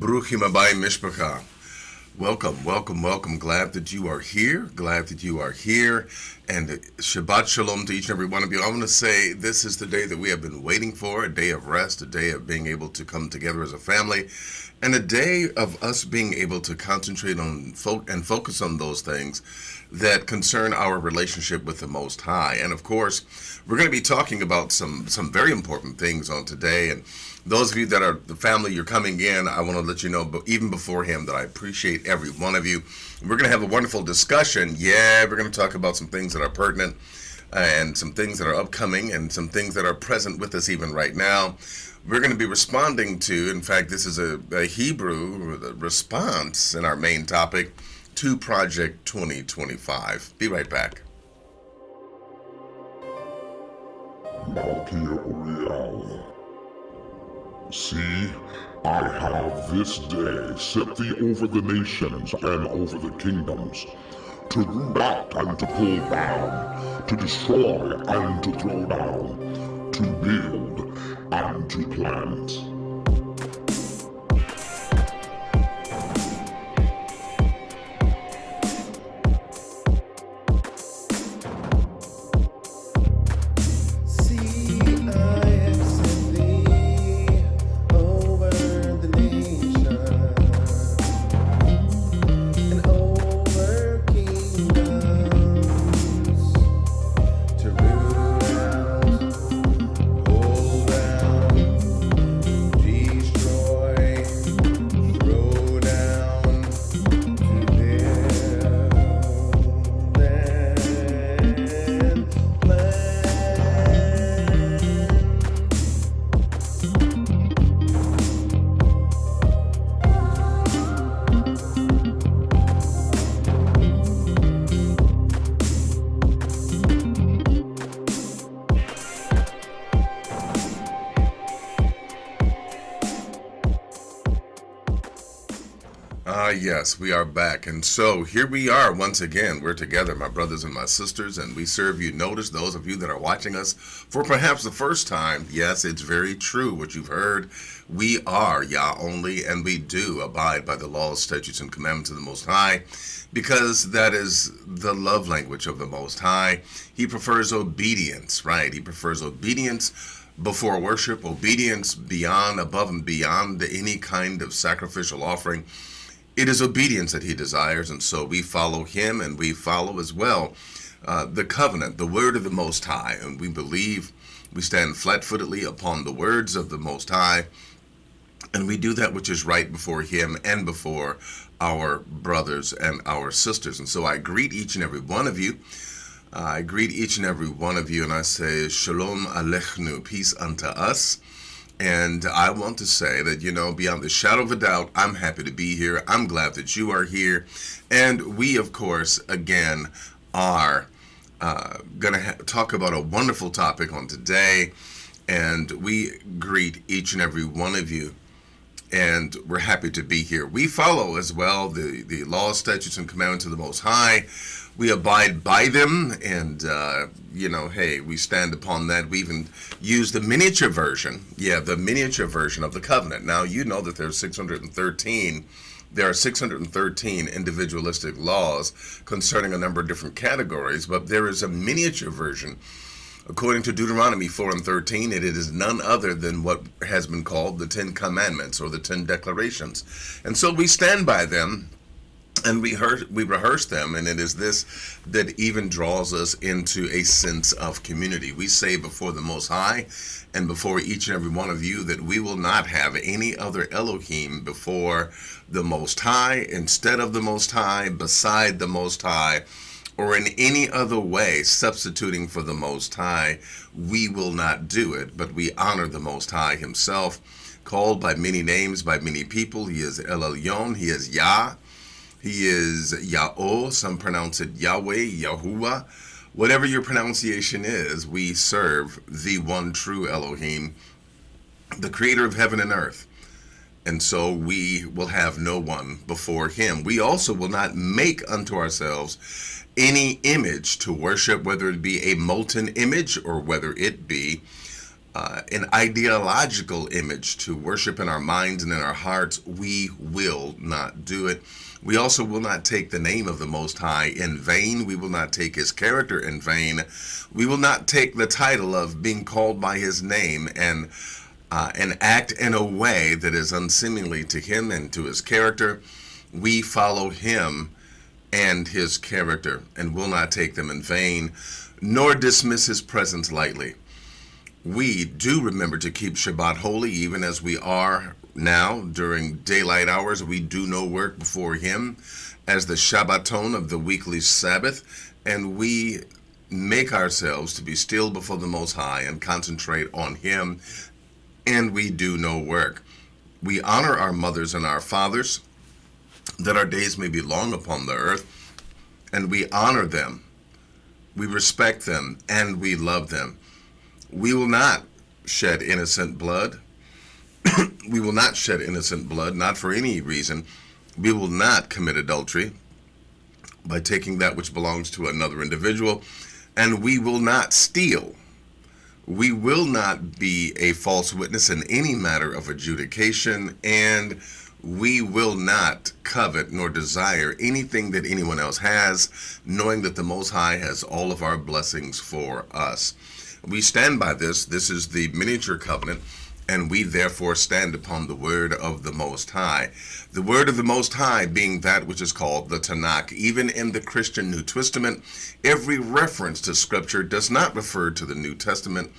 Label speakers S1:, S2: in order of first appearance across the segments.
S1: Bruchim Abayim Mishpacha. Welcome, welcome, welcome. Glad that you are here. Glad that you are here. And Shabbat Shalom to each and every one of you. I want to say this is the day that we have been waiting for, a day of rest, a day of being able to come together as a family, and a day of us being able to concentrate on and focus on those things that concern our relationship with the Most High. And of course, we're going to be talking about some very important things on today. And those of you that are the family, you're coming in, I want to let you know, but even beforehand, that I appreciate every one of you. We're going to have a wonderful discussion. Yeah, we're going to talk about some things that are pertinent and some things that are upcoming and some things that are present with us even right now. We're going to be responding to, in fact, this is a Hebrew response in our main topic to Project 2025. Be right back.
S2: See, I have this day set thee over the nations and over the kingdoms, to root out and to pull down, to destroy and to throw down, to build and to plant.
S1: Yes, we are back. And so here we are once again. We're together, my brothers and my sisters, and we serve you. Notice those of you that are watching us for perhaps the first time. Yes, it's very true what you've heard. We are Yah only, and we do abide by the laws, statutes, and commandments of the Most High, because that is the love language of the Most High. He prefers obedience, right? He prefers obedience before worship, obedience beyond, above and beyond any kind of sacrificial offering. It is obedience that he desires, and so we follow him, and we follow as well the covenant, the word of the Most High, and we believe we stand flat-footedly upon the words of the Most High, and we do that which is right before him and before our brothers and our sisters. And so I greet each and every one of you. I greet each and every one of you, and I say, Shalom Aleichem, peace unto us. And I want to say that, beyond the shadow of a doubt, I'm happy to be here. I'm glad that you are here. And we, of course, again, are going to talk about a wonderful topic on today. And we greet each and every one of you. And we're happy to be here. We follow as well the laws, statutes, and commandments of the Most High. We abide by them, and, hey, we stand upon that. We even use the miniature version, the miniature version of the covenant. Now, you know that there are 613 individualistic laws concerning a number of different categories, but there is a miniature version. According to Deuteronomy 4:13, it is none other than what has been called the 10 Commandments or the 10 Declarations. And so we stand by them. And we rehearse them, and it is this that even draws us into a sense of community. We say before the Most High and before each and every one of you that we will not have any other Elohim before the Most High, instead of the Most High, beside the Most High, or in any other way substituting for the Most High. We will not do it, but we honor the Most High himself, called by many names, by many people. He is El Elyon, he is Yah. He is Yah'o, some pronounce it Yahweh, Yahuwah. Whatever your pronunciation is, we serve the one true Elohim, the creator of heaven and earth. And so we will have no one before him. We also will not make unto ourselves any image to worship, whether it be a molten image or whether it be an ideological image to worship in our minds and in our hearts, we will not do it. We also will not take the name of the Most High in vain. We will not take his character in vain. We will not take the title of being called by his name and act in a way that is unseemly to him and to his character. We follow him and his character and will not take them in vain, nor dismiss his presence lightly. We do remember to keep Shabbat holy, even as we are now during daylight hours. We do no work before him as the Shabbaton of the weekly Sabbath, and we make ourselves to be still before the Most High and concentrate on him, and we do no work. We honor our mothers and our fathers, that our days may be long upon the earth, and we honor them, we respect them, and we love them. We will not shed innocent blood. We will not shed innocent blood, not for any reason. We will not commit adultery by taking that which belongs to another individual, and we will not steal. We will not be a false witness in any matter of adjudication, and we will not covet nor desire anything that anyone else has, knowing that the Most High has all of our blessings for us. We stand by this. This is the miniature covenant, and we therefore stand upon the word of the Most High. The word of the Most High being that which is called the Tanakh. Even in the Christian New Testament, every reference to Scripture does not refer to the New Testament,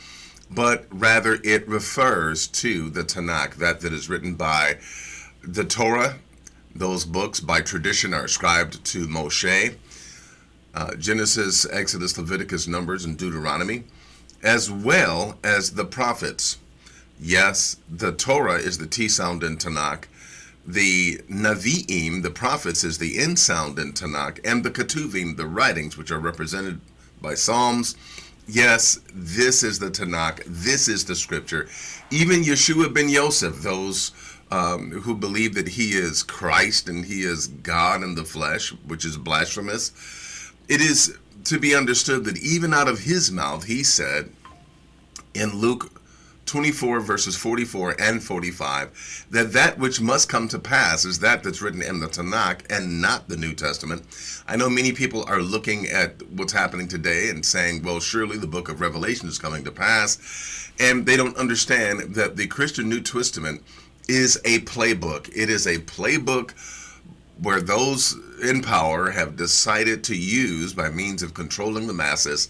S1: but rather it refers to the Tanakh, that is written by the Torah. Those books by tradition are ascribed to Moshe, Genesis, Exodus, Leviticus, Numbers, and Deuteronomy, as well as the prophets. Yes, the Torah is the T sound in Tanakh. The Navi'im, the prophets, is the N sound in Tanakh, and the Ketuvim, the writings, which are represented by Psalms. Yes, this is the Tanakh. This is the Scripture. Even Yeshua ben Yosef, those who believe that he is Christ and he is God in the flesh, which is blasphemous, it is to be understood that even out of his mouth he said in Luke 24 verses 44 and 45 that which must come to pass is that's written in the Tanakh and not the New Testament. I know many people are looking at what's happening today and saying, well, surely the book of Revelation is coming to pass, and they don't understand that the Christian New Testament is a playbook. It is a playbook where those in power have decided to use by means of controlling the masses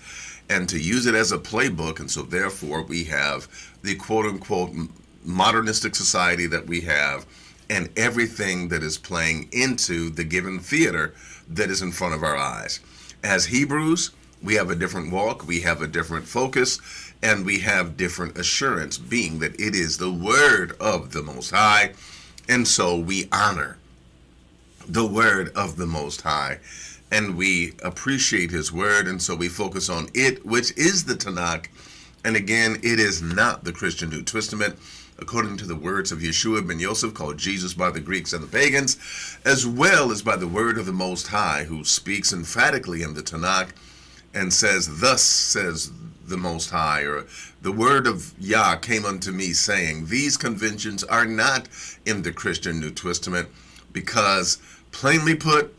S1: and to use it as a playbook. And so therefore we have the quote-unquote modernistic society that we have, and everything that is playing into the given theater that is in front of our eyes. As Hebrews, we have a different walk, we have a different focus, and we have different assurance, being that it is the word of the Most High. And so we honor the word of the Most High, and we appreciate his word, and so we focus on it, which is the Tanakh. And again, it is not the Christian New Testament, according to the words of Yeshua ben Yosef, called Jesus by the Greeks and the pagans, as well as by the word of the Most High, who speaks emphatically in the Tanakh and says, thus says the Most High, or the word of Yah came unto me, saying, these conventions are not in the Christian New Testament, because, plainly put,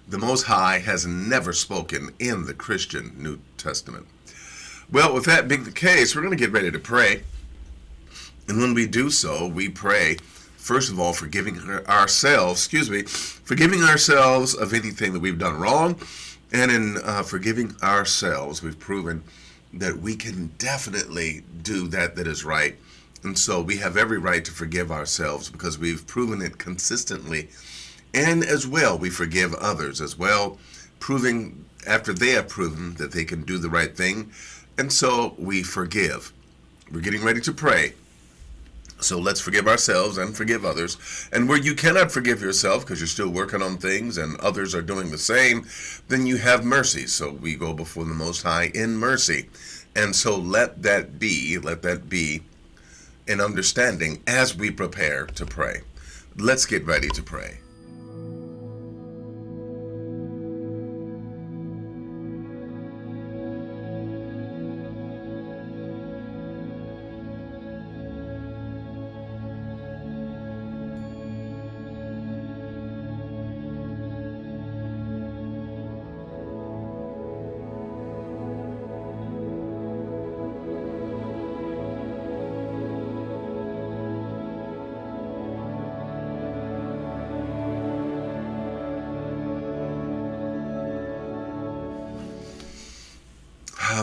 S1: the Most High has never spoken in the Christian New Testament. Well, with that being the case, we're going to get ready to pray. And when we do so, we pray, first of all, forgiving ourselves of anything that we've done wrong. And in forgiving ourselves, we've proven that we can definitely do that is right. And so we have every right to forgive ourselves because we've proven it consistently. And as well, we forgive others as well, proving after they have proven that they can do the right thing. And so we forgive. We're getting ready to pray. So let's forgive ourselves and forgive others. And where you cannot forgive yourself because you're still working on things and others are doing the same, then you have mercy. So we go before the Most High in mercy. And so let that be an understanding as we prepare to pray. Let's get ready to pray.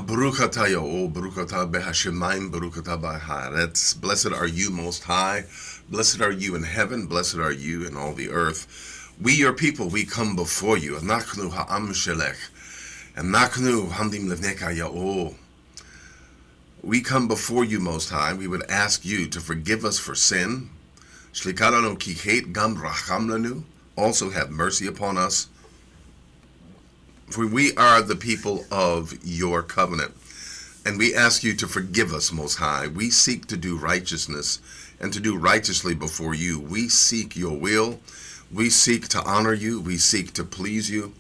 S1: Barukata Ya'o, Barukata Behashemayim, Barukata Baharetz. Blessed are you, Most High. Blessed are you in heaven. Blessed are you in all the earth. We, your people, we come before you. Anachnu ha'am shelech. Anachnu hamdim levneka Ya'o. We come before you, Most High. We would ask you to forgive us for sin. Shlikalanu kichet gam racham lanu. Also have mercy upon us. For we are the people of your covenant, and we ask you to forgive us, Most High. We seek to do righteousness and to do righteously before you. We seek your will. We seek to honor you. We seek to please you.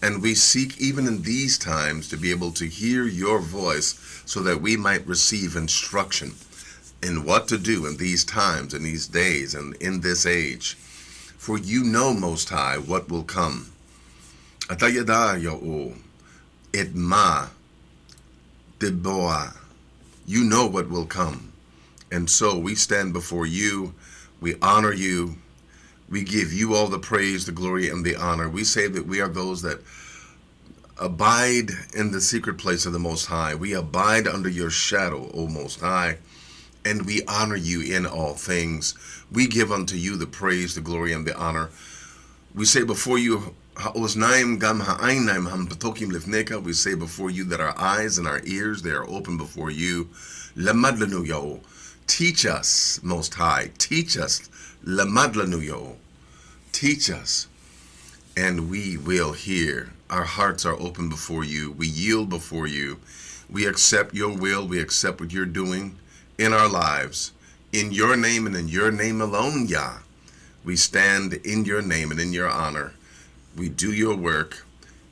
S1: And we seek, even in these times, to be able to hear your voice so that we might receive instruction in what to do in these times, in these days, and in this age. For you know, Most High, what will come. Atayada Ya'o, Itma, Deboa. You know what will come. And so we stand before you. We honor you. We give you all the praise, the glory, and the honor. We say that we are those that abide in the secret place of the Most High. We abide under your shadow, O Most High, and we honor you in all things. We give unto you the praise, the glory, and the honor. We say before you, we say before you that our eyes and our ears, they are open before you. Teach us, Most High. Teach us. Teach us. And we will hear. Our hearts are open before you. We yield before you. We accept your will. We accept what you're doing in our lives. In your name and in your name alone, Yah. We stand in your name and in your honor. We do your work,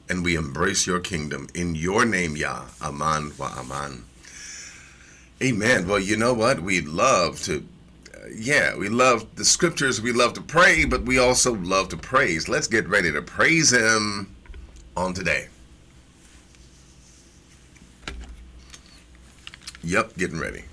S1: and we embrace your kingdom. In your name, Yah, Aman wa Aman. Amen. Well, you know what? We love to, we love the scriptures. We love to pray, but we also love to praise. Let's get ready to praise him on today. Yep, getting ready.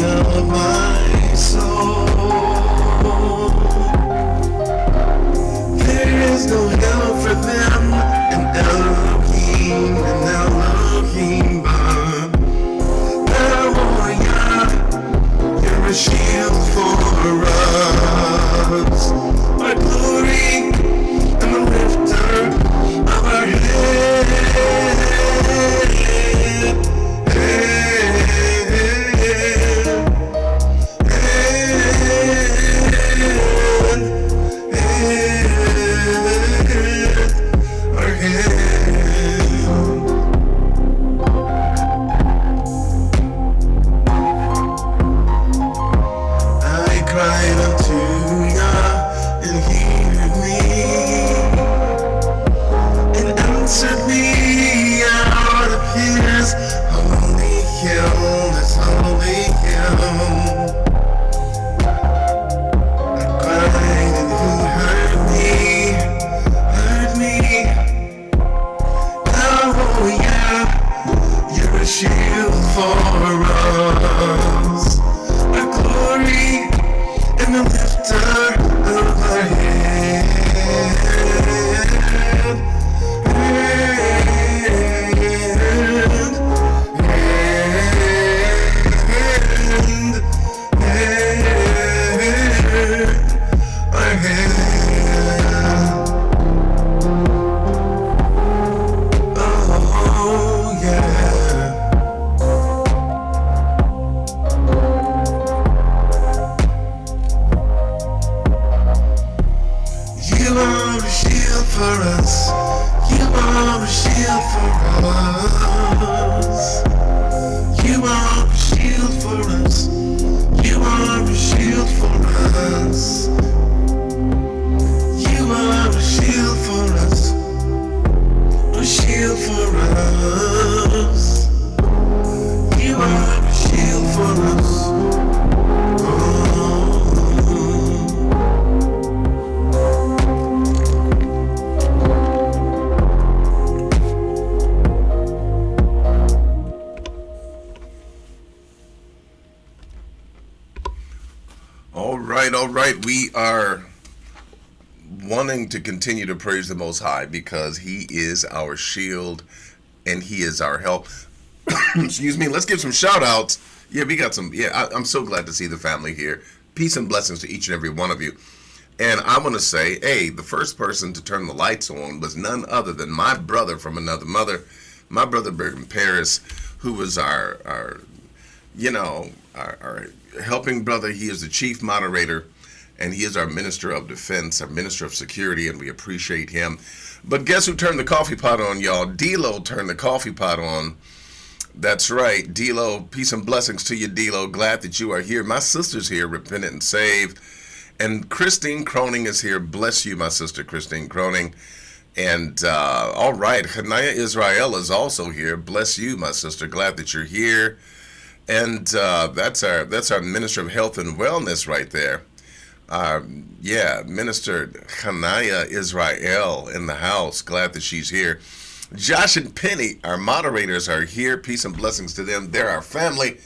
S1: of my soul. There is no help for them in Elohim, but the warrior, you're a shield for us. Our glory and the lifter of our head. All right. We are wanting to continue to praise the Most High because He is our shield and He is our help. Excuse me. Let's give some shout outs. Yeah, we got some. Yeah, I'm so glad to see the family here. Peace and blessings to each and every one of you. And I want to say, hey, the first person to turn the lights on was none other than my brother from another mother, my brother Bergen Paris, who was our helping brother. He is the chief moderator, and he is our minister of defense, our minister of security, and we appreciate him. But guess who turned the coffee pot on, y'all? D-Lo turned the coffee pot on. That's right, D-Lo. Peace and blessings to you, D-Lo. Glad that you are here. My sister's here, repentant and saved. And Christine Croning is here. Bless you, my sister, Christine Croning. And all right, Hanaya Israel is also here. Bless you, my sister. Glad that you're here. And that's our Minister of Health and Wellness right there. Minister Hanaya Israel in the house. Glad that she's here. Josh and Penny, our moderators, are here. Peace and blessings to them. They're our family.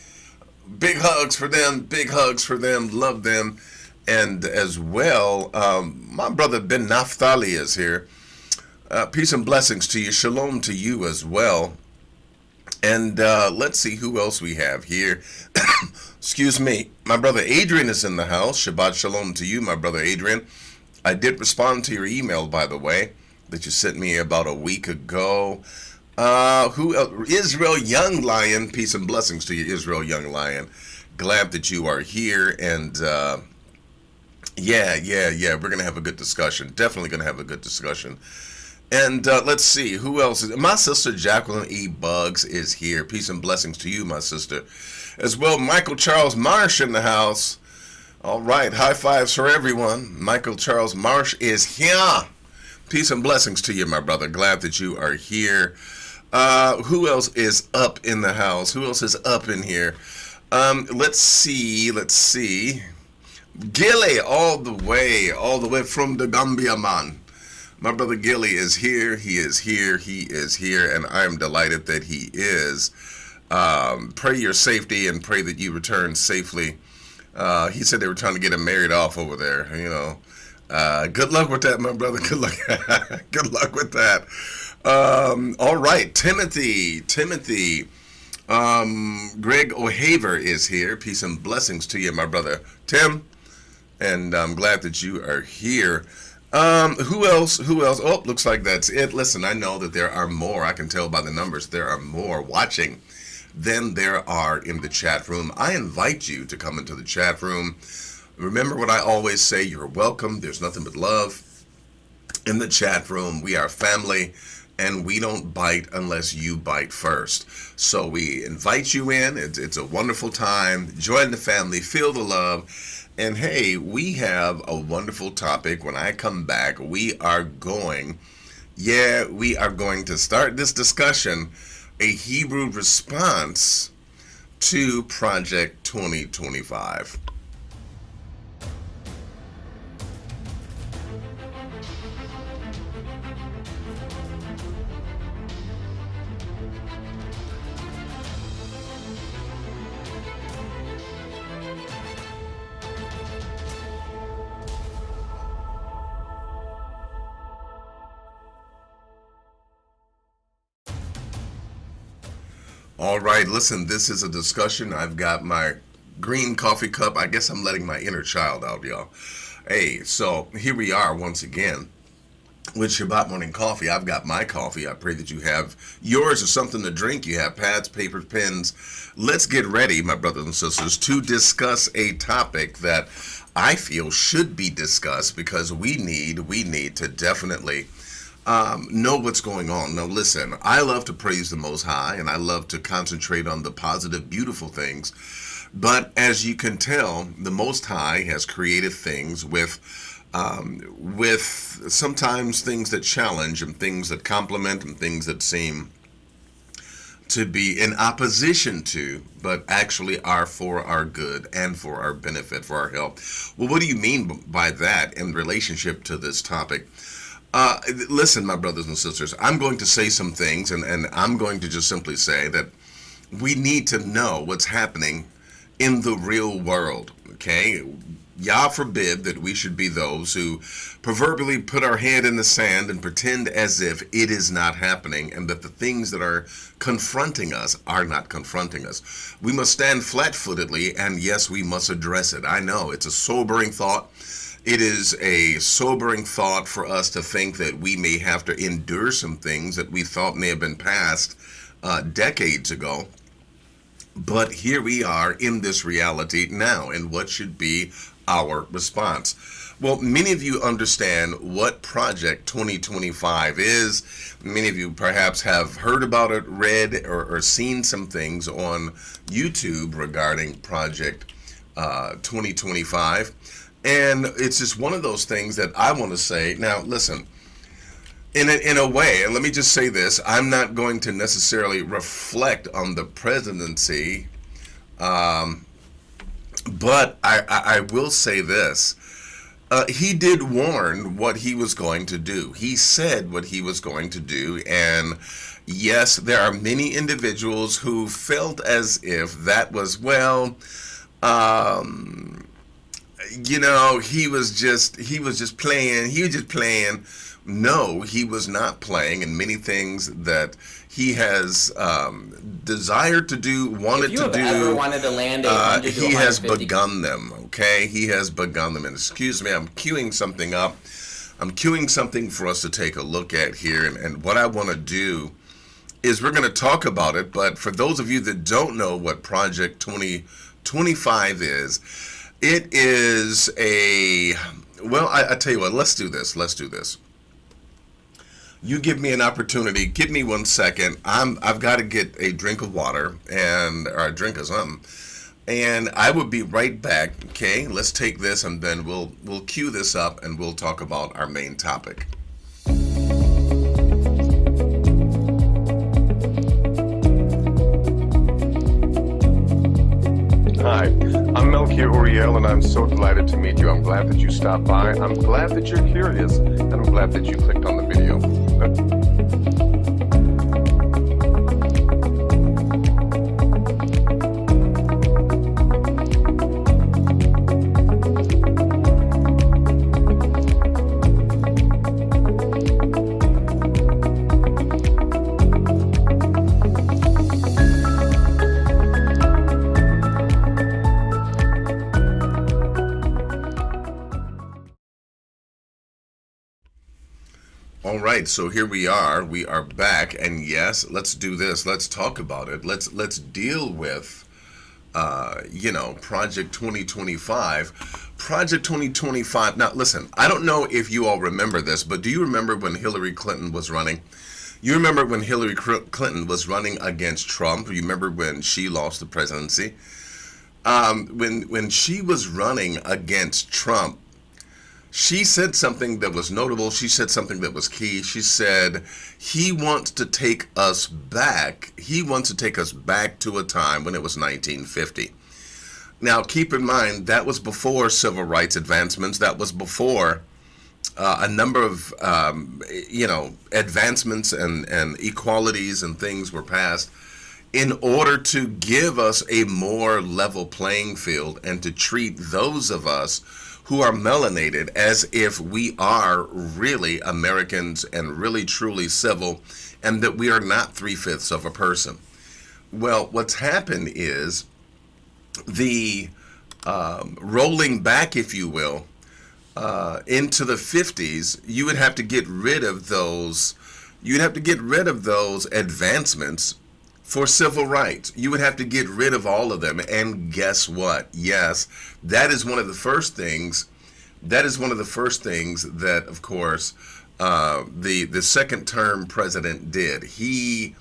S1: Big hugs for them. Big hugs for them. Love them. And as well, my brother Ben Naphtali is here. Peace and blessings to you. Shalom to you as well. And let's see who else we have here. Excuse me. My brother Adrian is in the house. Shabbat shalom to you, my brother Adrian. I did respond to your email, by the way, that you sent me about a week ago. Who else? Israel Young Lion. Peace and blessings to you, Israel Young Lion. Glad that you are here. And we're going to have a good discussion. Definitely going to have a good discussion. And let's see, who else is... My sister Jacqueline E. Buggs is here. Peace and blessings to you, my sister. As well, Michael Charles Marsh in the house. All right, high fives for everyone. Michael Charles Marsh is here. Peace and blessings to you, my brother. Glad that you are here. Who else is up in the house? Who else is up in here? Let's see. Gilly, all the way from the Gambia, man. My brother Gilly is here. He is here, and I am delighted that he is. Pray your safety and pray that you return safely. He said they were trying to get him married off over there, you know. Good luck with that, my brother. Good luck. Good luck with that. All right, Timothy. Greg O'Haver is here. Peace and blessings to you, my brother Tim. And I'm glad that you are here. Who else? Oh, looks like that's it. Listen, I know that there are more. I can tell by the numbers. There are more watching than there are in the chat room. I invite you to come into the chat room. Remember what I always say, you're welcome. There's nothing but love in the chat room. We are family, and we don't bite unless you bite first. So we invite you in. It's a wonderful time. Join the family, feel the love. And hey, we have a wonderful topic. When I come back, we are going to start this discussion, a Hebrew response to Project 2025. All right, listen, this is a discussion. I've got my green coffee cup. I guess I'm letting my inner child out, y'all. Hey, so here we are once again with Shabbat Morning Coffee. I've got my coffee. I pray that you have yours or something to drink. You have pads, paper, pens. Let's get ready, my brothers and sisters, to discuss a topic that I feel should be discussed because we need to definitely know what's going on. Now listen, I love to praise the Most High and I love to concentrate on the positive, beautiful things. But as you can tell, the Most High has created things with sometimes things that challenge and things that complement and things that seem to be in opposition to, but actually are for our good and for our benefit, for our help. Well, what do you mean by that in relationship to this topic? Listen, my brothers and sisters, I'm going to say some things, and I'm going to just simply say that we need to know what's happening in the real world, okay? Yah forbid that we should be those who proverbially put our head in the sand and pretend as if it is not happening and that the things that are confronting us are not confronting us. We must stand flat-footedly, and yes, we must address it. I know it's a sobering thought. It is a sobering thought for us to think that we may have to endure some things that we thought may have been passed decades ago. But here we are in this reality now, and what should be our response? Well, many of you understand what Project 2025 is. Many of you perhaps have heard about it, read, or seen some things on YouTube regarding Project 2025. And it's just one of those things that I want to say. Now, listen, in a way, and let me just say this, I'm not going to necessarily reflect on the presidency, but I will say this. He did warn what he was going to do. He said what he was going to do, and yes, there are many individuals who felt as if that was, well, you know, he was just playing. No, he was not playing, and many things that he has desired to do, wanted to do.
S3: If you have ever wanted to land a 100 to
S1: he has
S3: 150
S1: begun them, okay? He has begun them. And excuse me, I'm queuing something up. I'm queuing something for us to take a look at here. And what I want to do is we're going to talk about it. But for those of you that don't know what Project 2025 is, it is a, well, I tell you what, let's do this. You give me an opportunity. Give me 1 second. I've got to get a drink of water or a drink of something, and I will be right back. Okay, let's take this, and then we'll cue this up, and we'll talk about our main topic.
S4: Hi, I'm Melchior Uriel, and I'm so delighted to meet you. I'm glad that you stopped by. I'm glad that you're curious, and I'm glad that you clicked on the video.
S1: All right, so here we are. We are back, and yes, let's do this. Let's talk about it. Let's deal with, Project 2025. Project 2025. Now, listen, I don't know if you all remember this, but do you remember when Hillary Clinton was running? You remember when Hillary Clinton was running against Trump? You remember when she lost the presidency? When she was running against Trump, she said something that was notable. She said something that was key. She said, he wants to take us back. He wants to take us back to a time when it was 1950. Now, keep in mind, that was before civil rights advancements. That was before a number of, advancements and equalities and things were passed in order to give us a more level playing field and to treat those of us who are melanated as if we are really Americans and really truly civil, and that we are not 3/5 of a person. Well, what's happened is the rolling back, if you will, into the 50s, you would have to get rid of those. You'd have to get rid of those advancements for civil rights. You would have to get rid of all of them. And guess what? Yes, that is one of the first things. That is one of the first things that, of course, the second term president did. He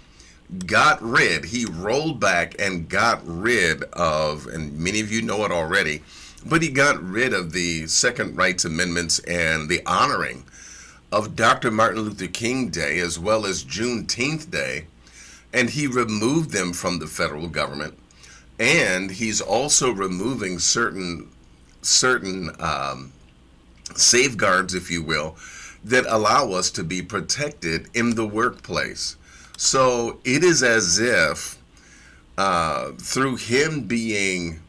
S1: rolled back and got rid of, and many of you know it already, but he got rid of the Second Rights Amendments and the honoring of Dr. Martin Luther King Day as well as Juneteenth Day. And he removed them from the federal government, and he's also removing certain safeguards, if you will, that allow us to be protected in the workplace. So it is as if through him being,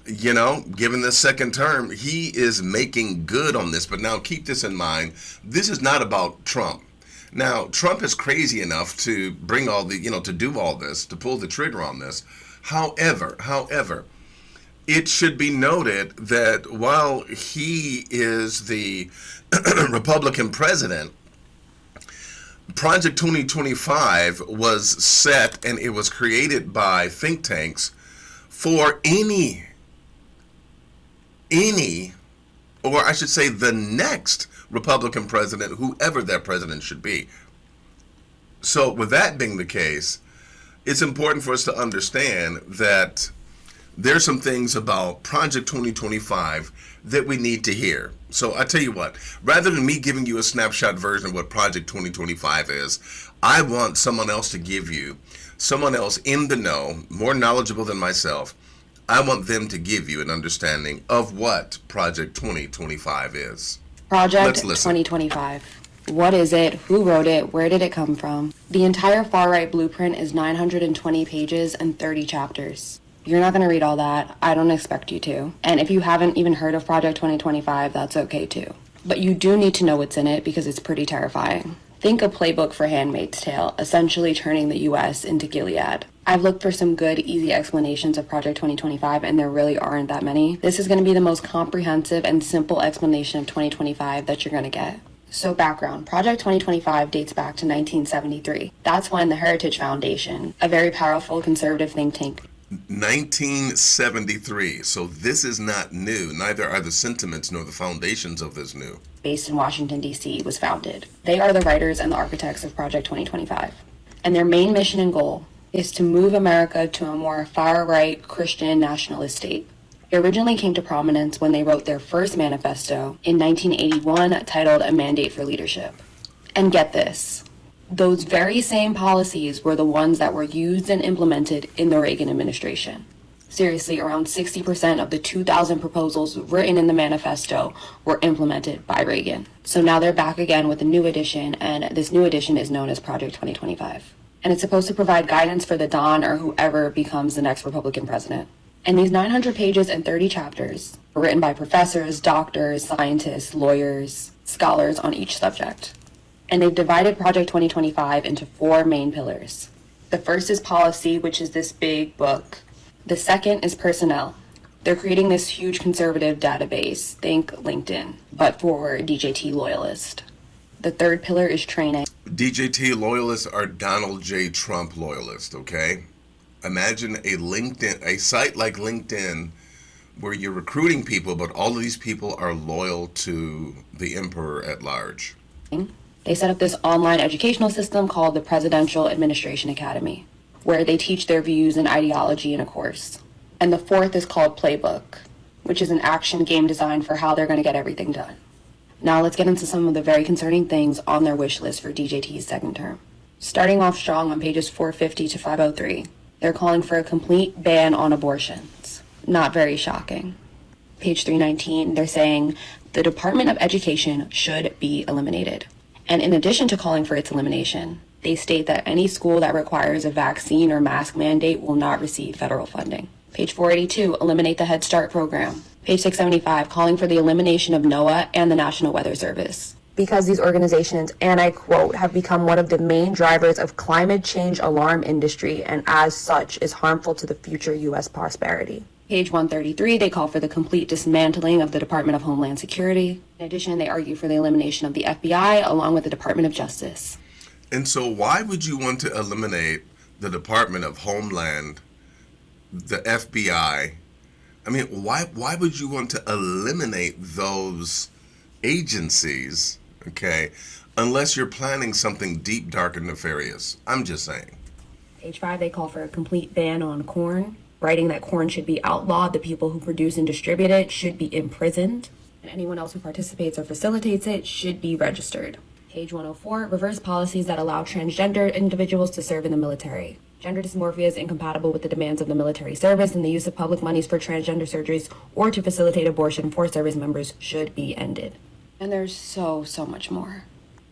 S1: given the second term, he is making good on this. But now keep this in mind. This is not about Trump. Now, Trump is crazy enough to bring all the, to do all this, to pull the trigger on this. However, it should be noted that while he is the Republican president, Project 2025 was set and it was created by think tanks for any, or I should say the next Republican president, whoever that president should be. So with that being the case, it's important for us to understand that there's some things about Project 2025 that we need to hear. So I tell you what, rather than me giving you a snapshot version of what Project 2025 is, I want someone else to give you, someone else in the know, more knowledgeable than myself. I want them to give you an understanding of what Project 2025 is.
S5: Project 2025. What is it? Who wrote it? Where did it come from? The entire far-right blueprint is 920 pages and 30 chapters. You're not going to read all that. I don't expect you to. And if you haven't even heard of Project 2025, that's okay too. But you do need to know what's in it because it's pretty terrifying. Think a playbook for Handmaid's Tale, essentially turning the US into Gilead. I've looked for some good, easy explanations of Project 2025, and there really aren't that many. This is going to be the most comprehensive and simple explanation of 2025 that you're going to get. So background, Project 2025 dates back to 1973. That's when the Heritage Foundation, a very powerful conservative think tank,
S1: 1973. So this is not new. Neither are the sentiments nor the foundations of this new.
S5: Based in Washington, D.C., was founded. They are the writers and the architects of Project 2025. And their main mission and goal is to move America to a more far-right Christian nationalist state. It originally came to prominence when they wrote their first manifesto in 1981 titled A Mandate for Leadership. And get this. Those very same policies were the ones that were used and implemented in the Reagan administration. Seriously, around 60% of the 2,000 proposals written in the manifesto were implemented by Reagan. So now they're back again with a new edition, and this new edition is known as Project 2025. And it's supposed to provide guidance for the Don or whoever becomes the next Republican president. And these 900 pages and 30 chapters were written by professors, doctors, scientists, lawyers, scholars on each subject. And they've divided Project 2025 into 4 main pillars. The first is policy, which is this big book. The second is personnel. They're creating this huge conservative database, think LinkedIn, but for DJT loyalists. The third pillar is training.
S1: DJT loyalists are Donald J. Trump loyalists, okay? Imagine a site like LinkedIn where you're recruiting people, but all of these people are loyal to the emperor at large.
S5: They set up this online educational system called the Presidential Administration Academy, where they teach their views and ideology in a course. And the fourth is called Playbook, which is an action game designed for how they're going to get everything done. Now let's get into some of the very concerning things on their wish list for DJT's second term. Starting off strong on pages 450 to 503, they're calling for a complete ban on abortions. Not very shocking. Page 319, they're saying the Department of Education should be eliminated. And in addition to calling for its elimination, they state that any school that requires a vaccine or mask mandate will not receive federal funding. Page 482, eliminate the Head Start program. Page 675, calling for the elimination of NOAA and the National Weather Service. Because these organizations, and I quote, have become one of the main drivers of climate change alarm industry and as such is harmful to the future U.S. prosperity. Page 133, they call for the complete dismantling of the Department of Homeland Security. In addition, they argue for the elimination of the FBI along with the Department of Justice.
S1: And so why would you want to eliminate the Department of Homeland, the FBI? I mean, why would you want to eliminate those agencies, okay, unless you're planning something deep, dark, and nefarious? I'm just saying.
S5: Page 5, they call for a complete ban on corn, writing that corn should be outlawed, the people who produce and distribute it should be imprisoned, and anyone else who participates or facilitates it should be registered. Page 104, reverse policies that allow transgender individuals to serve in the military. Gender dysmorphia is incompatible with the demands of the military service, and the use of public monies for transgender surgeries or to facilitate abortion for service members should be ended. And there's so much more,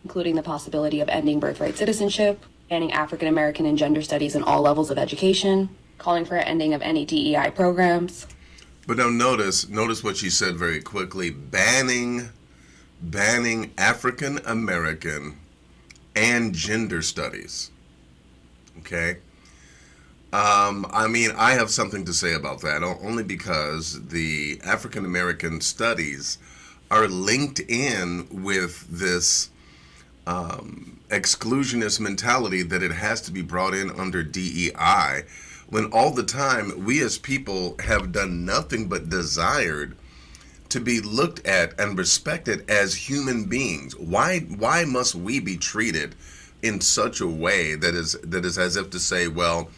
S5: including the possibility of ending birthright citizenship, banning African American and gender studies in all levels of education, calling for an ending of any DEI programs.
S1: But now notice what she said very quickly, banning African American and gender studies. Okay? I mean, I have something to say about that, only because the African American studies are linked in with this exclusionist mentality that it has to be brought in under DEI, when all the time we as people have done nothing but desired to be looked at and respected as human beings. Why must we be treated in such a way that is as if to say, well,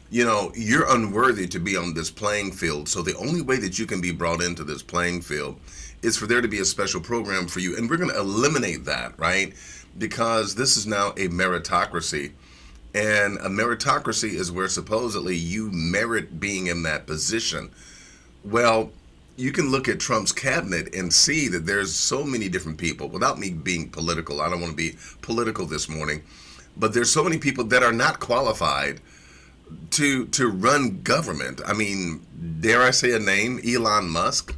S1: you know, you're unworthy to be on this playing field, so the only way that you can be brought into this playing field is for there to be a special program for you, and we're going to eliminate that, right? Because this is now a meritocracy, and a meritocracy is where supposedly you merit being in that position. Well, you can look at Trump's cabinet and see that there's so many different people. Without me being political, I don't want to be political this morning, but there's so many people that are not qualified to run government. I mean, dare I say a name? Elon Musk.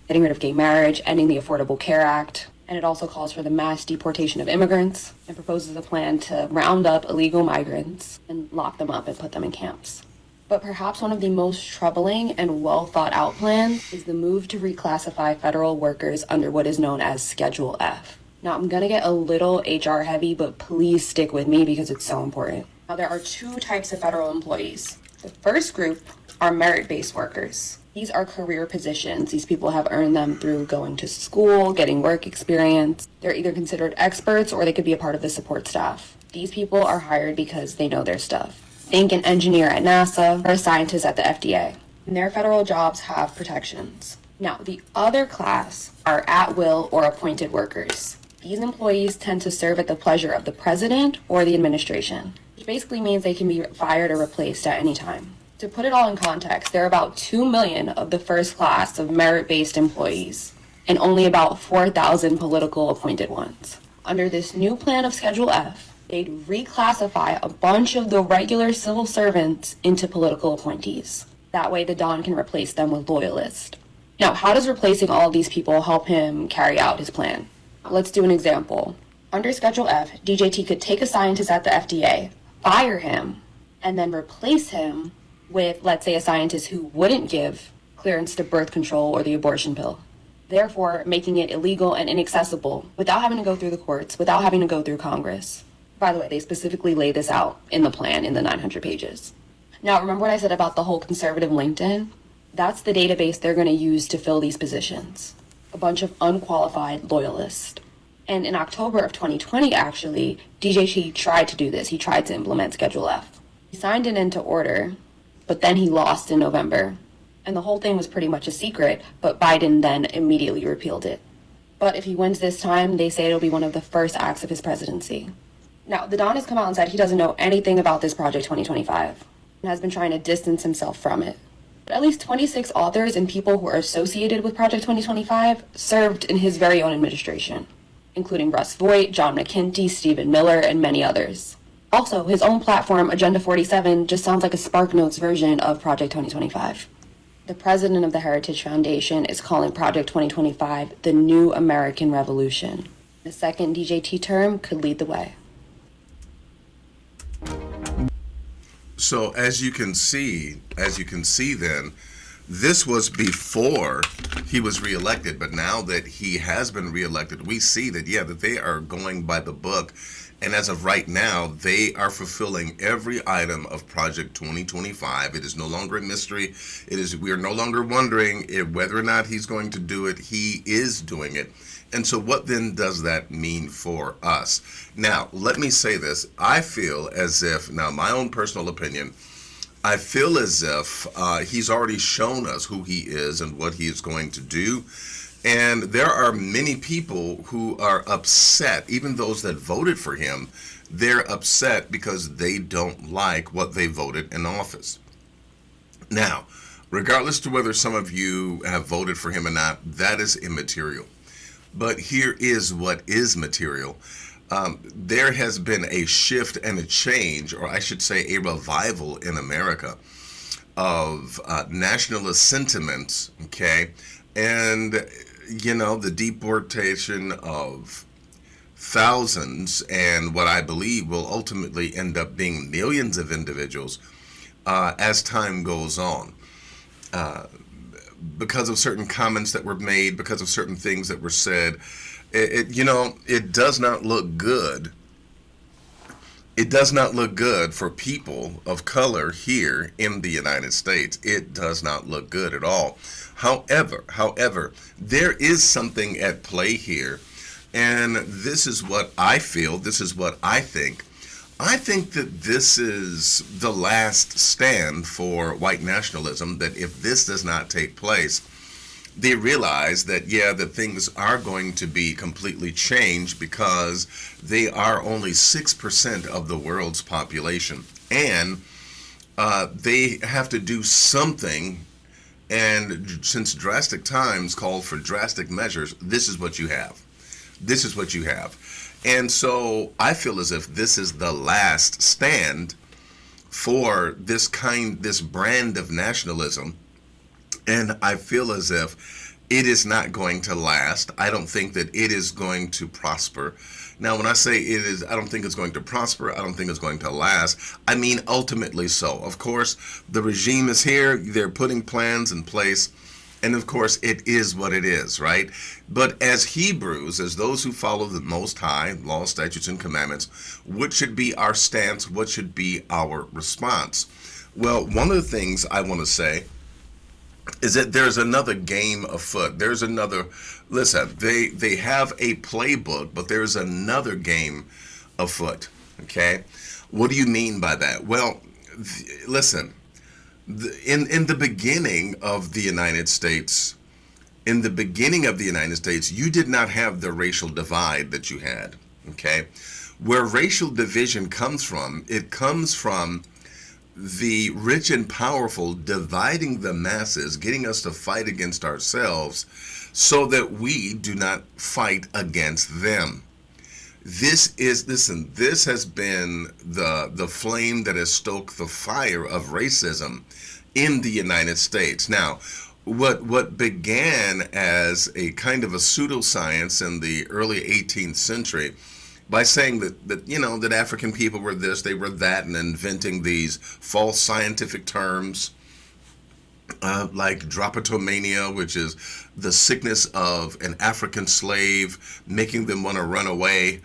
S5: Getting rid of gay marriage, ending the Affordable Care Act, and it also calls for the mass deportation of immigrants and proposes a plan to round up illegal migrants and lock them up and put them in camps. But perhaps one of the most troubling and well thought out plans is the move to reclassify federal workers under what is known as Schedule F. Now, I'm going to get a little HR heavy, but please stick with me because it's so important. Now, there are two types of federal employees. The first group are merit-based workers. These are career positions. These people have earned them through going to school, getting work experience. They're either considered experts or they could be a part of the support staff. These people are hired because they know their stuff. Think an engineer at NASA or a scientist at the FDA. And their federal jobs have protections. Now, the other class are at-will or appointed workers. These employees tend to serve at the pleasure of the president or the administration, which basically means they can be fired or replaced at any time. To put it all in context, there are about 2 million of the first class of merit-based employees and only about 4,000 political appointed ones. Under this new plan of Schedule F, they'd reclassify a bunch of the regular civil servants into political appointees. That way the Don can replace them with loyalists. Now, how does replacing all of these people help him carry out his plan? Let's do an example. Under Schedule F, DJT could take a scientist at the FDA, fire him, and then replace him with, let's say, a scientist who wouldn't give clearance to birth control or the abortion pill. therefore making it illegal and inaccessible without having to go through the courts, without having to go through Congress. By the way, they specifically lay this out in the plan in the 900 pages. Now, remember what I said about the whole conservative LinkedIn? That's the database they're going to use to fill these positions. A bunch of unqualified loyalists. And in October of 2020, actually, DJT tried to do this. He tried to implement Schedule F. He signed it into order, but then he lost in November. And the whole thing was pretty much a secret, but Biden then immediately repealed it. But if he wins this time, they say it'll be one of the first acts of his presidency. Now, the Don has come out and said he doesn't know anything about this Project 2025 and has been trying to distance himself from it. But at least 26 authors and people who are associated with Project 2025 served in his very own administration, including Russ Voigt, John McKinty, Stephen Miller, and many others. Also, his own platform, Agenda 47, just sounds like a SparkNotes version of Project 2025. The president of the Heritage Foundation is calling Project 2025 the new American Revolution. The second DJT term could lead the way.
S1: So as you can see then, this was before he was reelected, but now that he has been reelected, we see that, that they are going by the book. And as of right now, they are fulfilling every item of Project 2025. It is no longer a mystery. We are no longer wondering whether or not he's going to do it. He is doing it. And so what then does that mean for us? Now, let me say this. I feel as if, now my own personal opinion, I feel as if he's already shown us who he is and what he is going to do. And there are many people who are upset, even those that voted for him, they're upset because they don't like what they voted in office. Now, regardless to whether some of you have voted for him or not, that is immaterial. But here is what is material. There has been a shift and a change, or I should say a revival in America of nationalist sentiments, okay? And, the deportation of thousands and what I believe will ultimately end up being millions of individuals as time goes on. Because of certain comments that were made, because of certain things that were said, it does not look good. It does not look good for people of color here in the United States. It does not look good at all. However, there is something at play here, and this is what I feel, this is what I think. I think that this is the last stand for white nationalism, that if this does not take place, they realize that, that things are going to be completely changed because they are only 6% of the world's population. And they have to do something. And since drastic times call for drastic measures, this is what you have. This is what you have. And so I feel as if this is the last stand for this brand of nationalism. And I feel as if it is not going to last. I don't think that it is going to prosper. Now, when I say I don't think it's going to prosper, I don't think it's going to last. I mean, ultimately so. Of course, the regime is here. They're putting plans in place. And of course, it is what it is, right? But as Hebrews, as those who follow the Most High, law, statutes, and commandments, what should be our stance? What should be our response? Well, one of the things I want to say is that there's another game afoot. There's another, listen, they have a playbook, but there's another game afoot, okay? What do you mean by that? Well, listen, in the beginning of the United States, you did not have the racial divide that you had, okay? Where racial division comes from, it comes from the rich and powerful dividing the masses, getting us to fight against ourselves so that we do not fight against them. This has been the flame that has stoked the fire of racism in the United States. Now, what began as a kind of a pseudoscience in the early 18th century by saying that African people were this, they were that, and inventing these false scientific terms like drapetomania, which is the sickness of an African slave, making them want to run away,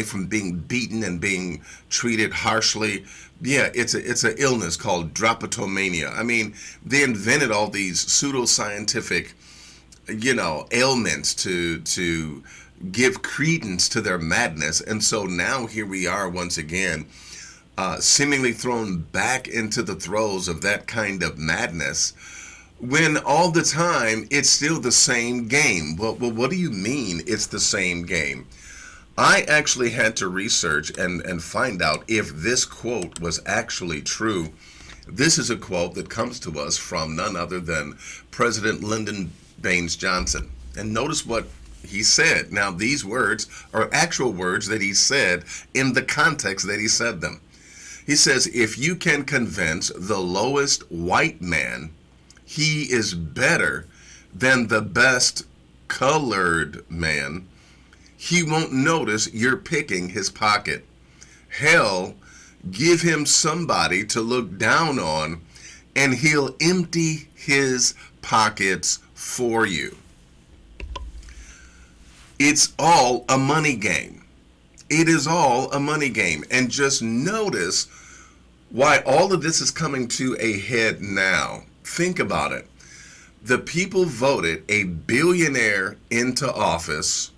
S1: from being beaten and being treated harshly. Yeah, it's an illness called drapetomania. I mean, they invented all these pseudoscientific, ailments to give credence to their madness. And so now here we are once again, seemingly thrown back into the throes of that kind of madness, when all the time it's still the same game. Well, what do you mean it's the same game? I actually had to research and find out if this quote was actually true. This is a quote that comes to us from none other than President Lyndon Baines Johnson. And notice what he said. Now, these words are actual words that he said in the context that he said them. He says, if you can convince the lowest white man he is better than the best colored man, he won't notice you're picking his pocket. Hell, give him somebody to look down on, and he'll empty his pockets for you. It's all a money game. It is all a money game. And just notice why all of this is coming to a head now. Think about it. The people voted a billionaire into office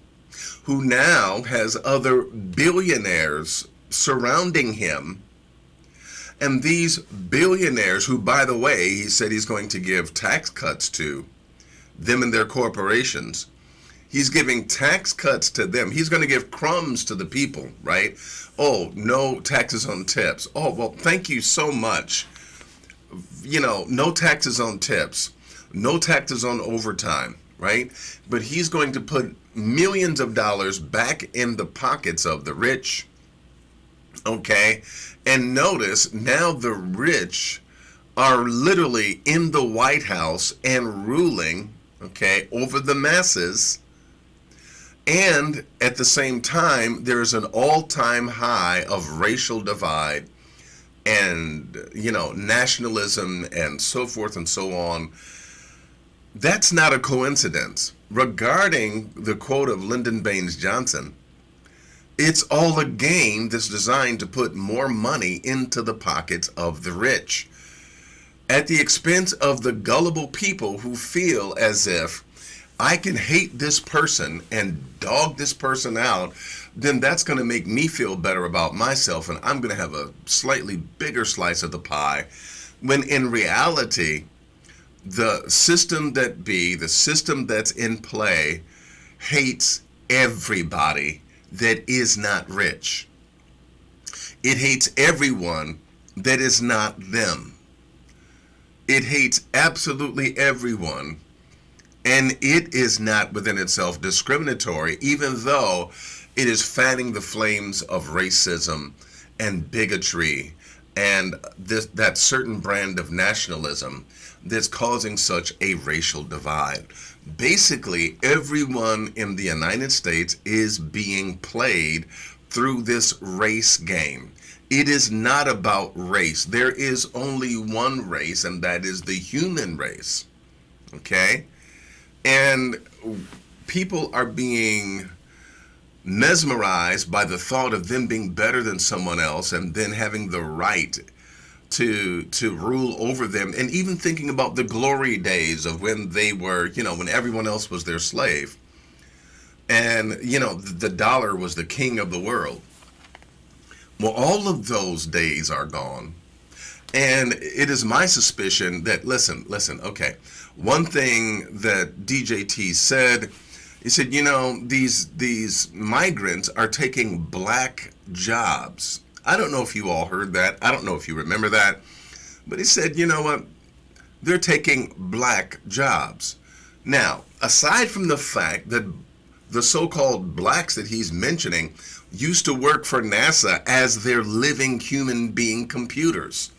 S1: who now has other billionaires surrounding him. And these billionaires, who, by the way, he said he's going to give tax cuts to them and their corporations. He's giving tax cuts to them. He's going to give crumbs to the people, right? Oh, no taxes on tips. Oh, well, thank you so much. No taxes on tips. No taxes on overtime, right? But he's going to put millions of dollars back in the pockets of the rich, okay? And notice now the rich are literally in the White House and ruling, okay, over the masses. And at the same time, there's an all-time high of racial divide and, nationalism and so forth and so on. That's not a coincidence. Regarding the quote of Lyndon Baines Johnson, it's all a game that's designed to put more money into the pockets of the rich at the expense of the gullible people who feel as if I can hate this person and dog this person out, then that's going to make me feel better about myself and I'm going to have a slightly bigger slice of the pie, when in reality, the system the system that's in play hates everybody that is not rich. It hates everyone that is not them. It hates absolutely everyone. And it is not within itself discriminatory, even though it is fanning the flames of racism and bigotry and that certain brand of nationalism that's causing such a racial divide. Basically, everyone in the United States is being played through this race game. It is not about race. There is only one race, and that is the human race. Okay? And people are being mesmerized by the thought of them being better than someone else and then having the right to rule over them, and even thinking about the glory days of when they were, when everyone else was their slave. And, the dollar was the king of the world. Well, all of those days are gone. And it is my suspicion that, listen, okay, one thing that DJT said, he said, these migrants are taking black jobs. I don't know if you all heard that. I don't know if you remember that. But he said, you know what? They're taking black jobs. Now, aside from the fact that the so-called blacks that he's mentioning used to work for NASA as their living human being computers.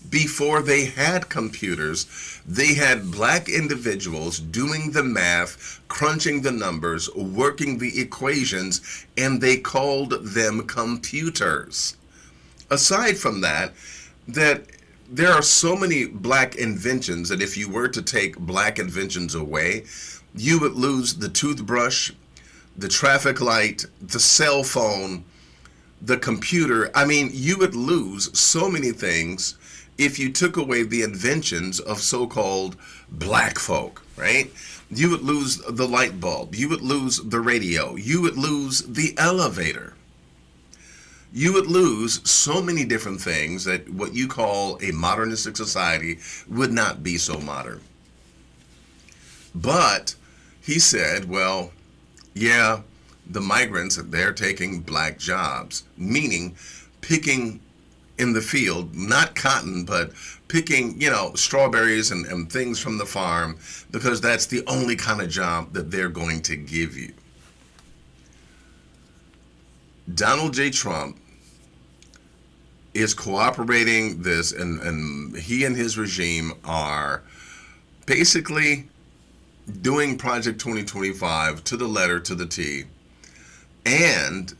S1: Before they had computers, they had black individuals doing the math, crunching the numbers, working the equations, and they called them computers. Aside from that there are so many black inventions that if you were to take black inventions away, you would lose the toothbrush, the traffic light, the cell phone, the computer. I mean, you would lose so many things if you took away the inventions of so-called black folk, right? You would lose the light bulb. You would lose the radio. You would lose the elevator. You would lose so many different things that what you call a modernistic society would not be so modern. But he said, well, yeah, the migrants, they're taking black jobs, meaning picking in the field, not cotton, but picking, strawberries and things from the farm, because that's the only kind of job that they're going to give you. Donald J. Trump is cooperating this, and he and his regime are basically doing Project 2025 to the letter, to the T, and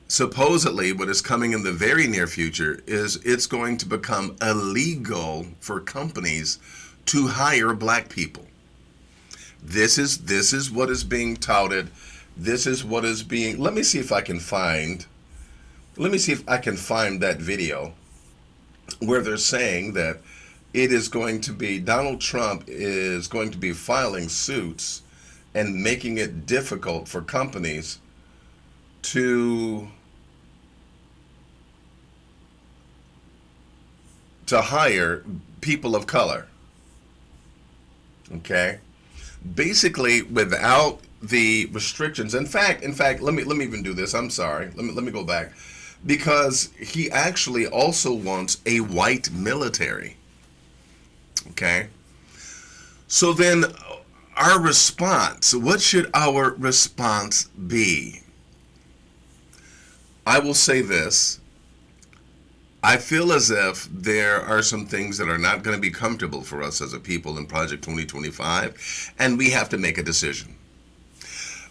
S1: supposedly what is coming in the very near future is it's going to become illegal for companies to hire black people. This is what is being touted. This is what is being, let me see if I can find that video where they're saying that it is going to be, Donald Trump is going to be filing suits and making it difficult for companies to hire people of color. Okay? Basically, without the restrictions. In fact, let me even do this. I'm sorry. Let me go back. Because he actually also wants a white military. Okay? So then our response, what should our response be? I will say this. I feel as if there are some things that are not going to be comfortable for us as a people in Project 2025, and we have to make a decision.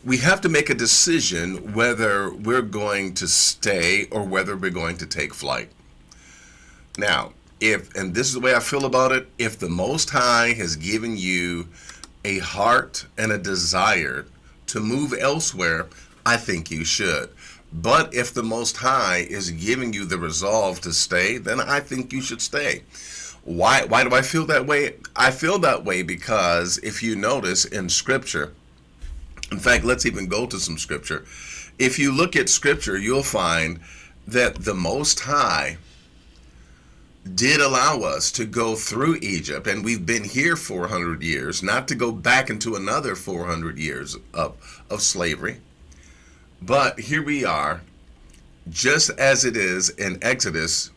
S1: We have to make a decision whether we're going to stay or whether we're going to take flight. Now, and this is the way I feel about it, if the Most High has given you a heart and a desire to move elsewhere, I think you should. But if the Most High is giving you the resolve to stay, then I think you should stay. Why do I feel that way? I feel that way because if you notice in Scripture, in fact, let's even go to some Scripture. If you look at Scripture, you'll find that the Most High did allow us to go through Egypt, and we've been here 400 years, not to go back into another 400 years of slavery. But here we are, just as it is in Exodus,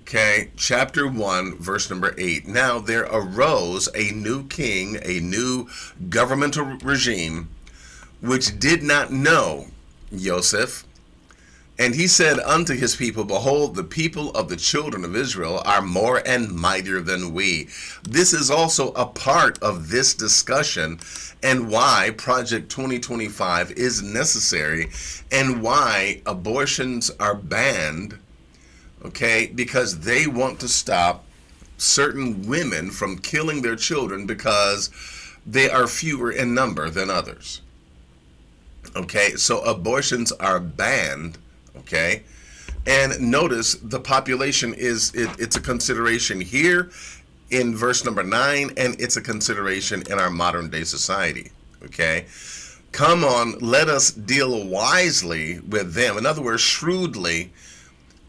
S1: okay, chapter 1, verse number 8. Now there arose a new king, a new governmental regime, which did not know Joseph. And he said unto his people, behold, the people of the children of Israel are more and mightier than we. This is also a part of this discussion and why Project 2025 is necessary and why abortions are banned, okay, because they want to stop certain women from killing their children because they are fewer in number than others. Okay, so abortions are banned. Okay, and notice the population it's a consideration here in verse number 9, and it's a consideration in our modern day society. Okay, come on, let us deal wisely with them. In other words, shrewdly,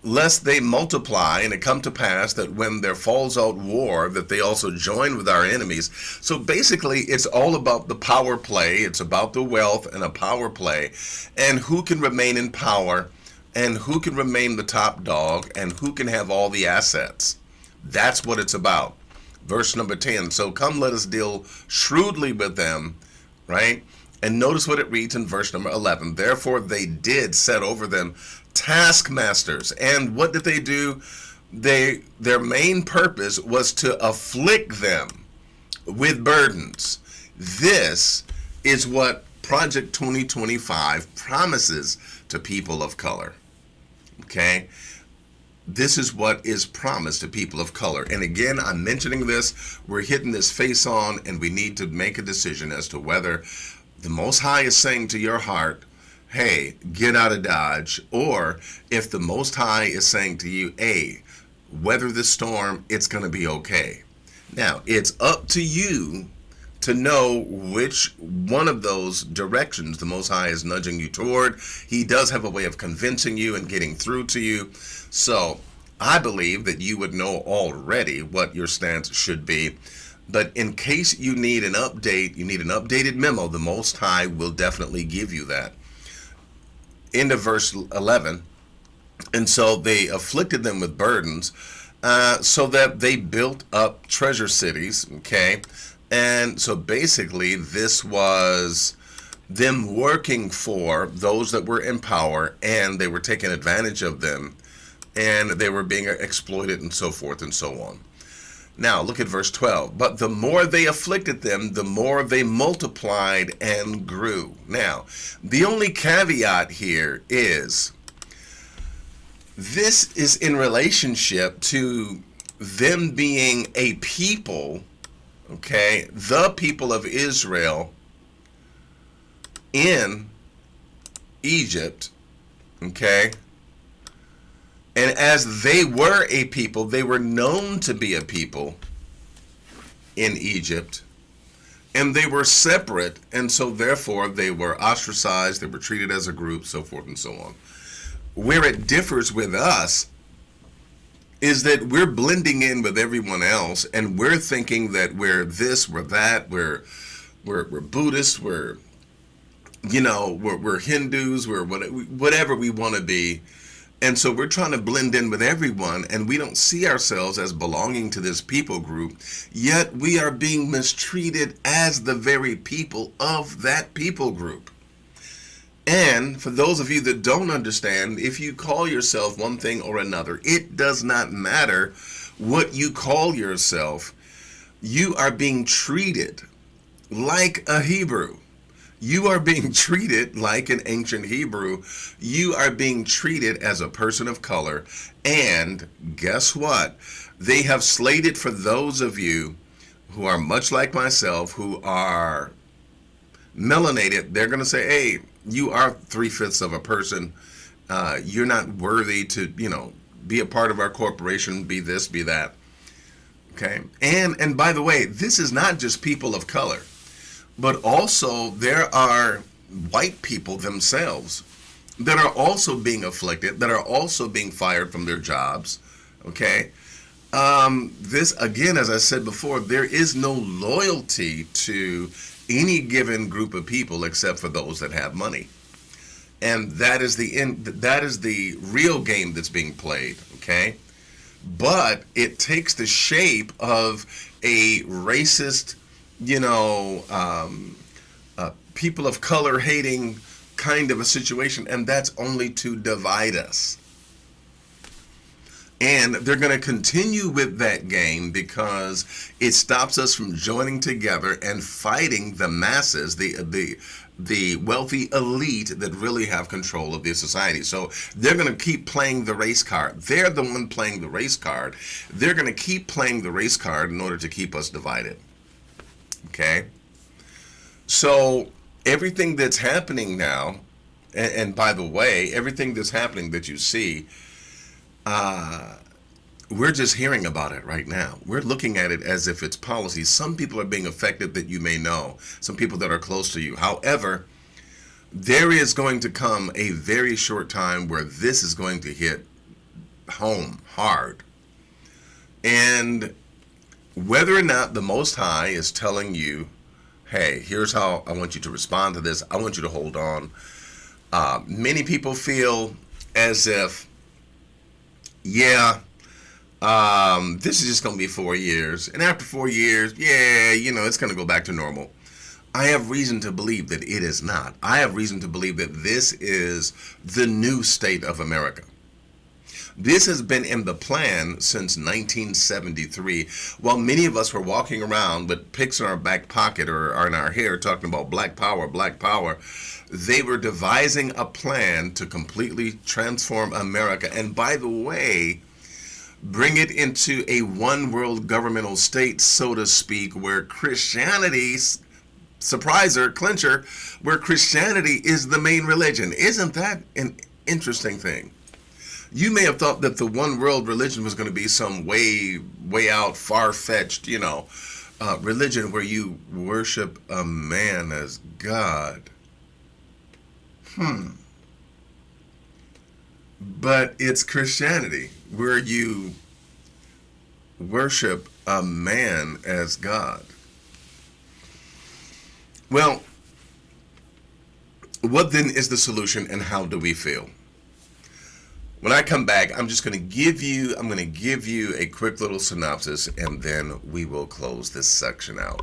S1: lest they multiply and it come to pass that when there falls out war, that they also join with our enemies. So basically, it's all about the power play. It's about the wealth and a power play, and who can remain in power, and who can remain the top dog, and who can have all the assets. That's what it's about. Verse number 10. So come, let us deal shrewdly with them, right? And notice what it reads in verse number 11. Therefore they did set over them taskmasters. And what did they do? Their main purpose was to afflict them with burdens. This is what Project 2025 promises to people of color. Okay, this is what is promised to people of color. And again, I'm mentioning this, we're hitting this face on, and we need to make a decision as to whether the Most High is saying to your heart, hey, get out of Dodge, or if the Most High is saying to you, hey, weather the storm, it's going to be okay. Now, it's up to you to know which one of those directions the Most High is nudging you toward. He does have a way of convincing you and getting through to you. So I believe that you would know already what your stance should be. But in case you need an update, you need an updated memo, the Most High will definitely give you that. End of verse 11. And so they afflicted them with burdens, so that they built up treasure cities, okay? And so basically this was them working for those that were in power, and they were taking advantage of them, and they were being exploited and so forth and so on. Now look at verse 12. But the more they afflicted them, the more they multiplied and grew. Now, the only caveat here is this is in relationship to them being a people, okay, the people of Israel in Egypt, okay? And as they were a people, they were known to be a people in Egypt, and they were separate, and so therefore they were ostracized, they were treated as a group, so forth and so on. Where it differs with us is that we're blending in with everyone else, and we're thinking that we're this, we're that, we're Buddhists, we're Hindus, we're whatever we want to be. And so we're trying to blend in with everyone, and we don't see ourselves as belonging to this people group, yet we are being mistreated as the very people of that people group. And for those of you that don't understand, if you call yourself one thing or another, it does not matter what you call yourself. You are being treated like a Hebrew. You are being treated like an ancient Hebrew. You are being treated as a person of color. And guess what? They have slated for those of you who are much like myself, who are melanated. They're going to say, hey, you are 3/5 of a person. You're not worthy to, be a part of our corporation, be this, be that. Okay. And by the way, this is not just people of color, but also there are white people themselves that are also being afflicted, that are also being fired from their jobs. Okay. This, again, as I said before, there is no loyalty to any given group of people except for those that have money. And that is the real game that's being played, okay? But it takes the shape of a racist, people of color hating kind of a situation, and that's only to divide us. And they're going to continue with that game because it stops us from joining together and fighting the masses, the wealthy elite that really have control of their society. So they're going to keep playing the race card. They're the one playing the race card. They're going to keep playing the race card in order to keep us divided. Okay? So everything that's happening now, and by the way, everything that's happening that you see, we're just hearing about it right now. We're looking at it as if it's policy. Some people are being affected that you may know, some people that are close to you. However, there is going to come a very short time where this is going to hit home hard. And whether or not the Most High is telling you, hey, here's how I want you to respond to this, I want you to hold on. Many people feel as if, this is just going to be 4 years. And after 4 years, it's going to go back to normal. I have reason to believe that it is not. I have reason to believe that this is the new state of America. This has been in the plan since 1973. While many of us were walking around with picks in our back pocket or in our hair talking about black power, they were devising a plan to completely transform America. And by the way, bring it into a one world governmental state, so to speak, where Christianity, surpriser, clincher, where Christianity is the main religion. Isn't that an interesting thing? You may have thought that the one world religion was going to be some way out, far-fetched, religion where you worship a man as God. But it's Christianity where you worship a man as God. Well, what then is the solution, and how do we feel? When I come back, I'm going to give you a quick little synopsis, and then we will close this section out.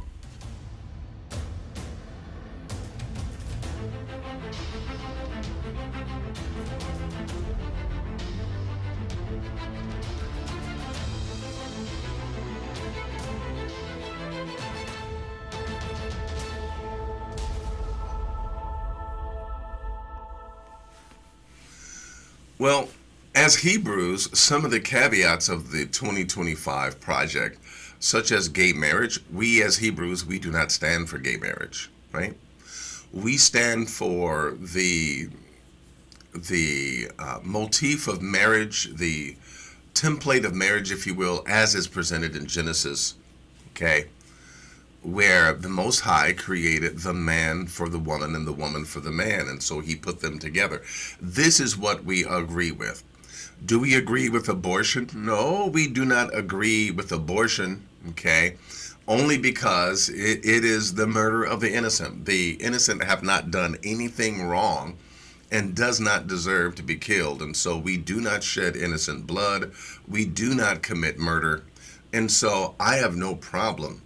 S1: Well, as Hebrews, some of the caveats of the 2025 project, such as gay marriage, we as Hebrews, we do not stand for gay marriage, right? We stand for the motif of marriage, the template of marriage, if you will, as is presented in Genesis, okay, where the Most High created the man for the woman and the woman for the man, and so he put them together. This is what we agree with. Do we agree with abortion? No, we do not agree with abortion, okay, only because it is the murder of the innocent. The innocent have not done anything wrong and does not deserve to be killed, and so we do not shed innocent blood. We do not commit murder, and so I have no problem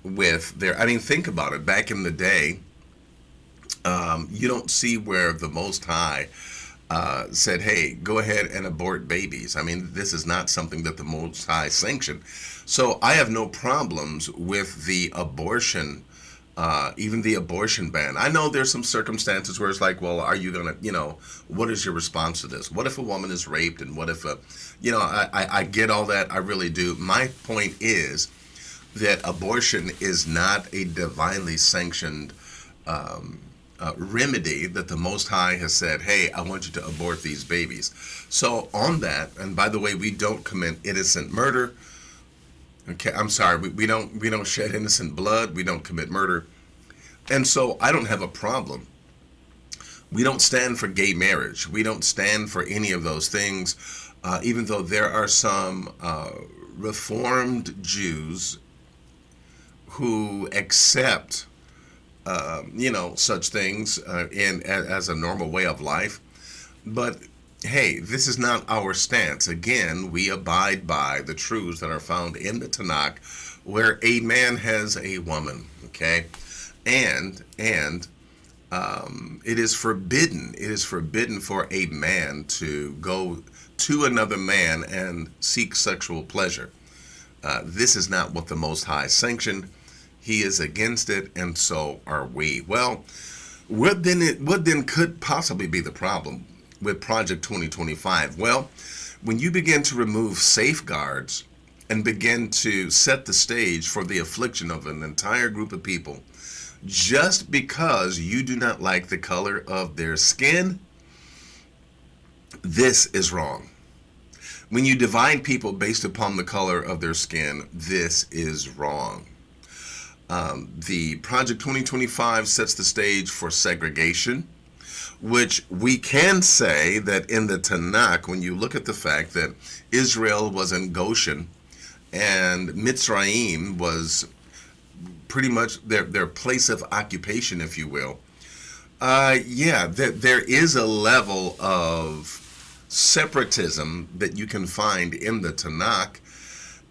S1: with think about it. Back in the day, you don't see where the Most High said, hey, go ahead and abort babies. I mean, this is not something that the Most High sanctioned. So I have no problems with the abortion, even the abortion ban. I know there's some circumstances where it's like, well, are you going to, what is your response to this? What if a woman is raped? And what if, I get all that. I really do. My point is that abortion is not a divinely sanctioned remedy that the Most High has said, hey, I want you to abort these babies. So on that, and by the way, we don't commit innocent murder. Okay, I'm sorry, we don't shed innocent blood. We don't commit murder. And so I don't have a problem. We don't stand for gay marriage. We don't stand for any of those things, even though there are some Reformed Jews who accept, such things as a normal way of life. But hey, this is not our stance. Again, we abide by the truths that are found in the Tanakh, where a man has a woman. Okay, and it is forbidden. It is forbidden for a man to go to another man and seek sexual pleasure. This is not what the Most High sanctioned. He is against it, and so are we. Well, what then could possibly be the problem with Project 2025? Well, when you begin to remove safeguards and begin to set the stage for the affliction of an entire group of people, just because you do not like the color of their skin, this is wrong. When you divide people based upon the color of their skin, this is wrong. The Project 2025 sets the stage for segregation, which we can say that in the Tanakh, when you look at the fact that Israel was in Goshen and Mitzrayim was pretty much their place of occupation, if you will, there is a level of separatism that you can find in the Tanakh.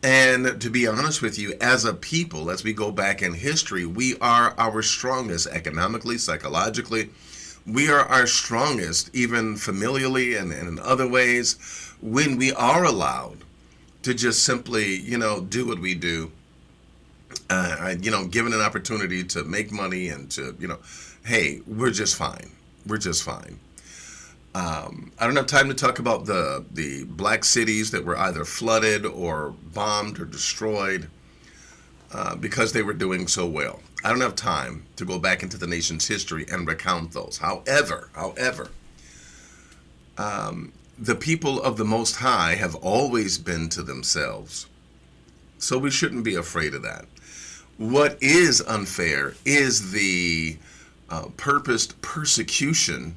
S1: And to be honest with you, as a people, as we go back in history, we are our strongest economically, psychologically. We are our strongest, even familially and in other ways, when we are allowed to just simply, do what we do, given an opportunity to make money and to, hey, we're just fine. We're just fine. I don't have time to talk about the black cities that were either flooded or bombed or destroyed because they were doing so well. I don't have time to go back into the nation's history and recount those. However, the people of the Most High have always been to themselves, so we shouldn't be afraid of that. What is unfair is the purposed persecution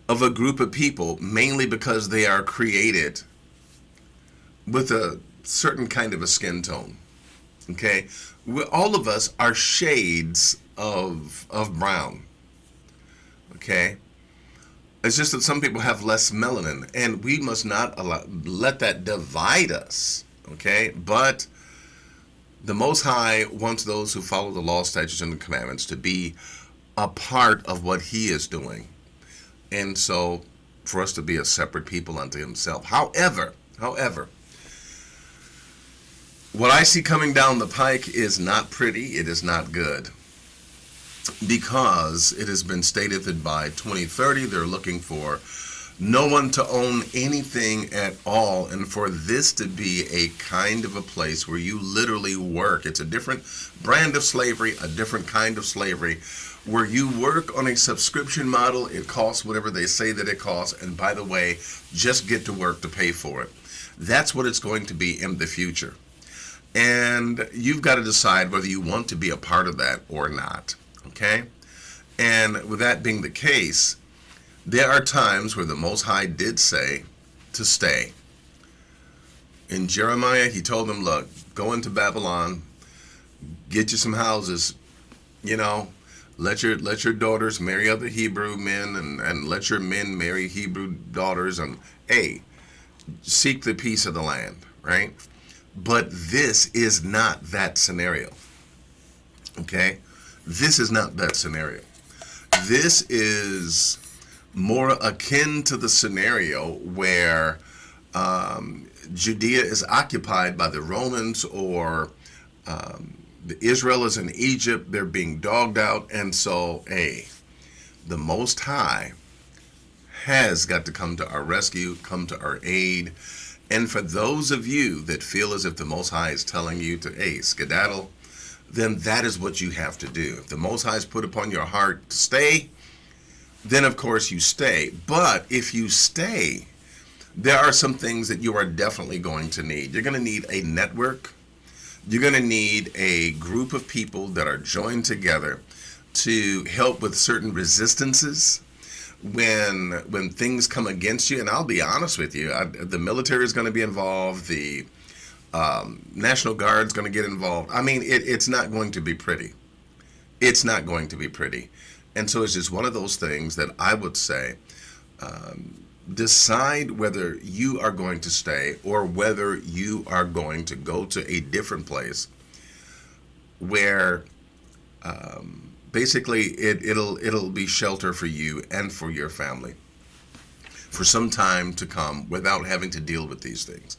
S1: of a group of people, mainly because they are created with a certain kind of a skin tone. Okay, all of us are shades of brown. Okay, it's just that some people have less melanin, and we must not let that divide us. Okay, but the Most High wants those who follow the law, statutes, and the commandments to be a part of what He is doing. And so for us to be a separate people unto Himself. However, what I see coming down the pike is not pretty. It is not good. Because it has been stated that by 2030, they're looking for no one to own anything at all, and for this to be a kind of a place where you literally work. It's a different brand of slavery, a different kind of slavery, where you work on a subscription model. It costs whatever they say that it costs, and by the way, just get to work to pay for it. That's what it's going to be in the future. And you've got to decide whether you want to be a part of that or not. Okay? And with that being the case, there are times where the Most High did say to stay. In Jeremiah, He told them, look, go into Babylon, get you some houses, let your daughters marry other Hebrew men, and let your men marry Hebrew daughters, and seek the peace of the land, right? But this is not that scenario. Okay? This is not that scenario. This is more akin to the scenario where Judea is occupied by the Romans, or Israel is in Egypt. They're being dogged out. And so, the Most High has got to come to our rescue, come to our aid. And for those of you that feel as if the Most High is telling you to, skedaddle, then that is what you have to do. If the Most High has put upon your heart to stay, then of course you stay. But if you stay, there are some things that you are definitely going to need. You're going to need a network. You're going to need a group of people that are joined together to help with certain resistances when things come against you. And I'll be honest with you, the military is going to be involved. The National Guard is going to get involved. I mean, it's not going to be pretty. It's not going to be pretty. And so it's just one of those things that I would say, decide whether you are going to stay or whether you are going to go to a different place where basically it'll be shelter for you and for your family for some time to come without having to deal with these things.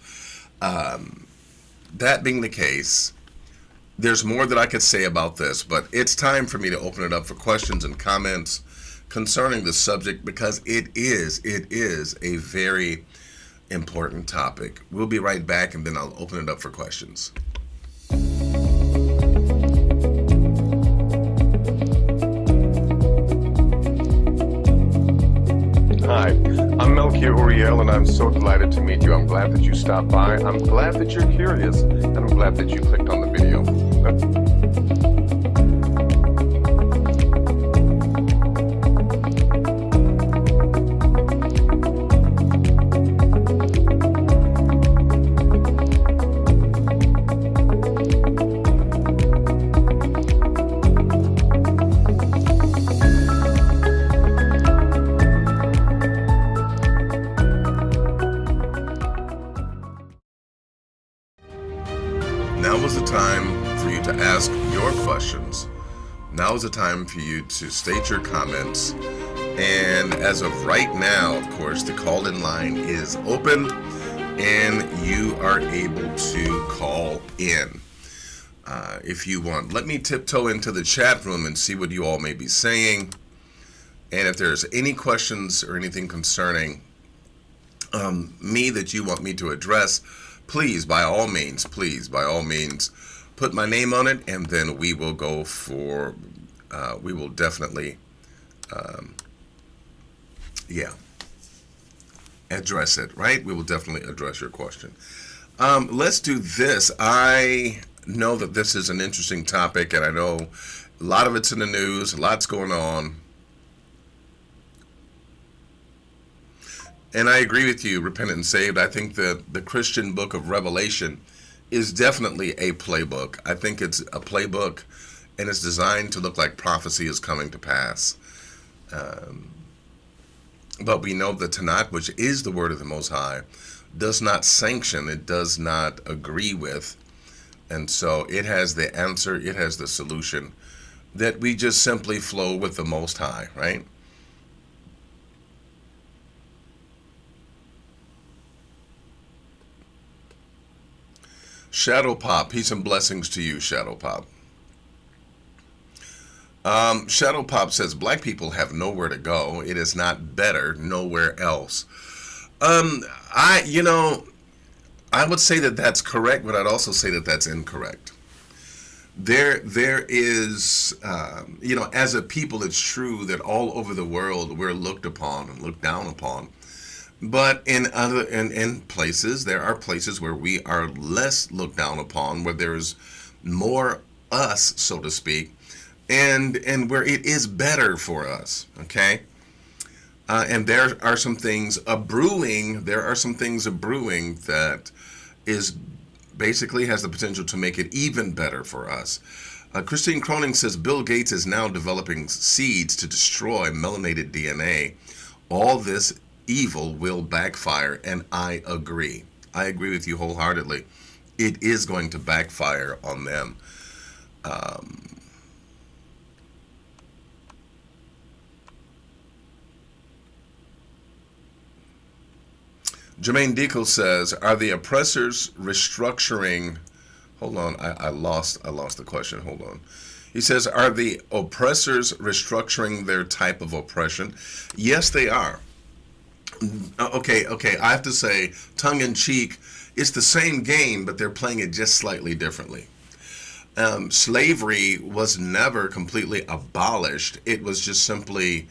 S1: That being the case, there's more that I could say about this, but it's time for me to open it up for questions and comments concerning the subject, because it is a very important topic. We'll be right back, and then I'll open it up for questions.
S4: Hi, I'm Melchior Uriel, and I'm so delighted to meet you. I'm glad that you stopped by. I'm glad that you're curious, and I'm glad that you clicked on the video.
S1: Now is the time for you to ask your questions. Now is the time for you to state your comments. And as of right now, of course, the call-in line is open and you are able to call in if you want. Let me tiptoe into the chat room and see what you all may be saying. And if there's any questions or anything concerning me that you want me to address, please, by all means, put my name on it, and then we will go for, we will definitely, address it, right? We will definitely address your question. Let's do this. I know that this is an interesting topic, and I know a lot of it's in the news, a lot's going on. And I agree with you, Repentant and Saved. I think that the Christian book of Revelation is definitely a playbook. I think it's a playbook, and it's designed to look like prophecy is coming to pass. But we know the Tanakh, which is the word of the Most High, does not sanction, it does not agree with. And so it has the answer, it has the solution, that we just simply flow with the Most High, right? Shadow Pop, peace and blessings to you, Shadow Pop. Shadow Pop says, black people have nowhere to go. It is not better nowhere else. I would say that that's correct, but I'd also say that that's incorrect. There is, as a people, it's true that all over the world we're looked upon and looked down upon. But in places, there are places where we are less looked down upon, where there's more us, so to speak, and where it is better for us. Okay, and there are some things brewing. There are some things brewing that is basically has the potential to make it even better for us. Christine Croning says Bill Gates is now developing seeds to destroy melanated DNA. All this evil will backfire, and I agree. I agree with you wholeheartedly. It is going to backfire on them. Jermaine Deco says, are the oppressors restructuring? Hold on, I lost the question. Hold on. He says, are the oppressors restructuring their type of oppression? Yes, they are. Okay, I have to say, tongue in cheek, it's the same game, but they're playing it just slightly differently. Slavery was never completely abolished. It was just simply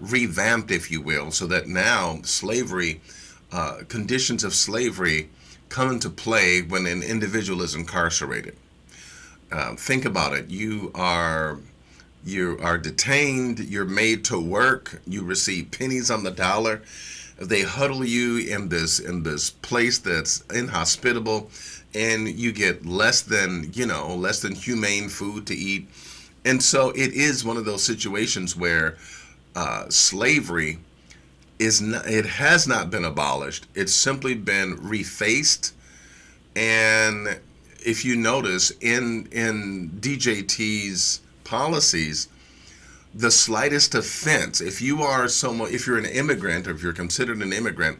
S1: revamped, if you will, so that now slavery, conditions of slavery come into play when an individual is incarcerated. Think about it. You are detained, you're made to work, you receive pennies on the dollar. They huddle you in this place that's inhospitable, and you get less than humane food to eat. And so it is one of those situations where slavery has not been abolished. It's simply been refaced. And if you notice in DJT's policies, the slightest offense, if you're an immigrant, or if you're considered an immigrant,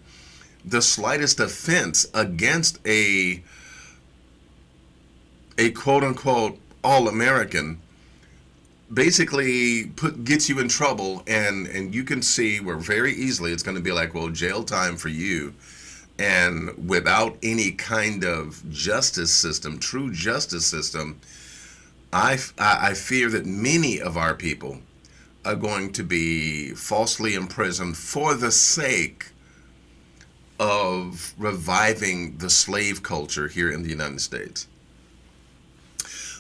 S1: the slightest offense against a quote unquote all-American basically gets you in trouble, and you can see where very easily it's going to be like, well, jail time for you. And without any kind of justice system, true justice system, I fear that many of our people are going to be falsely imprisoned for the sake of reviving the slave culture here in the United States.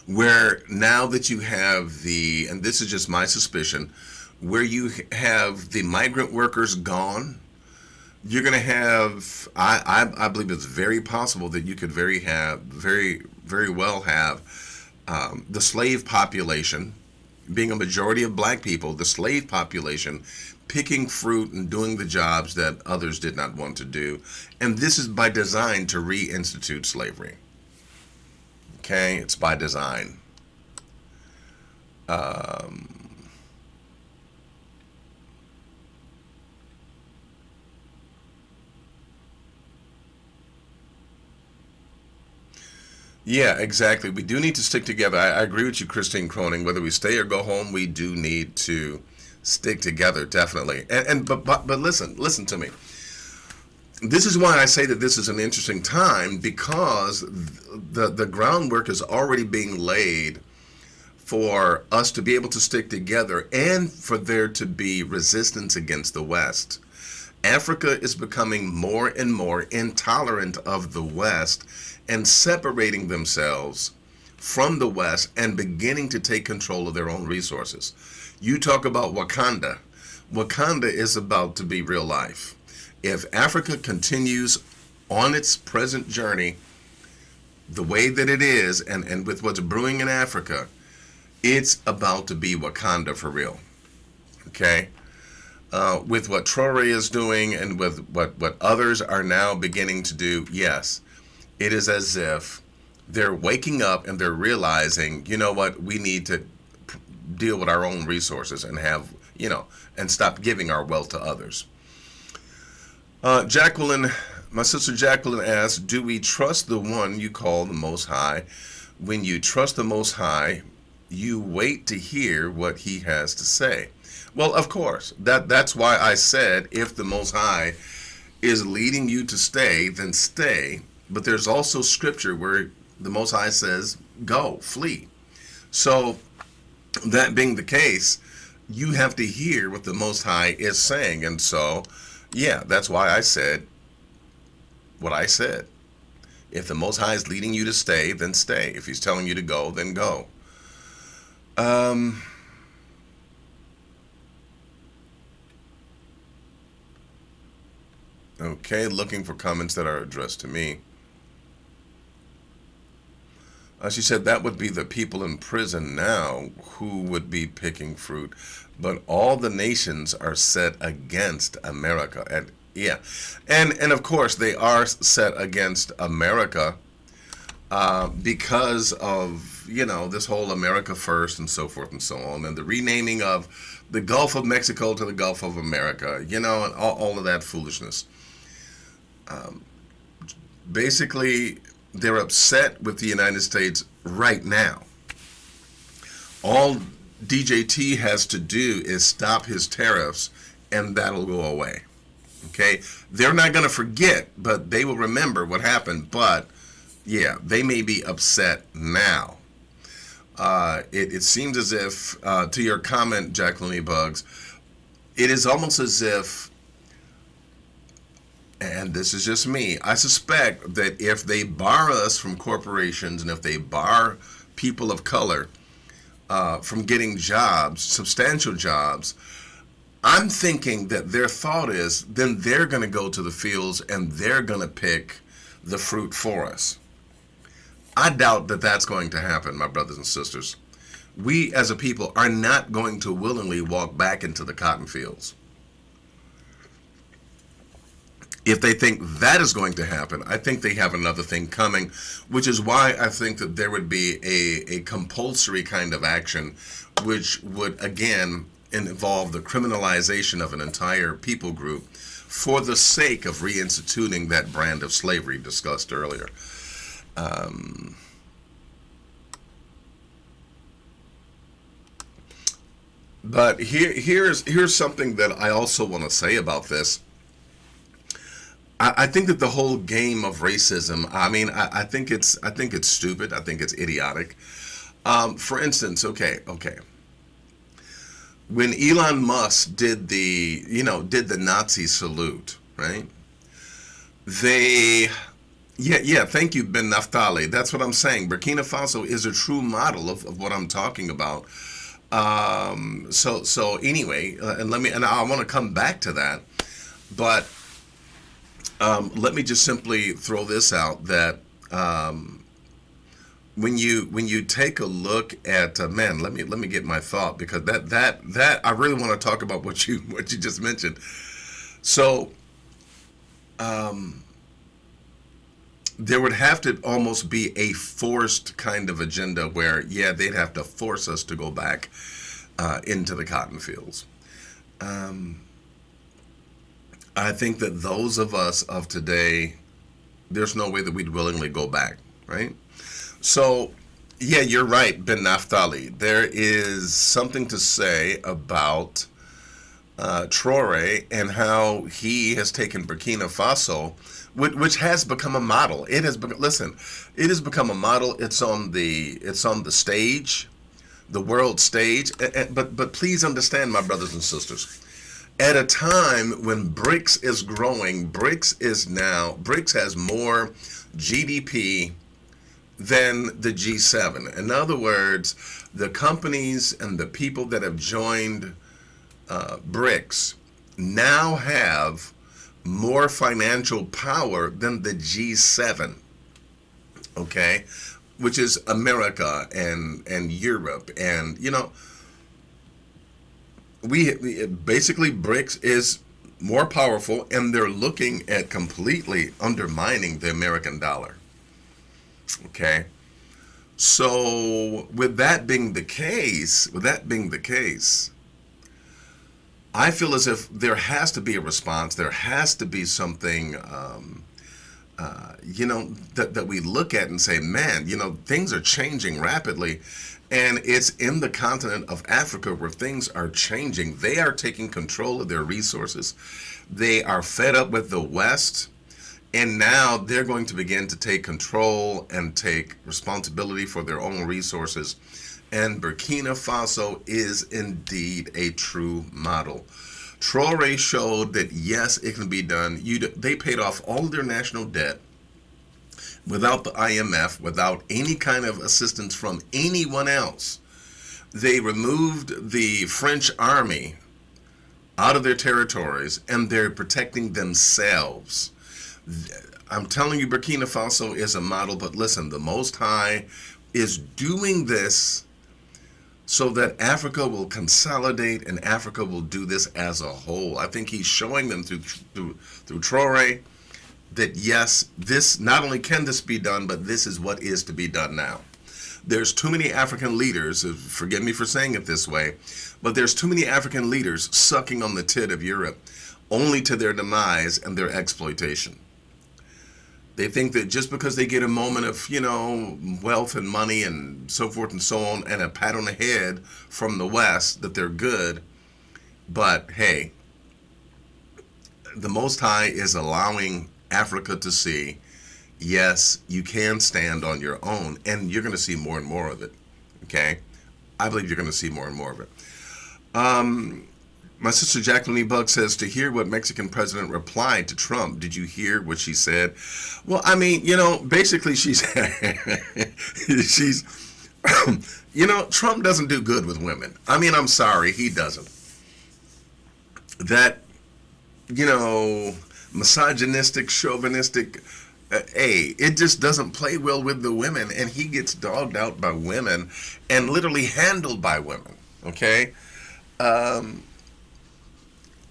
S1: Where now that you have and this is just my suspicion, where you have the migrant workers gone, you're going to have, I believe it's very possible that you could very well have the slave population, being a majority of black people, the slave population picking fruit and doing the jobs that others did not want to do. And this is by design to reinstitute slavery. Okay, it's by design. Yeah, exactly. We do need to stick together. I agree with you, Christine Croning. Whether we stay or go home, we do need to stick together, definitely. But listen to me. This is why I say that this is an interesting time, because the groundwork is already being laid for us to be able to stick together and for there to be resistance against the West. Africa is becoming more and more intolerant of the West and separating themselves from the West and beginning to take control of their own resources. You talk about Wakanda. Wakanda is about to be real life. If Africa continues on its present journey the way that it is, and with what's brewing in Africa, it's about to be Wakanda for real. Okay? With what Traore is doing and with what others are now beginning to do, yes, it is as if they're waking up and they're realizing, you know what, we need to deal with our own resources and have, and stop giving our wealth to others. Jacqueline, my sister Jacqueline asks, do we trust the one you call the Most High? When you trust the Most High, you wait to hear what he has to say. Well, of course, that's why I said if the Most High is leading you to stay, then stay. But there's also scripture where the Most High says, go, flee. So that being the case, you have to hear what the Most High is saying. And so, yeah, that's why I said what I said. If the Most High is leading you to stay, then stay. If he's telling you to go, then go. Okay, looking for comments that are addressed to me. She said that would be the people in prison now who would be picking fruit, but all the nations are set against America. And yeah, and of course they are set against America because of, this whole America first and so forth and so on, and the renaming of the Gulf of Mexico to the Gulf of America, and all of that foolishness. Basically, they're upset with the United States right now. All DJT has to do is stop his tariffs, and that'll go away. Okay? They're not going to forget, but they will remember what happened. But, yeah, they may be upset now. It seems as if, to your comment, Jacqueline E. Bugs, it is almost as if, and this is just me, I suspect that if they bar us from corporations and if they bar people of color from getting jobs, substantial jobs, I'm thinking that their thought is then they're going to go to the fields and they're going to pick the fruit for us. I doubt that that's going to happen, my brothers and sisters. We as a people are not going to willingly walk back into the cotton fields. If they think that is going to happen, I think they have another thing coming, which is why I think that there would be a compulsory kind of action, which would, again, involve the criminalization of an entire people group for the sake of reinstituting that brand of slavery discussed earlier. But here's something that I also want to say about this. I think that the whole game of racism, I think it's stupid. I think it's idiotic. For instance, okay. When Elon Musk did the Nazi salute, right? Thank you, Ben Naftali. That's what I'm saying. Burkina Faso is a true model of what I'm talking about. So anyway, and I want to come back to that, but let me just simply throw this out that when you take a look at let me get my thought, because that I really want to talk about what you just mentioned. So there would have to almost be a forced kind of agenda where they'd have to force us to go back into the cotton fields. I think that those of us of today, there's no way that we'd willingly go back, right? So, you're right, Ben Naftali. There is something to say about Traore, and how he has taken Burkina Faso, which has become a model. It has listen, it has become a model. It's on the stage, the world stage. But please understand, my brothers and sisters, at a time when BRICS is growing, BRICS has more GDP than the G7. In other words, the companies and the people that have joined BRICS now have more financial power than the G7, okay, which is America and Europe, and we basically BRICS is more powerful, and they're looking at completely undermining the American dollar. Okay, so with that being the case, I feel as if there has to be a response. There has to be something, that we look at and say, man, things are changing rapidly. And it's in the continent of Africa where things are changing. They are taking control of their resources. They are fed up with the West. And now they're going to begin to take control and take responsibility for their own resources. And Burkina Faso is indeed a true model. Traore showed that yes, it can be done. They paid off all of their national debt without the IMF, without any kind of assistance from anyone else. They removed the French army out of their territories, and they're protecting themselves. I'm telling you, Burkina Faso is a model, but listen, the Most High is doing this so that Africa will consolidate and Africa will do this as a whole. I think he's showing them through Traore that yes, this not only can this be done, but this is what is to be done now. There's too many African leaders, forgive me for saying it this way, but there's too many African leaders sucking on the tit of Europe, only to their demise and their exploitation. They think that just because they get a moment of, wealth and money and so forth and so on, and a pat on the head from the West, that they're good. But hey, the Most High is allowing Africa to see, yes, you can stand on your own, and you're going to see more and more of it. Okay? I believe you're going to see more and more of it. My sister Jacqueline Bug says, to hear what Mexican president replied to Trump, did you hear what she said? Well, I mean, basically she's, Trump doesn't do good with women. I mean, I'm sorry, he doesn't. That, misogynistic, chauvinistic, it just doesn't play well with the women, and he gets dogged out by women and literally handled by women, okay?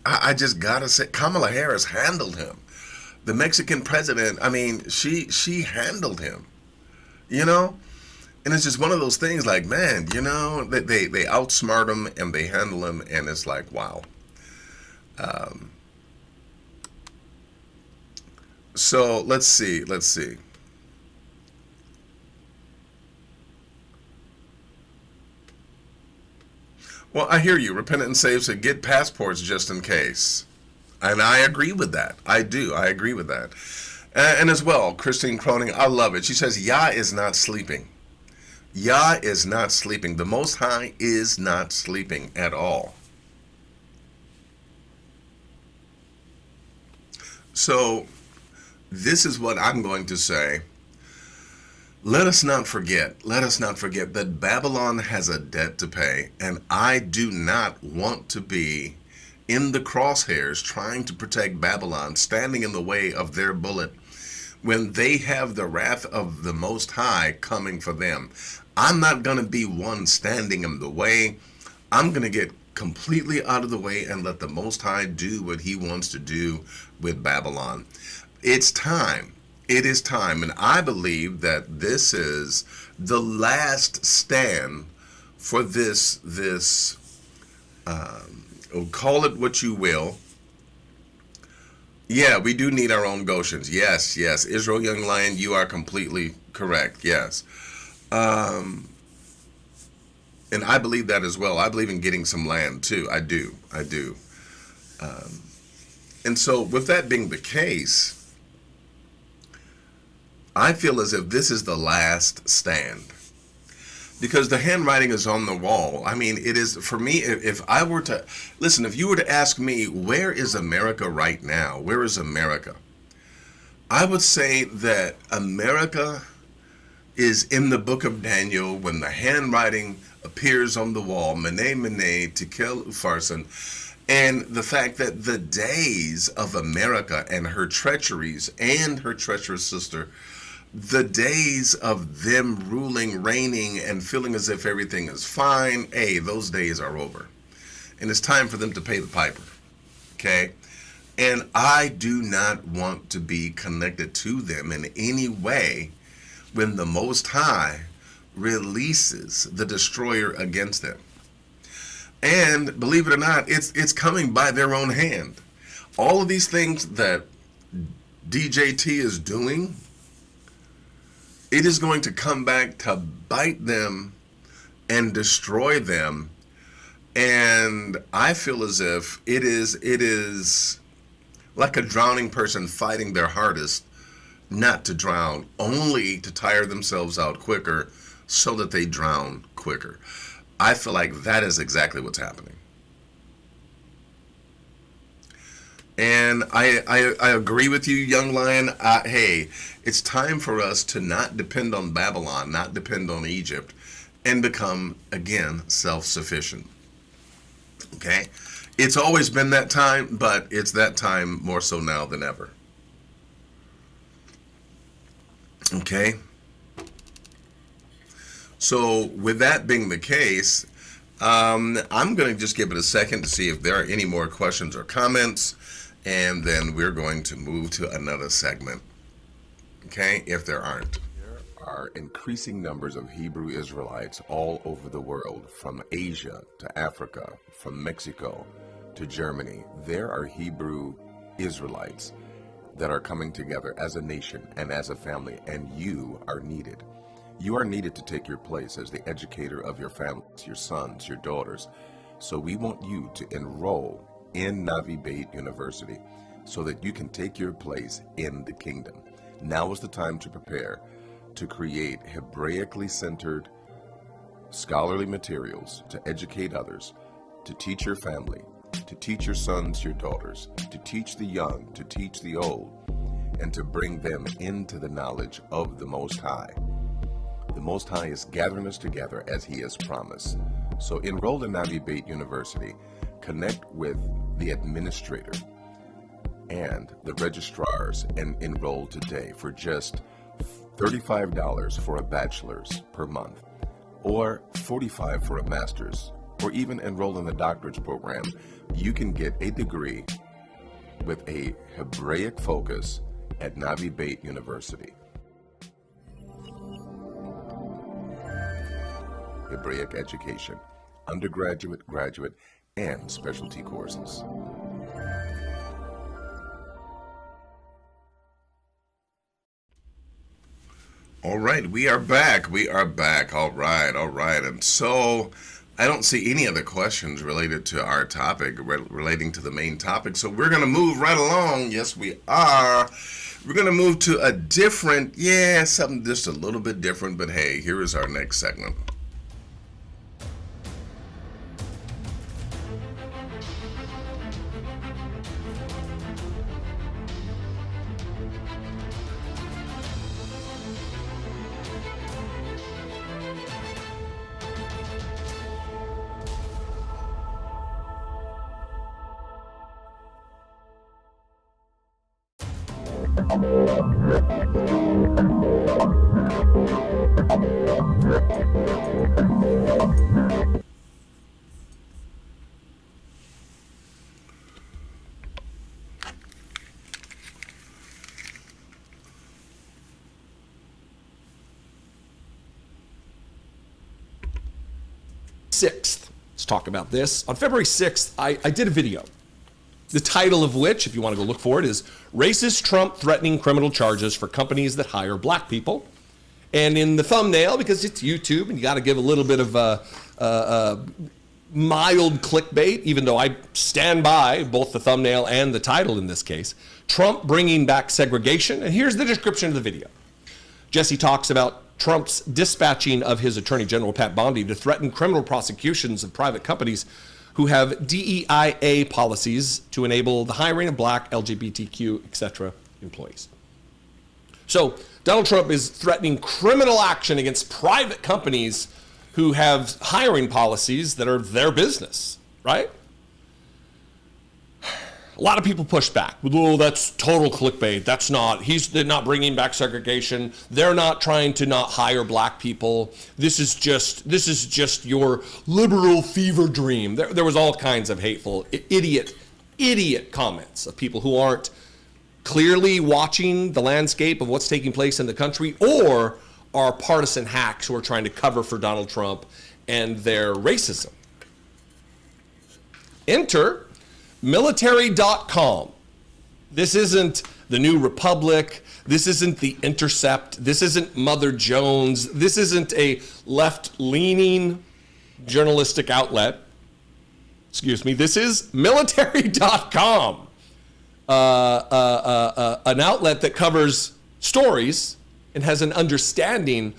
S1: I just gotta say, Kamala Harris handled him. The Mexican president, I mean, she handled him, and it's just one of those things like, man, they outsmart him and they handle him, and it's like, wow. So let's see. Well, I hear you. Repentant and Save said, get passports just in case. And I agree with that. I do. I agree with that. And as well, Christine Croning, I love it. She says, Yah is not sleeping. Yah is not sleeping. The Most High is not sleeping at all. So this is what I'm going to say. Let us not forget that Babylon has a debt to pay, and I do not want to be in the crosshairs trying to protect Babylon, standing in the way of their bullet when they have the wrath of the Most High coming for them. I'm not going to be one standing in the way. I'm going to get completely out of the way and let the Most High do what he wants to do with Babylon. It's time. It is time, and I believe that this is the last stand for this call it what you will. Yeah, we do need our own Goshens. Yes. Israel Young Lion, you are completely correct. Yes. And I believe that as well. I believe in getting some land too. I do. And so with that being the case, I feel as if this is the last stand. Because the handwriting is on the wall. I mean, it is, for me, if I were to, listen, if you were to ask me, where is America right now? Where is America? I would say that America is in the book of Daniel when the handwriting appears on the wall, Mene, Mene, Tekel, Upharsin, and the fact that the days of America and her treacheries and her treacherous sister, the days of them ruling, reigning, and feeling as if everything is fine, hey, those days are over. And it's time for them to pay the piper, okay? And I do not want to be connected to them in any way when the Most High releases the destroyer against them. And believe it or not, it's coming by their own hand. All of these things that DJT is doing, it is going to come back to bite them and destroy them. And I feel as if it is like a drowning person fighting their hardest not to drown, only to tire themselves out quicker so that they drown quicker. I feel like that is exactly what's happening. And I agree with you, Young Lion. Hey, it's time for us to not depend on Babylon, not depend on Egypt, and become, again, self-sufficient. Okay? It's always been that time, but it's that time more so now than ever. Okay? So with that being the case, I'm going to just give it a second to see if there are any more questions or comments, and then we're going to move to another segment. Okay? If there aren't. There are increasing numbers of Hebrew Israelites all over the world, from Asia to Africa, from Mexico to Germany. There are Hebrew Israelites that are coming together as a nation and as a family, and you are needed. You are needed to take your place as the educator of your families, your sons, your daughters. So we want you to enroll in Navi Beit University so that you can take your place in the kingdom. Now is the time to prepare to create Hebraically centered scholarly materials to educate others, to teach your family, to teach your sons, your daughters, to teach the young, to teach the old, and to bring them into the knowledge of the Most High. The Most High is gathering us together as He has promised. So enroll in Navi Beit University, connect with the administrator and the registrars, and enroll today for just $35 for a bachelor's per month, or $45 for a master's, or even enroll in the doctorate's program. You can get a degree with a Hebraic focus at Navi Beit University. Hebraic education, undergraduate, graduate, and specialty courses. All right, we are back. We are back. All right. And so I don't see any other questions related to our topic, relating to the main topic. So we're going to move right along. Yes, we are. We're going to move to a different, something just a little bit different. But hey, here is our next segment.
S6: Let's talk about this. On February 6th, I did a video. The title of which, if you want to go look for it, is Racist Trump Threatening Criminal Charges for Companies That Hire Black People. And in the thumbnail, because it's YouTube and you got to give a little bit of mild clickbait, even though I stand by both the thumbnail and the title in this case. Trump bringing back segregation. And here's the description of the video. Jesse talks about Trump's dispatching of his Attorney General, Pat Bondi, to threaten criminal prosecutions of private companies who have DEIA policies to enable the hiring of black, LGBTQ, etc. employees. So Donald Trump is threatening criminal action against private companies who have hiring policies that are their business, right? A lot of people push back. Oh, that's total clickbait. That's not, they're not bringing back segregation. They're not trying to not hire black people. This is just your liberal fever dream. There was all kinds of hateful, idiot comments of people who aren't clearly watching the landscape of what's taking place in the country, or are partisan hacks who are trying to cover for Donald Trump and their racism. Enter military.com. This isn't the New Republic. This isn't the Intercept. This isn't Mother Jones. This isn't a left-leaning journalistic outlet. Excuse me. This is military.com, an outlet that covers stories and has an understanding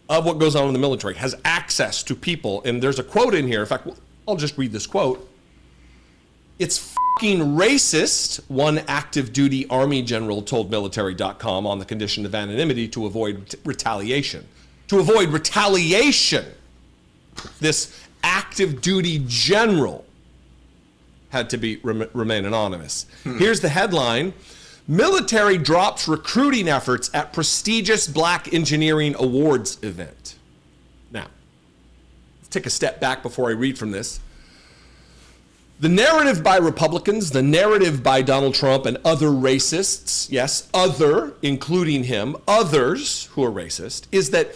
S6: of what goes on in the military, has access to people. And there's a quote in here. In fact, I'll just read this quote. "It's fucking racist," one active duty Army general told military.com on the condition of anonymity to avoid retaliation. To avoid retaliation, this active duty general had to remain anonymous. Here's the headline: "Military drops recruiting efforts at prestigious Black Engineering Awards event." Now, let's take a step back before I read from this. The narrative by Republicans, the narrative by Donald Trump and other racists, yes, other, including him, others who are racist, is that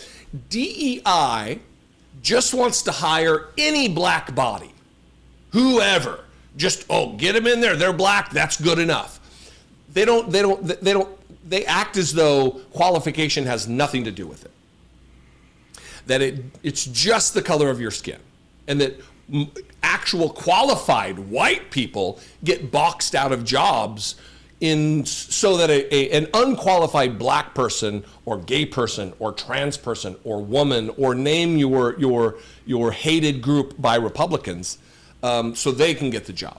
S6: DEI just wants to hire any black body, whoever. Just, get them in there. They're black. That's good enough. They act as though qualification has nothing to do with it. That it's just the color of your skin, and that actual qualified white people get boxed out of jobs so that an unqualified black person or gay person or trans person or woman, or name your hated group by Republicans, so they can get the job.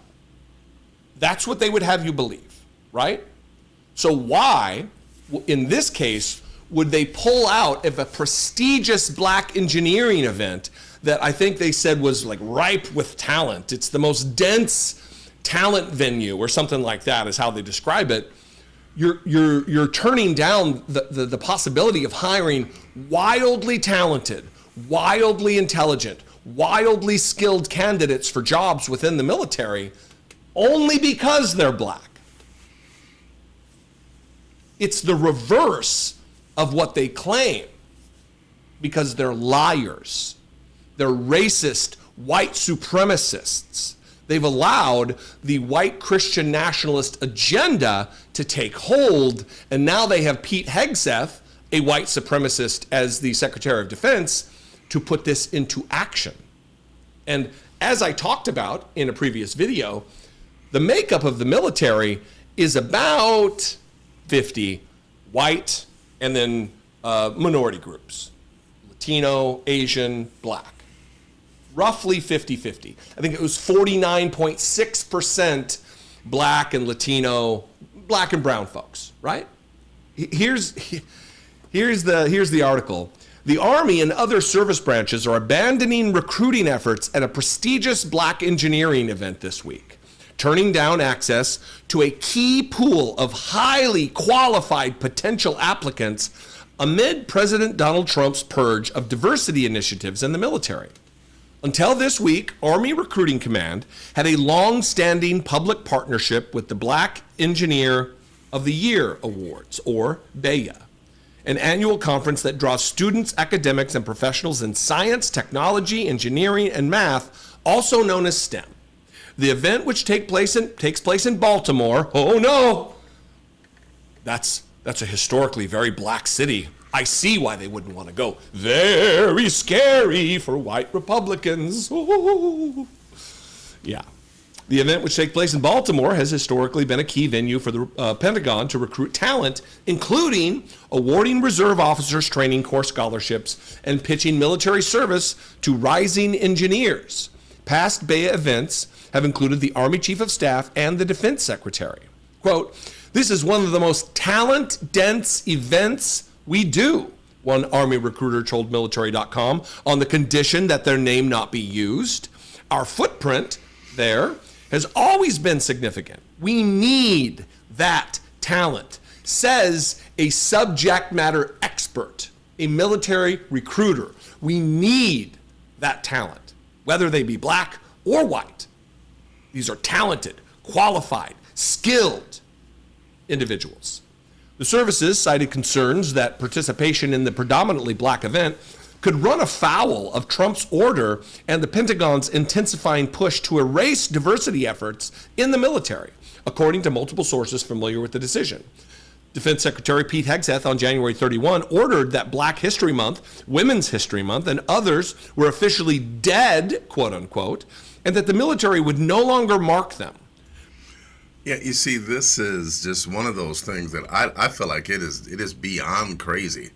S6: That's what they would have you believe, right? So why, in this case, would they pull out of a prestigious Black engineering event that I think they said was like ripe with talent? It's the most dense talent venue, or something like that is how they describe it. You're turning down the possibility of hiring wildly talented, wildly intelligent, wildly skilled candidates for jobs within the military only because they're black. It's the reverse of what they claim, because they're liars. They're racist, white supremacists. They've allowed the white Christian nationalist agenda to take hold, and now they have Pete Hegseth, a white supremacist, as the Secretary of Defense, to put this into action. And as I talked about in a previous video, the makeup of the military is about 50 white and then minority groups, Latino, Asian, black. Roughly 50-50. I think it was 49.6% black and Latino, black and brown folks, right? Here's the article. The Army and other service branches are abandoning recruiting efforts at a prestigious Black engineering event this week, turning down access to a key pool of highly qualified potential applicants amid President Donald Trump's purge of diversity initiatives in the military. Until this week, Army Recruiting Command had a long-standing public partnership with the Black Engineer of the Year Awards, or BEYA, an annual conference that draws students, academics, and professionals in science, technology, engineering, and math, also known as STEM. The event, which takes place in Baltimore, oh no, that's a historically very black city. I see why they wouldn't want to go. Very scary for white Republicans. Ooh. Yeah. The event, which takes place in Baltimore, has historically been a key venue for the Pentagon to recruit talent, including awarding reserve officers training corps scholarships and pitching military service to rising engineers. Past BEA events have included the Army Chief of Staff and the Defense Secretary. Quote, "This is one of the most talent-dense events we do," one Army recruiter told military.com, on the condition that their name not be used. "Our footprint there has always been significant. We need that talent," says a subject matter expert, a military recruiter. We need that talent, whether they be black or white. These are talented, qualified, skilled individuals. The services cited concerns that participation in the predominantly black event could run afoul of Trump's order and the Pentagon's intensifying push to erase diversity efforts in the military, according to multiple sources familiar with the decision. Defense Secretary Pete Hegseth on January 31 ordered that Black History Month, Women's History Month, and others were officially dead, quote unquote, and that the military would no longer mark them.
S1: Yeah, you see, this is just one of those things that I feel like it is beyond crazy,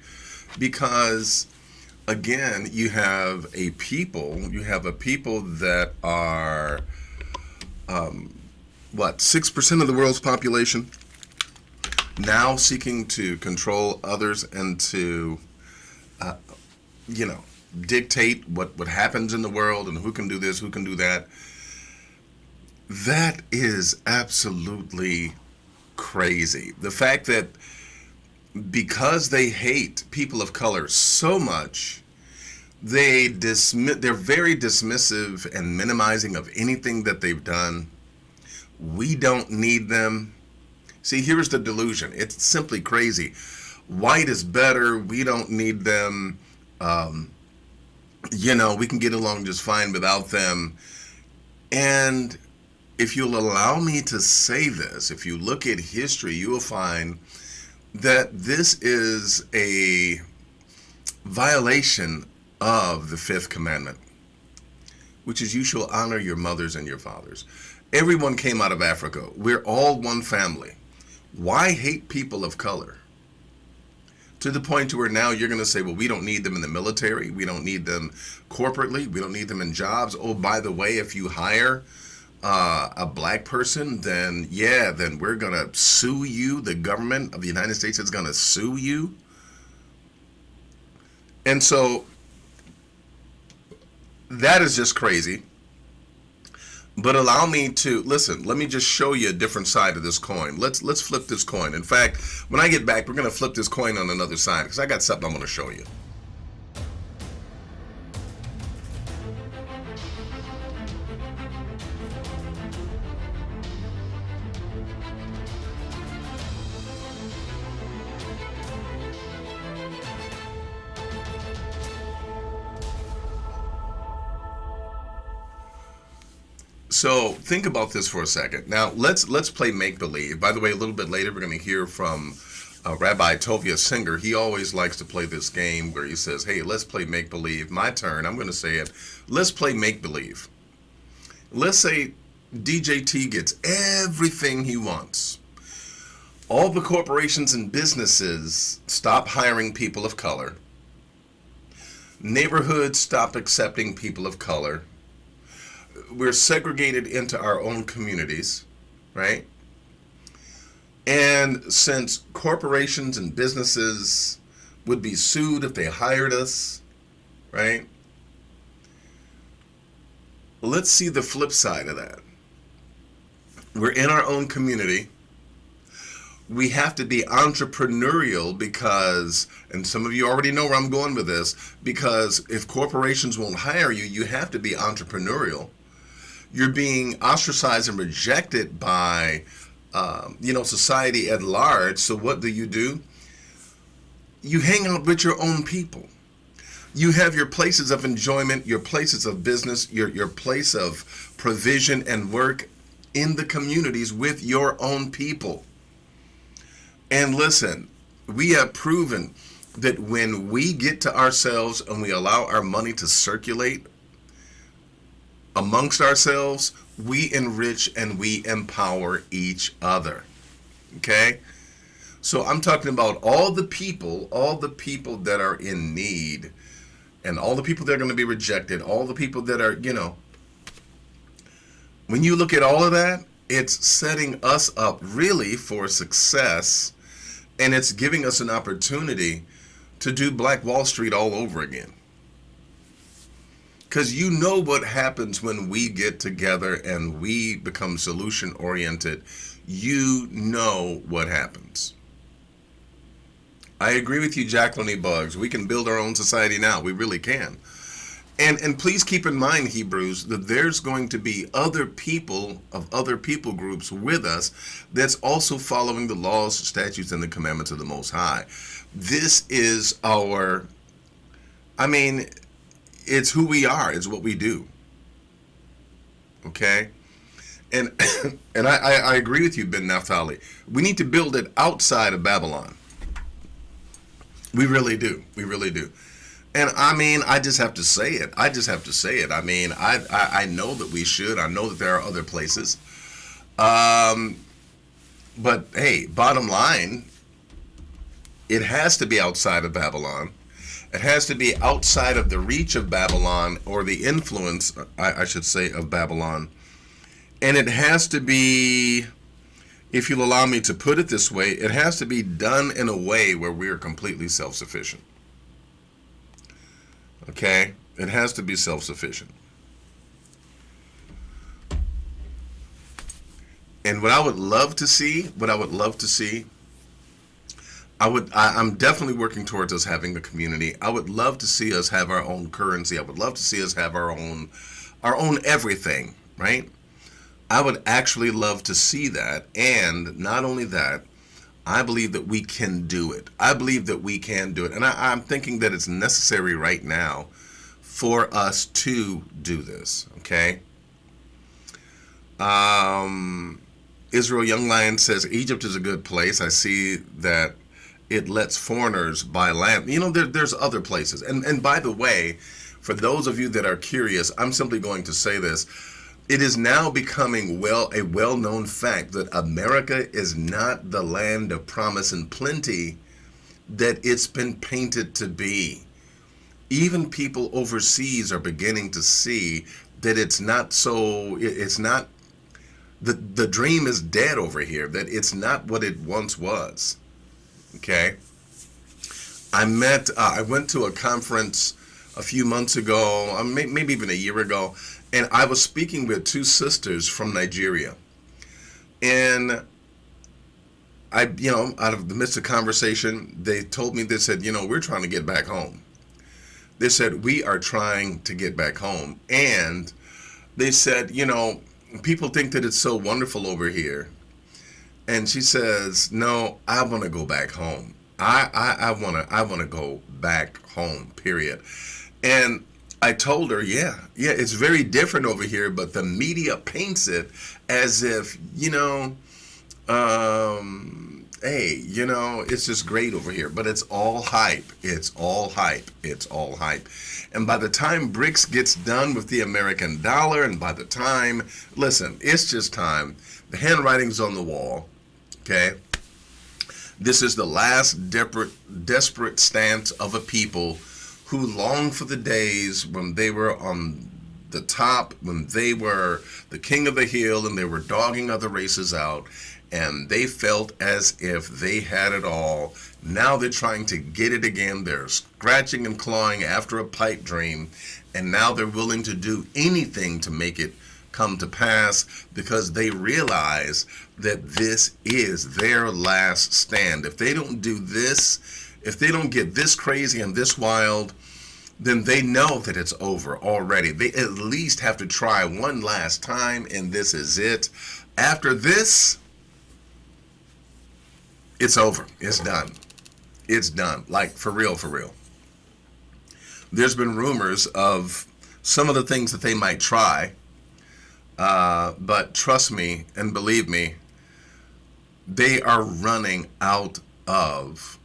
S1: because again, you have a people that are, 6% of the world's population, now seeking to control others and to, dictate what happens in the world and who can do this, who can do that. That is absolutely crazy. The fact that because they hate people of color so much, they're very dismissive and minimizing of anything that they've done. We don't need them. See, here's the delusion. It's simply crazy. White is better. We don't need them. We can get along just fine without them. And if you'll allow me to say this, if you look at history, you will find that this is a violation of the fifth commandment, which is you shall honor your mothers and your fathers. Everyone came out of Africa. We're all one family. Why hate people of color? To the point to where now you're going to say, well, we don't need them in the military. We don't need them corporately. We don't need them in jobs. Oh, by the way, if you hire a black person, then we're going to sue you. The government of the United States is going to sue you. And so that is just crazy. But allow me to, listen, let me just show you a different side of this coin. Let's flip this coin. In fact, when I get back, we're going to flip this coin on another side because I got something I'm going to show you. So think about this for a second. Now let's play make-believe. By the way, a little bit later we're going to hear from Rabbi Tovia Singer. He always likes to play this game where he says, hey, let's play make-believe. My turn. I'm going to say it. Let's play make-believe. Let's say DJ T gets everything he wants. All the corporations and businesses stop hiring people of color. Neighborhoods stop accepting people of color. We're segregated into our own communities, right? And since corporations and businesses would be sued if they hired us, right? Let's see the flip side of that. We're in our own community. We have to be entrepreneurial because, and some of you already know where I'm going with this, because if corporations won't hire you, you have to be entrepreneurial. You're being ostracized and rejected by, society at large. So what do? You hang out with your own people. You have your places of enjoyment, your places of business, your place of provision and work in the communities with your own people. And listen, we have proven that when we get to ourselves and we allow our money to circulate amongst ourselves, we enrich and we empower each other. Okay? So I'm talking about all the people that are in need, and all the people that are going to be rejected, all the people that are, when you look at all of that, it's setting us up really for success, and it's giving us an opportunity to do Black Wall Street all over again. Because you know what happens when we get together and we become solution oriented. You know what happens. I agree with you, Jacqueline E. Buggs. We can build our own society now. We really can. And please keep in mind, Hebrews, that there's going to be other people of other people groups with us that's also following the laws, statutes, and the commandments of the Most High. This is it's who we are. It's what we do. Okay? And I agree with you, Ben Naphtali. We need to build it outside of Babylon. We really do. We really do. And I just have to say it. I know that we should. I know that there are other places. But hey, bottom line, it has to be outside of Babylon. It has to be outside of the reach of Babylon, or the influence, I should say, of Babylon. And it has to be, if you'll allow me to put it this way, it has to be done in a way where we are completely self-sufficient. Okay? It has to be self-sufficient. And what I would love to see, I'm definitely working towards us having a community. I would love to see us have our own currency. I would love to see us have our own everything, right? I would actually love to see that. And not only that, I believe that we can do it. And I'm thinking that it's necessary right now for us to do this, okay? Israel Young Lion says, Egypt is a good place. I see that it lets foreigners buy land. There's other places. And by the way, for those of you that are curious, I'm simply going to say this. It is now becoming a well-known fact that America is not the land of promise and plenty that it's been painted to be. Even people overseas are beginning to see that it's not so, it's not, the dream is dead over here, that it's not what it once was. Okay? I went to a conference a few months ago, maybe even a year ago, and I was speaking with two sisters from Nigeria. And out of the midst of conversation, they told me, they said, we're trying to get back home. They said, we are trying to get back home. And they said, people think that it's so wonderful over here. And she says, no, I want to go back home. I want to go back home, period. And I told her, yeah, it's very different over here, but the media paints it as if, hey, it's just great over here, but it's all hype. It's all hype. And by the time BRICS gets done with the American dollar, and by the time, listen, it's just time. The handwriting's on the wall, okay? This is the last desperate stance of a people who long for the days when they were on the top, when they were the king of the hill and they were dogging other races out, and they felt as if they had it all. Now they're trying to get it again. They're scratching and clawing after a pipe dream, and now they're willing to do anything to make it come to pass, because they realize that this is their last stand. If they don't do this, if they don't get this crazy and this wild, then they know that it's over already. They at least have to try one last time, and this is it. After this, it's over. It's done. It's done. Like, for real, for real. There's been rumors of some of the things that they might try, but trust me and believe me, they are running out of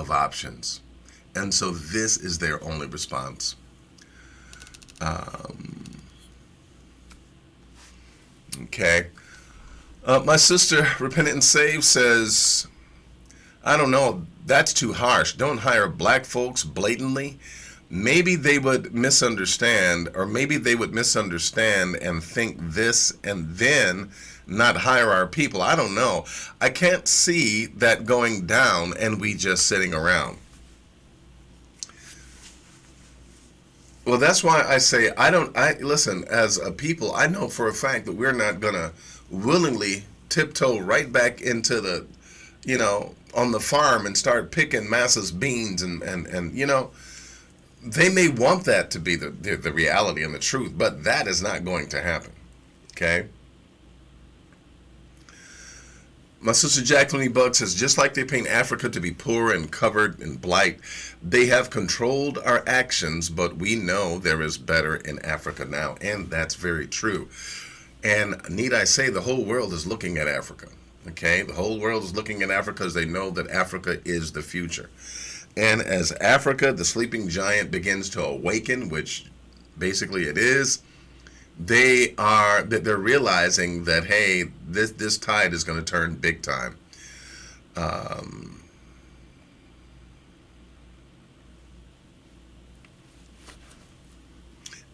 S1: options. And so this is their only response. Okay. My sister, Repentant and Save, says, I don't know, that's too harsh. Don't hire black folks blatantly. Maybe they would misunderstand, or maybe they would misunderstand and think this and then not hire our people. I don't know. I can't see that going down and we just sitting around. Well, that's why I say listen, as a people, I know for a fact that we're not going to willingly tiptoe right back into the, on the farm and start picking Massa's beans and they may want that to be the reality and the truth, but that is not going to happen. Okay? My sister Jacqueline Buck says, just like they paint Africa to be poor and covered in blight, they have controlled our actions, but we know there is better in Africa now. And that's very true. And need I say, the whole world is looking at Africa. Okay? The whole world is looking at Africa as they know that Africa is the future. And as Africa, the sleeping giant, begins to awaken, which basically it is, they're realizing that, hey, this tide is going to turn big time.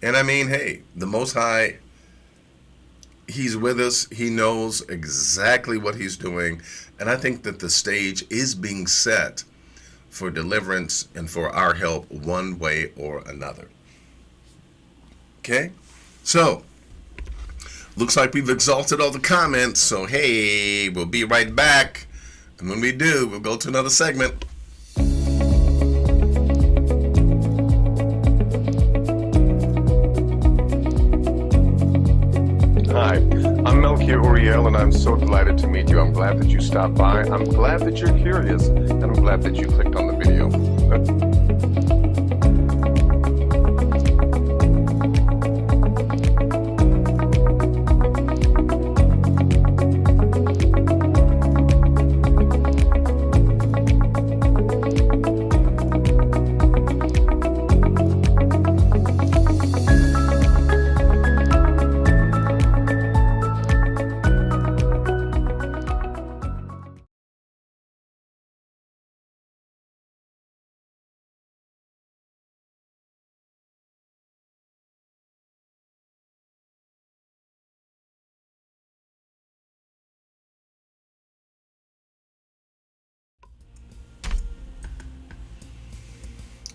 S1: And I mean, hey, the Most High, He's with us. He knows exactly what He's doing. And I think that the stage is being set for deliverance and for our help one way or another. Okay? So, looks like we've exhausted all the comments. So, hey, we'll be right back. And when we do, we'll go to another segment.
S4: Hi, I'm Melchior Uriel, and I'm so delighted to meet you. I'm glad that you stopped by. I'm glad that you're curious, and I'm glad that you clicked on the video.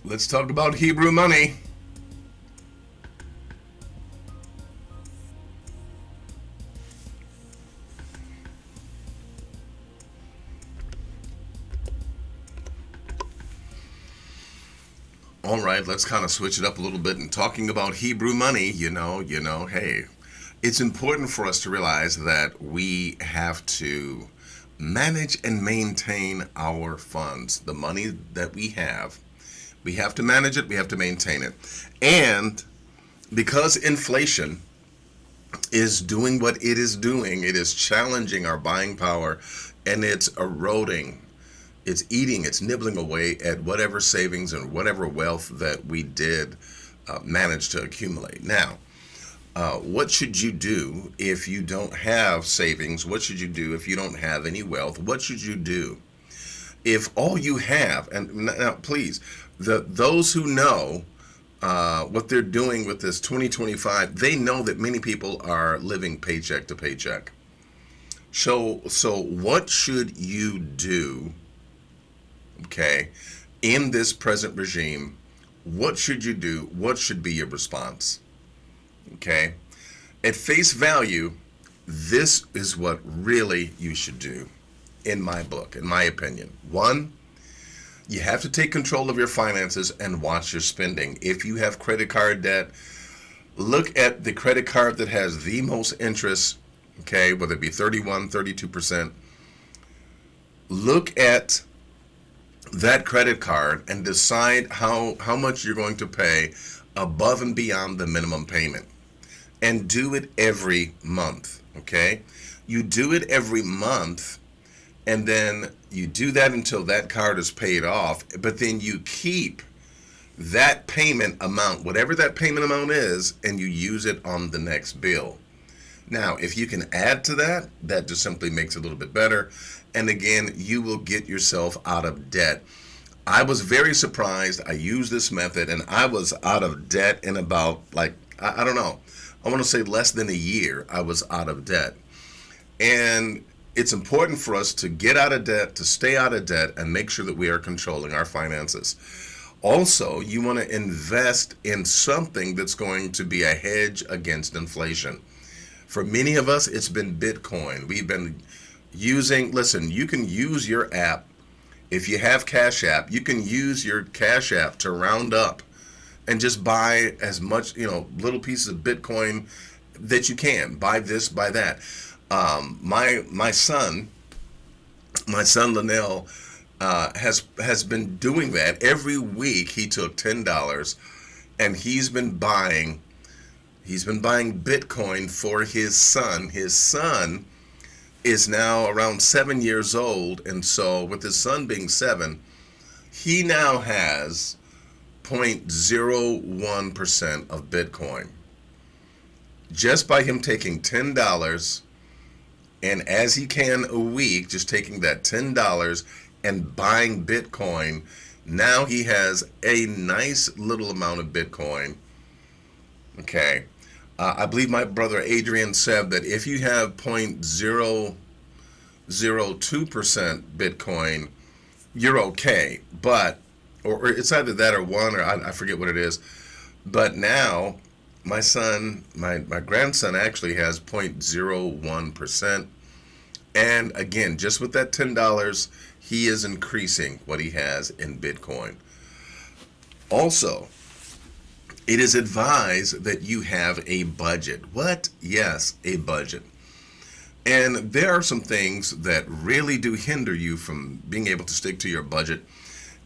S1: Let's talk about Hebrew money. All right, let's kind of switch it up a little bit and talking about Hebrew money, hey, it's important for us to realize that we have to manage and maintain our funds, the money that we have. We have to manage it, we have to maintain it. And because inflation is doing what it is doing, it is challenging our buying power, and it's eroding, it's eating, it's nibbling away at whatever savings and whatever wealth that we did manage to accumulate. Now, what should you do if you don't have savings? What should you do if you don't have any wealth? What should you do if all you have, and now please, those who know what they're doing with this 2025, they know that many people are living paycheck to paycheck. So what should you do, okay, in this present regime? What should you do? What should be your response? Okay, at face value, this is what really you should do, in my book, in my opinion. One, you have to take control of your finances and watch your spending. If you have credit card debt, look at the credit card that has the most interest, okay, whether it be 31, 32%. Look at that credit card and decide how much you're going to pay above and beyond the minimum payment. And do it every month, okay? You do it every month, and then you do that until that card is paid off, but then you keep that payment amount, whatever that payment amount is, and you use it on the next bill. Now, if you can add to that, that just simply makes it a little bit better. And again, you will get yourself out of debt. I was very surprised. I used this method and I was out of debt in about, like, I don't know, I want to say less than a year. I was out of debt. And it's important for us to get out of debt, to stay out of debt, and make sure that we are controlling our finances. Also, you want to invest in something that's going to be a hedge against inflation. For many of us, it's been Bitcoin. We've been using, listen, you can use your app. If you have Cash App, you can use your Cash App to round up and just buy as much, little pieces of Bitcoin that you can. Buy this, buy that. My son Linnell has been doing that. Every week he took $10 and he's been buying Bitcoin for his son. His son is now around 7 years old, and so with his son being 7, he now has 0.01% of Bitcoin. Just by him taking $10 and as he can a week, just taking that $10 and buying Bitcoin, now he has a nice little amount of Bitcoin. Okay. I believe my brother Adrian said that if you have 0.002% Bitcoin, you're okay. But, or it's either that or 1, or I forget what it is. But now, my son, my grandson actually has 0.01%. And again, just with that $10, he is increasing what he has in Bitcoin. Also, it is advised that you have a budget. What? Yes, a budget. And there are some things that really do hinder you from being able to stick to your budget.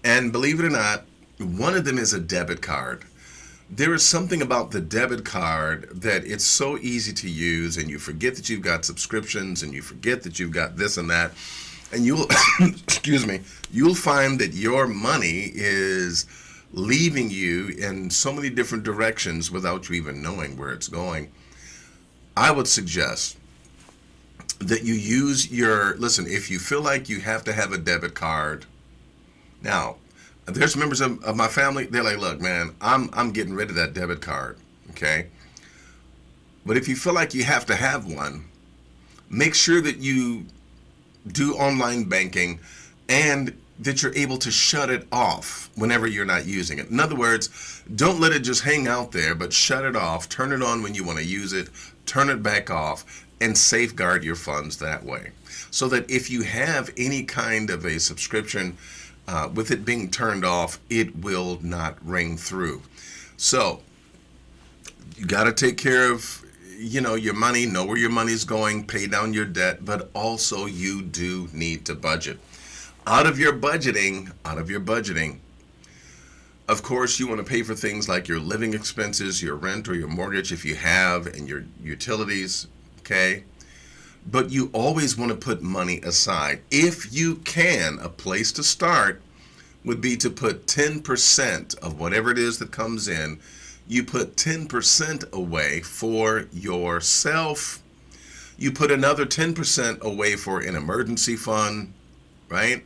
S1: And believe it or not, one of them is a debit card. There is something about the debit card that it's so easy to use, and you forget that you've got subscriptions, and you forget that you've got this and that. And you'll, you'll find that your money is leaving you in so many different directions without you even knowing where it's going. I would suggest that you use listen, if you feel like you have to have a debit card. Now, there's members of my family, they're like, look, man, I'm getting rid of that debit card, okay? But if you feel like you have to have one, make sure that you do online banking and that you're able to shut it off whenever you're not using it. In other words, don't let it just hang out there, but shut it off, turn it on when you want to use it, turn it back off, and safeguard your funds that way. So that if you have any kind of a subscription, with it being turned off, it will not ring through. So you got to take care of, your money, know where your money's going, pay down your debt, but also you do need to budget. Out of your budgeting, of course, you want to pay for things like your living expenses, your rent or your mortgage if you have, and your utilities, okay? But you always want to put money aside. If you can, a place to start would be to put 10% of whatever it is that comes in, you put 10% away for yourself. You put another 10% away for an emergency fund, right?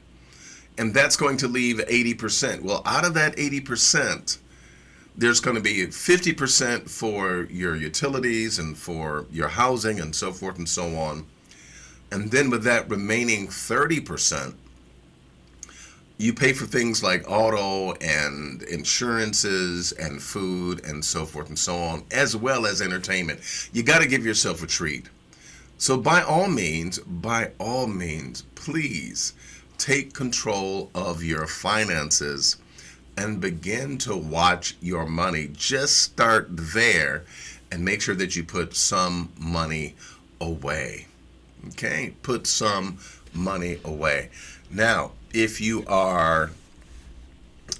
S1: And that's going to leave 80%. Well, out of that 80%, there's going to be 50% for your utilities and for your housing and so forth and so on. And then with that remaining 30%, you pay for things like auto and insurances and food and so forth and so on, as well as entertainment. You got to give yourself a treat. So by all means, please take control of your finances and begin to watch your money. Just start there and make sure that you put some money away. Okay? Put some money away. Now, if you are,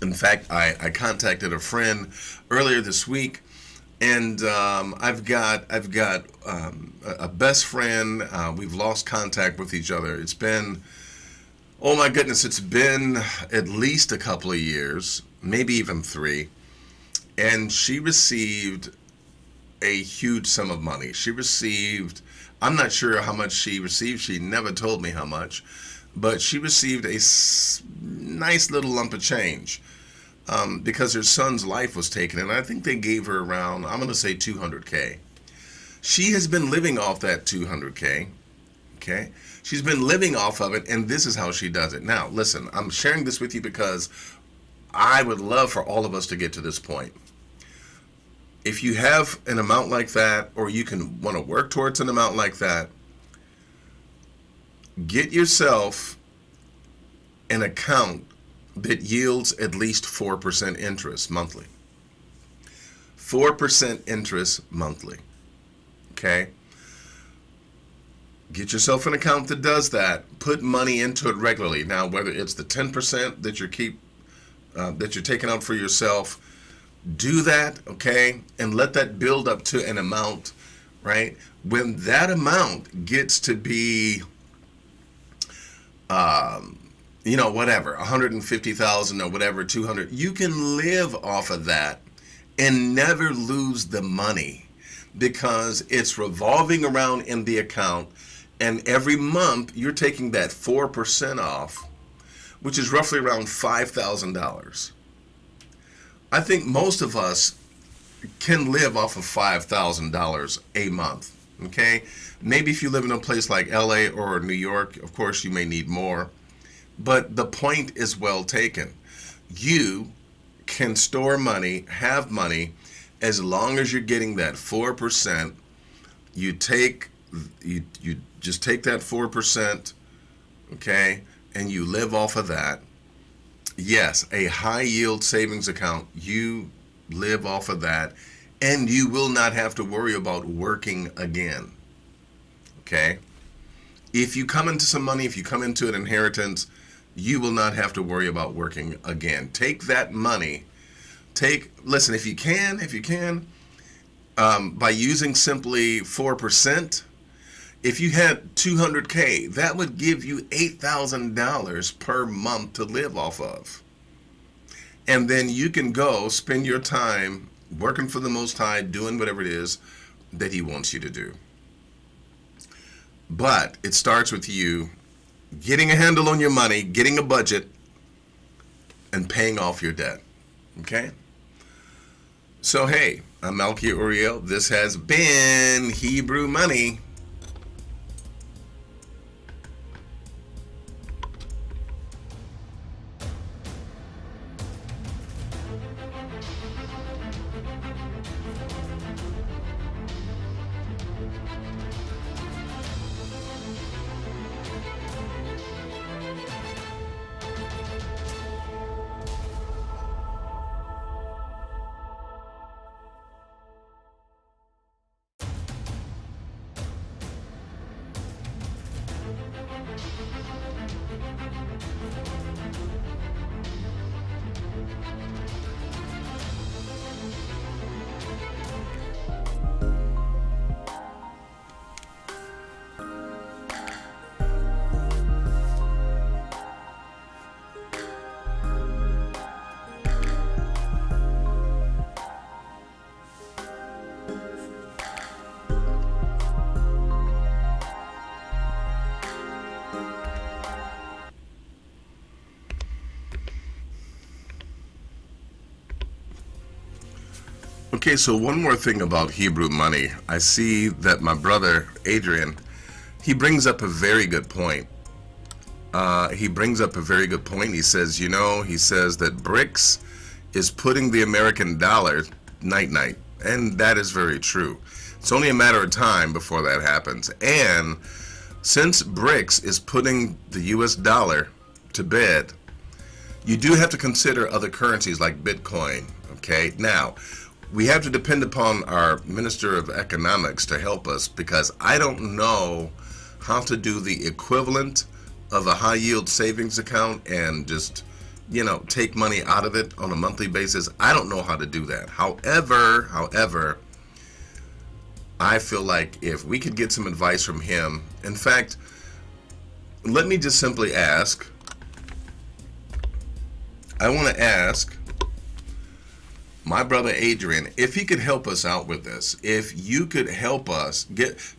S1: in fact, I contacted a friend earlier this week, and I've got a best friend. We've lost contact with each other. It's been, oh my goodness, it's been at least a couple of years, maybe even 3. And she received a huge sum of money. She received, I'm not sure how much she received. She never told me how much, but she received a nice little lump of change because her son's life was taken. And I think they gave her around, I'm going to say $200K. She has been living off that $200K. Okay. She's been living off of it, and this is how she does it. Now, listen, I'm sharing this with you because I would love for all of us to get to this point. If you have an amount like that, or you can want to work towards an amount like that, get yourself an account that yields at least 4% interest monthly. 4% interest monthly. Okay? Get yourself an account that does that. Put money into it regularly. Now, whether it's the 10% that you're taking out for yourself, do that, okay, and let that build up to an amount, right? When that amount gets to be, whatever, 150,000 or whatever, 200, you can live off of that and never lose the money because it's revolving around in the account. And every month, you're taking that 4% off, which is roughly around $5,000. I think most of us can live off of $5,000 a month, okay? Maybe if you live in a place like LA or New York, of course, you may need more. But the point is well taken. You can store money, have money, as long as you're getting that 4%. You just take that 4%, okay, and you live off of that. Yes, a high yield savings account, you live off of that, and you will not have to worry about working again, okay? If you come into some money, if you come into an inheritance, you will not have to worry about working again. Take that money, listen, if you can, by using simply 4%, if you had $200K, that would give you $8,000 per month to live off of. And then you can go spend your time working for the Most High, doing whatever it is that He wants you to do. But it starts with you getting a handle on your money, getting a budget, and paying off your debt. Okay? So, hey, I'm Malky Uriel. This has been Hebrew Money. Okay, so one more thing about Hebrew money. I see that my brother, Adrian, he brings up a very good point. He says, he says that BRICS is putting the American dollar night-night. And that is very true. It's only a matter of time before that happens. And since BRICS is putting the US dollar to bed, you do have to consider other currencies like Bitcoin. Okay, now, we have to depend upon our Minister of Economics to help us because I don't know how to do the equivalent of a high yield savings account and just, take money out of it on a monthly basis. I don't know how to do that. However, I feel like if we could get some advice from him, in fact, let me just simply ask, I want to ask my brother Adrian, if he could help us out with this, if you could help us,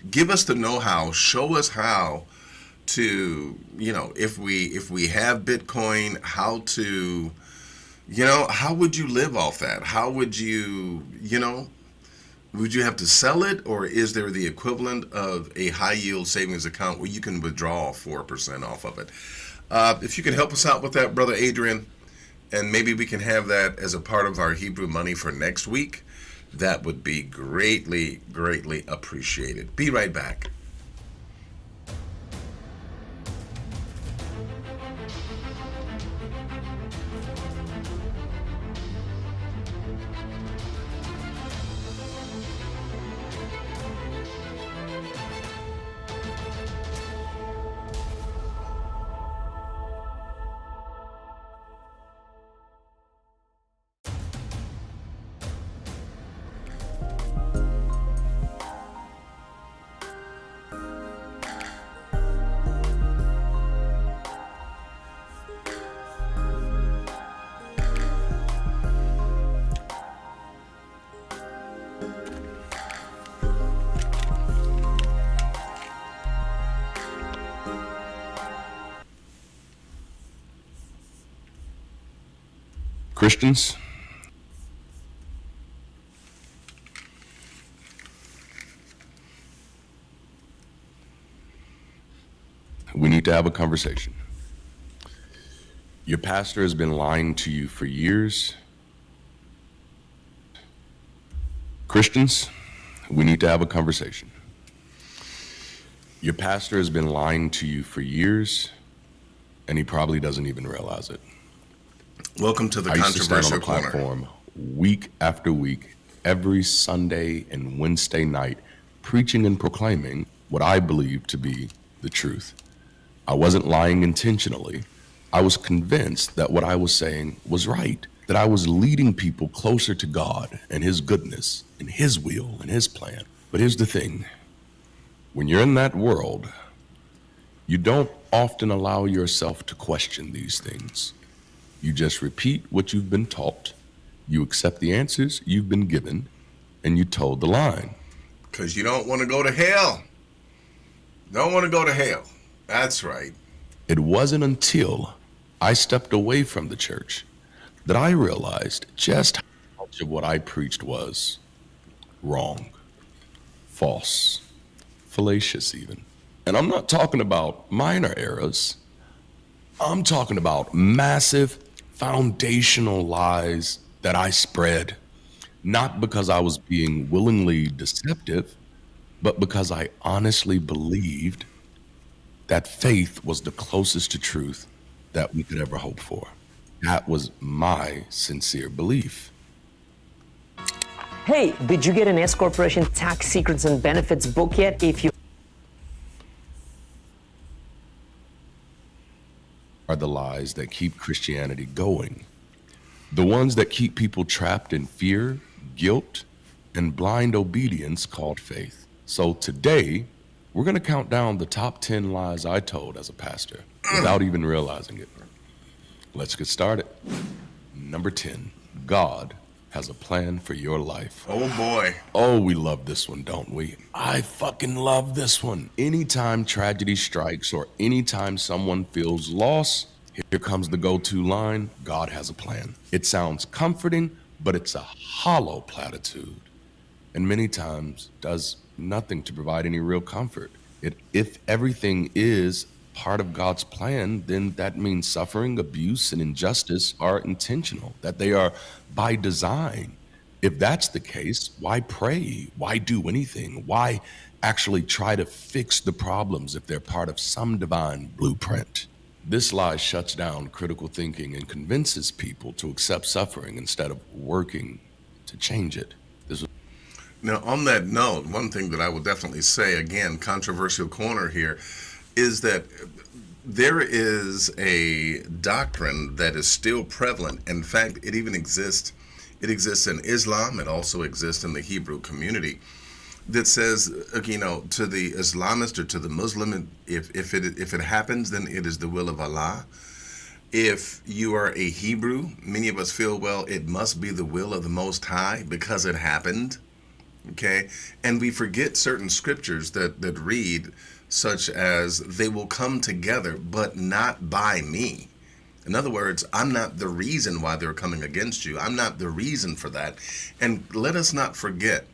S1: give us the know-how, show us how to, if we have Bitcoin, how to, how would you live off that? How would you, would you have to sell it, or is there the equivalent of a high yield savings account where you can withdraw 4% off of it? If you could help us out with that, brother Adrian, and maybe we can have that as a part of our Hebrew money for next week, that would be greatly, greatly appreciated. Be right back.
S7: Christians, we need to have a conversation. Your pastor has been lying to you for years. Christians, we need to have a conversation. Your pastor has been lying to you for years, and he probably doesn't even realize it.
S1: Welcome to the
S7: I used to stand on
S1: Controversial
S7: the
S1: Corner.
S7: platform week after week, every Sunday and Wednesday night, preaching and proclaiming what I believe to be the truth. I wasn't lying intentionally. I was convinced that what I was saying was right, that I was leading people closer to God and His goodness and His will and His plan. But here's the thing. When you're in that world, you don't often allow yourself to question these things. You just repeat what you've been taught, you accept the answers you've been given, and you toe the line.
S1: Because you don't want to go to hell. Don't want to go to hell. That's right.
S7: It wasn't until I stepped away from the church that I realized just how much of what I preached was wrong, false, fallacious even. And I'm not talking about minor errors. I'm talking about massive foundational lies that I spread, not because I was being willingly deceptive, but because I honestly believed that faith was the closest to truth that we could ever hope for. That was my sincere belief.
S8: Hey, did you get an S Corporation Tax Secrets and Benefits book yet? If you
S7: are the lies that keep Christianity going. The ones that keep people trapped in fear, guilt, and blind obedience called faith. So today, we're going to count down the top 10 lies I told as a pastor without even realizing it. Let's get started. Number 10, God has a plan for your life.
S1: Oh boy.
S7: Oh, we love this one, don't we? I fucking love this one. Anytime tragedy strikes or anytime someone feels lost, here comes the go-to line, God has a plan. It sounds comforting, but it's a hollow platitude. And many times does nothing to provide any real comfort. If everything is part of God's plan, then that means suffering, abuse, and injustice are intentional, that they are by design. If that's the case, why pray? Why do anything? Why actually try to fix the problems if they're part of some divine blueprint? This lie shuts down critical thinking and convinces people to accept suffering instead of working to change it.
S1: Now, on that note, one thing that I will definitely say, again, Controversial Corner here, is that there is a doctrine that is still prevalent. In fact, it even exists. It exists in Islam. It also exists in the Hebrew community that says, to the Islamist or to the Muslim, if it happens, then it is the will of Allah. If you are a Hebrew, many of us feel, well, it must be the will of the Most High because it happened. Okay? And we forget certain scriptures that read, such as, they will come together, but not by me. In other words, I'm not the reason why they're coming against you. I'm not the reason for that. And let us not forget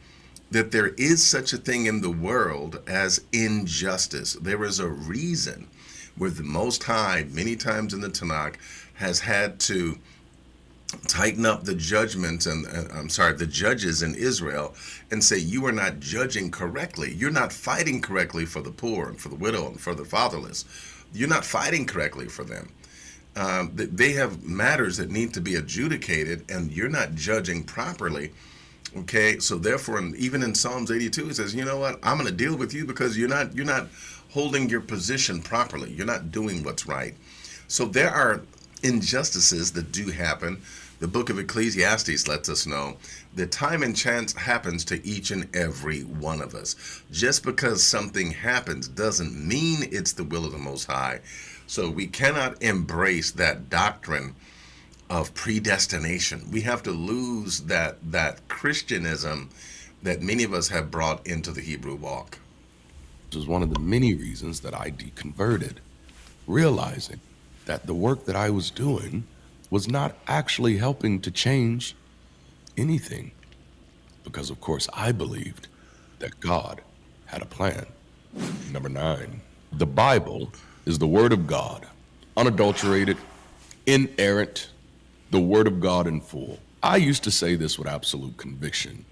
S1: that there is such a thing in the world as injustice. There is a reason where the Most High, many times in the Tanakh, has had to tighten up the judgments and the judges in Israel and say, you are not judging correctly. You're not fighting correctly for the poor and for the widow and for the fatherless. You're not fighting correctly for them. They have matters that need to be adjudicated, and you're not judging properly. Okay, so therefore, even in Psalms 82, it says, you know what? I'm going to deal with you because you're not holding your position properly. You're not doing what's right. So there are injustices that do happen. The book of Ecclesiastes lets us know that time and chance happens to each and every one of us. Just because something happens doesn't mean it's the will of the Most High. So we cannot embrace that doctrine of predestination. We have to lose that Christianism that many of us have brought into the Hebrew walk.
S7: This was one of the many reasons that I deconverted, realizing that the work that I was doing was not actually helping to change anything. Because, of course, I believed that God had a plan. Number 9, the Bible is the Word of God, unadulterated, inerrant, the Word of God in full. I used to say this with absolute conviction,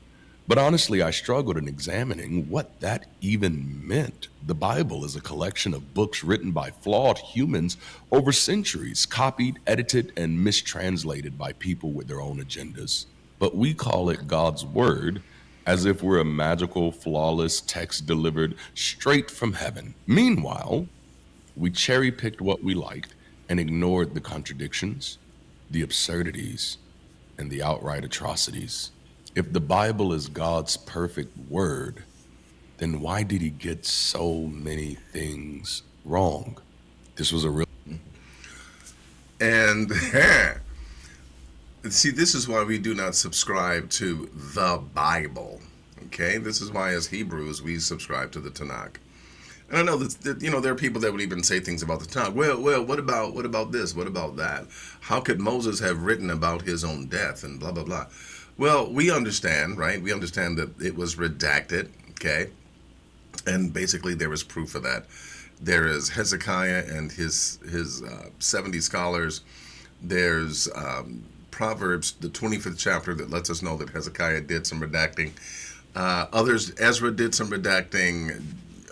S7: but honestly, I struggled in examining what that even meant. The Bible is a collection of books written by flawed humans over centuries, copied, edited, and mistranslated by people with their own agendas. But we call it God's Word as if we're a magical, flawless text delivered straight from heaven. Meanwhile, we cherry-picked what we liked and ignored the contradictions, the absurdities, and the outright atrocities. If the Bible is God's perfect word, then why did he get so many things wrong? This was a real...
S1: And see, this is why we do not subscribe to the Bible. Okay? This is why, as Hebrews, we subscribe to the Tanakh. And I know that there are people that would even say things about the Tanakh. Well, what about this? What about that? How could Moses have written about his own death and blah, blah, blah? Well, we understand, right? We understand that it was redacted, okay? And basically there is proof of that. There is Hezekiah and his 70 scholars. There's Proverbs, the 25th chapter, that lets us know that Hezekiah did some redacting. Others, Ezra did some redacting.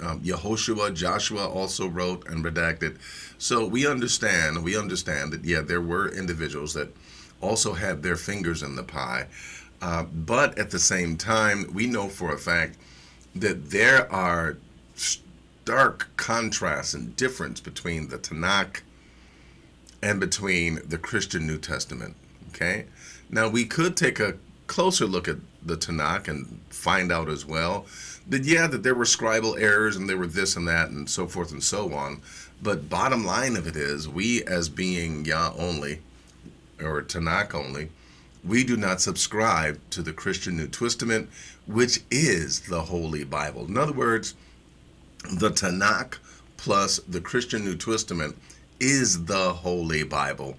S1: Yehoshua, Joshua also wrote and redacted. So we understand that, yeah, there were individuals that also had their fingers in the pie. But at the same time, we know for a fact that there are stark contrasts and difference between the Tanakh and between the Christian New Testament. Okay? Now, we could take a closer look at the Tanakh and find out as well that, yeah, that there were scribal errors and there were this and that and so forth and so on. But bottom line of it is, we as being Yah only, or Tanakh only, we do not subscribe to the Christian New Testament, which is the Holy Bible. In other words, the Tanakh plus the Christian New Testament is the Holy Bible.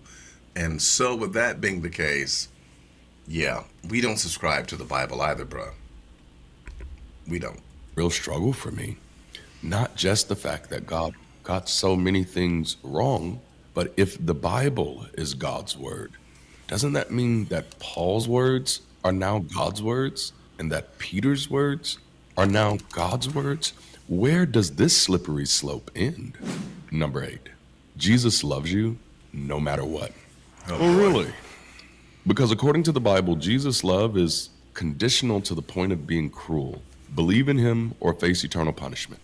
S1: And so with that being the case, yeah, we don't subscribe to the Bible either, bruh. We don't.
S7: Real struggle for me. Not just the fact that God got so many things wrong, but if the Bible is God's word, doesn't that mean that Paul's words are now God's words and that Peter's words are now God's words? Where does this slippery slope end? Number 8, Jesus loves you no matter what. Oh, really? Because according to the Bible, Jesus' love is conditional to the point of being cruel. Believe in him or face eternal punishment.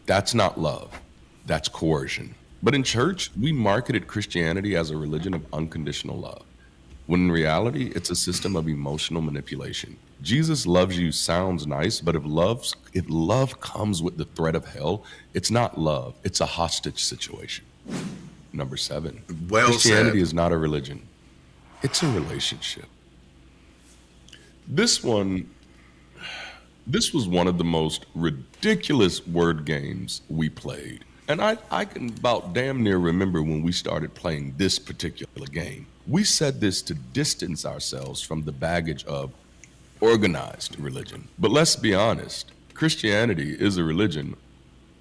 S7: That's not love. That's coercion. But in church, we marketed Christianity as a religion of unconditional love, when in reality, it's a system of emotional manipulation. Jesus loves you sounds nice, but if love comes with the threat of hell, it's not love. It's a hostage situation. Number 7.
S1: Well
S7: Christianity
S1: said.
S7: is not a religion. It's a relationship. This was one of the most ridiculous word games we played. And I can about damn near remember when we started playing this particular game. We said this to distance ourselves from the baggage of organized religion. But let's be honest, Christianity is a religion,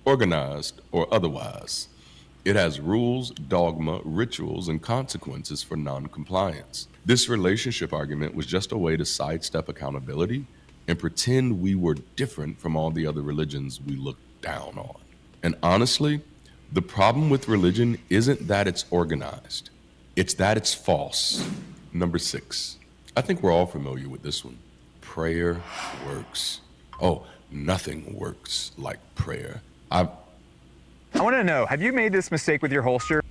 S7: organized or otherwise. It has rules, dogma, rituals, and consequences for non-compliance. This relationship argument was just a way to sidestep accountability and pretend we were different from all the other religions we look down on. And honestly, the problem with religion isn't that it's organized. It's that it's false. Number 6. I think we're all familiar with this one. Prayer works. Oh, nothing works like prayer.
S9: I want to know, have you made this mistake with your holster?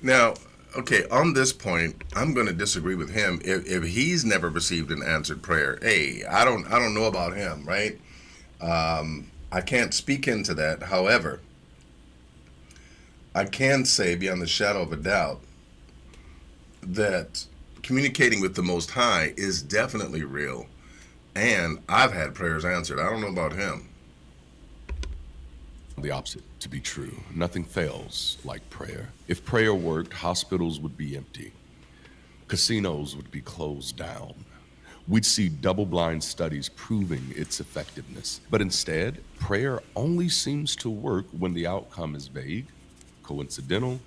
S1: Now, okay, on this point, I'm going to disagree with him. If he's never received an answered prayer, hey, I don't know about him, right? I can't speak into that. However, I can say beyond the shadow of a doubt that communicating with the Most High is definitely real. And I've had prayers answered. I don't know about him.
S7: The opposite to be true. Nothing fails like prayer. If prayer worked, hospitals would be empty. Casinos would be closed down. We'd see double-blind studies proving its effectiveness. But instead, prayer only seems to work when the outcome is vague, coincidental,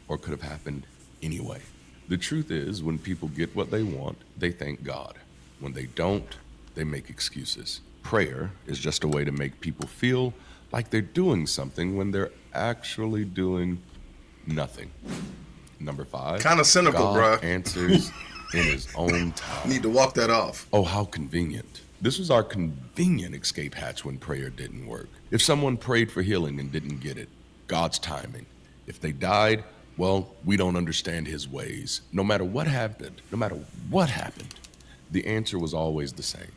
S7: or could have happened anyway. The truth is, when people get what they want, they thank God. When they don't, they make excuses. Prayer is just a way to make people feel like they're doing something when they're actually doing nothing. Number 5.
S1: Kind of cynical,
S7: God
S1: bruh.
S7: answers in his own time.
S1: Need to walk that off.
S7: Oh, how convenient. This was our convenient escape hatch when prayer didn't work. If someone prayed for healing and didn't get it, God's timing. If they died, well, we don't understand his ways. No matter what happened, the answer was always the same.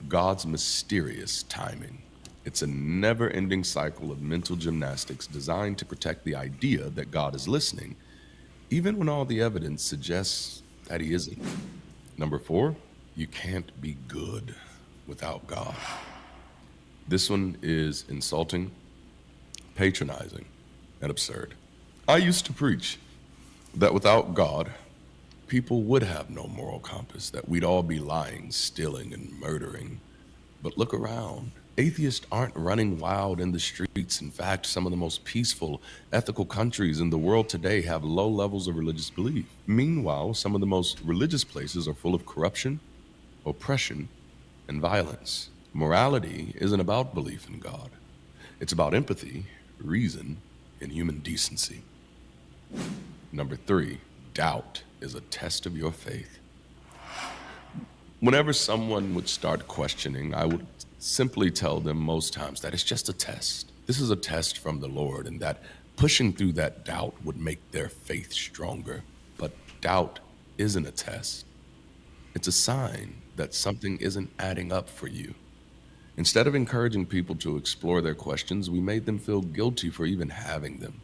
S7: God's mysterious timing. It's a never-ending cycle of mental gymnastics designed to protect the idea that God is listening, even when all the evidence suggests that he isn't. Number 4, you can't be good without God. This one is insulting, patronizing, and absurd. I used to preach that without God, people would have no moral compass, that we'd all be lying, stealing, and murdering. But look around. Atheists aren't running wild in the streets. In fact, some of the most peaceful, ethical countries in the world today have low levels of religious belief. Meanwhile, some of the most religious places are full of corruption, oppression, and violence. Morality isn't about belief in God. It's about empathy, reason, and human decency. Number 3, doubt is a test of your faith. Whenever someone would start questioning, I would simply tell them most times that it's just a test. This is a test from the Lord, and that pushing through that doubt would make their faith stronger. But doubt isn't a test. It's a sign that something isn't adding up for you. Instead of encouraging people to explore their questions, we made them feel guilty for even having them.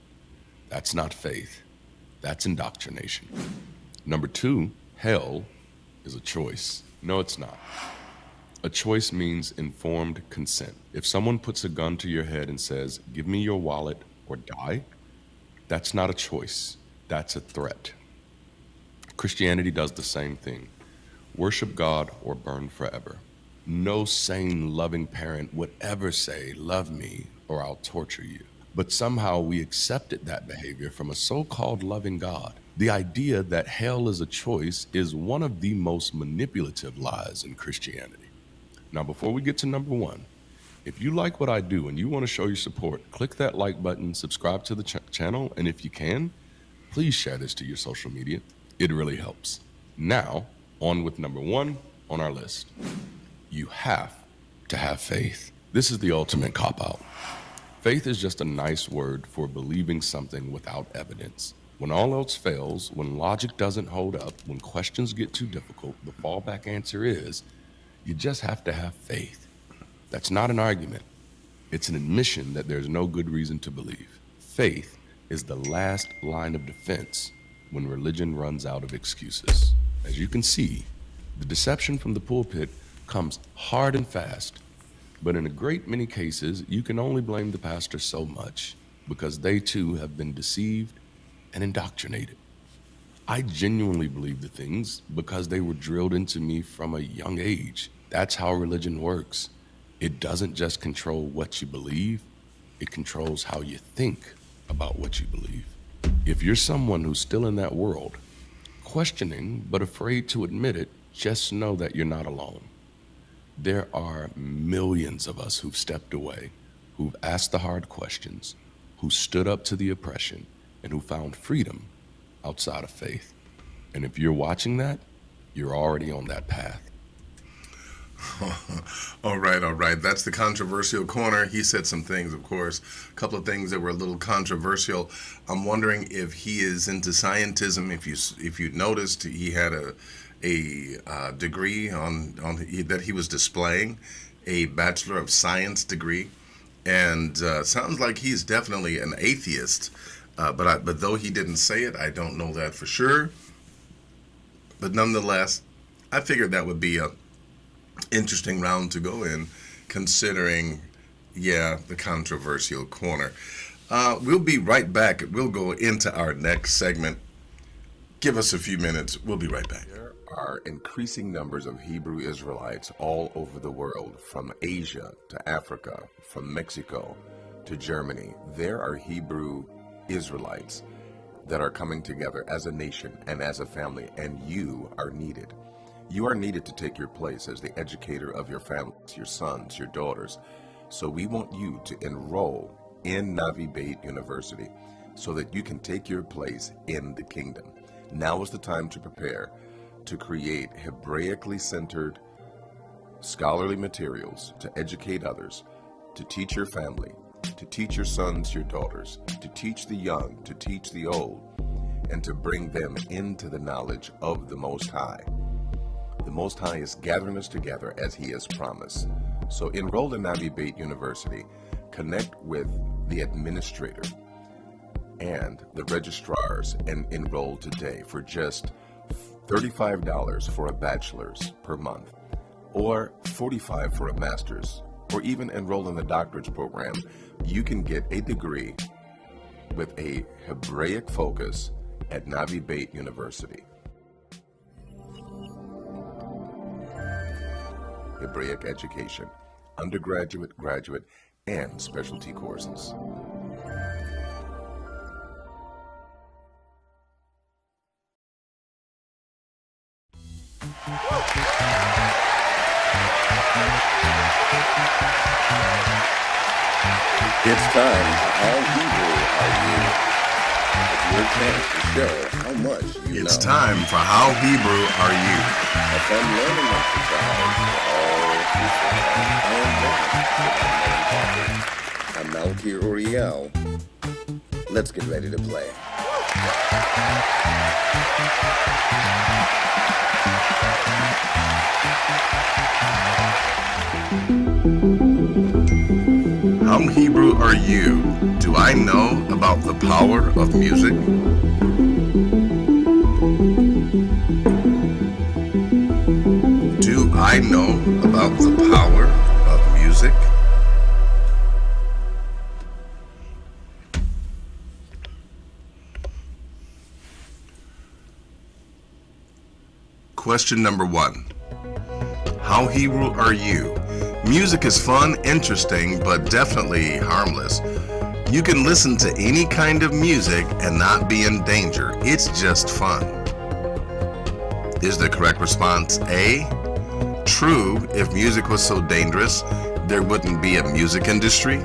S7: That's not faith. That's indoctrination. Number 2, hell is a choice. No, it's not. A choice means informed consent. If someone puts a gun to your head and says, "Give me your wallet or die," that's not a choice. That's a threat. Christianity does the same thing. Worship God or burn forever. No sane, loving parent would ever say, "Love me or I'll torture you." But somehow we accepted that behavior from a so-called loving God. The idea that hell is a choice is one of the most manipulative lies in Christianity. Now, before we get to number 1, if you like what I do and you want to show your support, click that like button, subscribe to the channel, and if you can, please share this to your social media. It really helps. Now, on with number 1 on our list. You have to have faith. This is the ultimate cop-out. Faith is just a nice word for believing something without evidence. When all else fails, when logic doesn't hold up, when questions get too difficult, the fallback answer is, you just have to have faith. That's not an argument. It's an admission that there's no good reason to believe. Faith is the last line of defense when religion runs out of excuses. As you can see, the deception from the pulpit comes hard and fast, but in a great many cases, you can only blame the pastor so much because they too have been deceived and indoctrinated. I genuinely believe the things because they were drilled into me from a young age. That's how religion works. It doesn't just control what you believe, it controls how you think about what you believe. If you're someone who's still in that world, questioning but afraid to admit it, just know that you're not alone. There are millions of us who've stepped away, who've asked the hard questions, who stood up to the oppression, and who found freedom outside of faith. And if you're watching that, you're already on that path.
S1: All right. That's the controversial corner. He said some things, of course, a couple of things that were a little controversial. I'm wondering if he is into scientism. If you noticed, he had a degree on that he was displaying, a Bachelor of Science degree, and sounds like he's definitely an atheist. But though he didn't say it, I don't know that for sure. But nonetheless, I figured that would be a interesting round to go in, considering, the controversial corner. We'll be right back. We'll go into our next segment. Give us a few minutes. We'll be right back. There are increasing numbers of Hebrew Israelites all over the world, from Asia to Africa, from Mexico to Germany. There are Hebrew Israelites that are coming together as a nation and as a family, and you are needed. You are needed to take your place as the educator of your families, your sons, your daughters. So we want you to enroll in Navi Beit University so that you can take your place in the kingdom. Now is the time to prepare to create Hebraically centered scholarly materials to educate others, to teach your family, to teach your sons, your daughters, to teach the young, to teach the old, and to bring them into the knowledge of the Most High. The Most High is gathering us together as He has promised. So enroll in Navi Beit University, connect with the administrator and the registrars, and enroll today for just $35 for a bachelor's per month, or $45 for a master's, or even enroll in the doctorate program. You can get a degree with a Hebraic focus at Navi Beit University. Hebraic education, undergraduate, graduate, and specialty courses. It's time. How Hebrew are you? It's your chance to show how much you know. It's time for How Hebrew Are You? A fun learning exercise for all I'm Malkir Uriel. Let's get ready to play. How Hebrew are you? Do I know about the power of music? Do I know about the power of music? Question number 1. How Hebrew are you? Music is fun, interesting, but definitely harmless. You can listen to any kind of music and not be in danger. It's just fun. Is the correct response A? True, if music was so dangerous, there wouldn't be a music industry.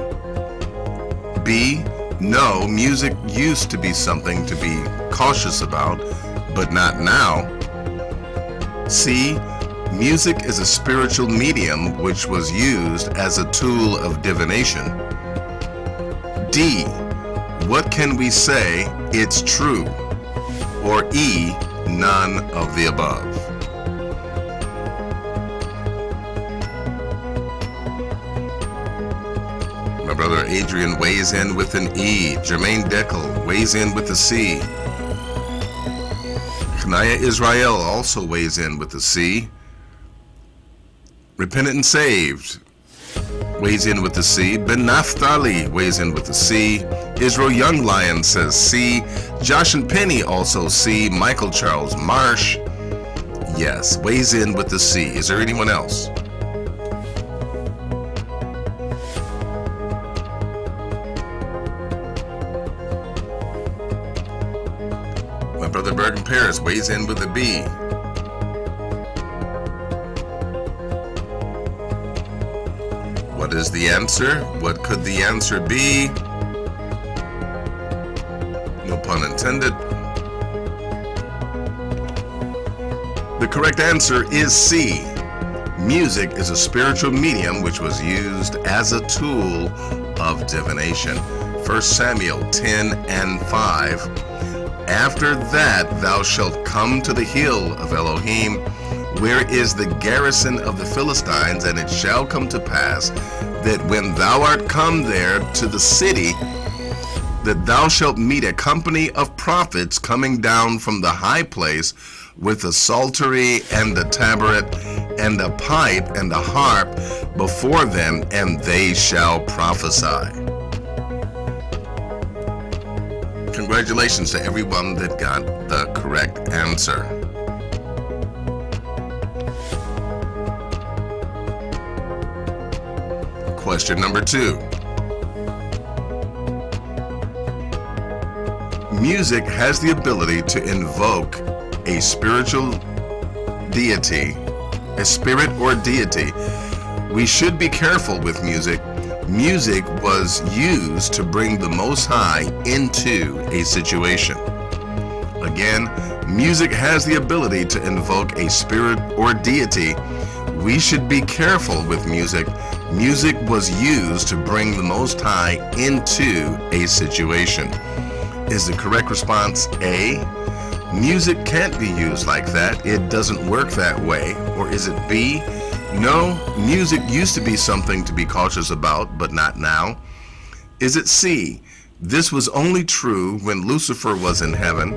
S1: B? No, music used to be something to be cautious about, but not now. C? Music is a spiritual medium which was used as a tool of divination. D. What can we say? It's true. Or E. None of the above. My brother Adrian weighs in with an E. Jermaine Deckel weighs in with a C. Kanaya Israel also weighs in with a C. Repentant and Saved weighs in with a C. Ben Naphtali weighs in with a C. Israel Young Lion says C. Josh and Penny also C. Michael Charles Marsh, yes, weighs in with the C. Is there anyone else? My brother Bergen Paris weighs in with a B. What is the answer? What could the answer be? No pun intended. The correct answer is C. Music is a spiritual medium which was used as a tool of divination. 1 Samuel 10:5. After that thou shalt come to the hill of Elohim, where is the garrison of the Philistines, and it shall come to pass that when thou art come there to the city, that thou shalt meet a company of prophets coming down from the high place with a psaltery and a tabret and a pipe and a harp before them, and they shall prophesy. Congratulations to everyone that got the correct answer. Question number 2. Music has the ability to invoke a spiritual deity, a spirit or deity. We should be careful with music. Music was used to bring the Most High into a situation. Again, music has the ability to invoke a spirit or deity. We should be careful with music. Music was used to bring the Most High into a situation. Is the correct response A? Music can't be used like that. It doesn't work that way. Or is it B? No, music used to be something to be cautious about, but not now. Is it C? This was only true when Lucifer was in heaven.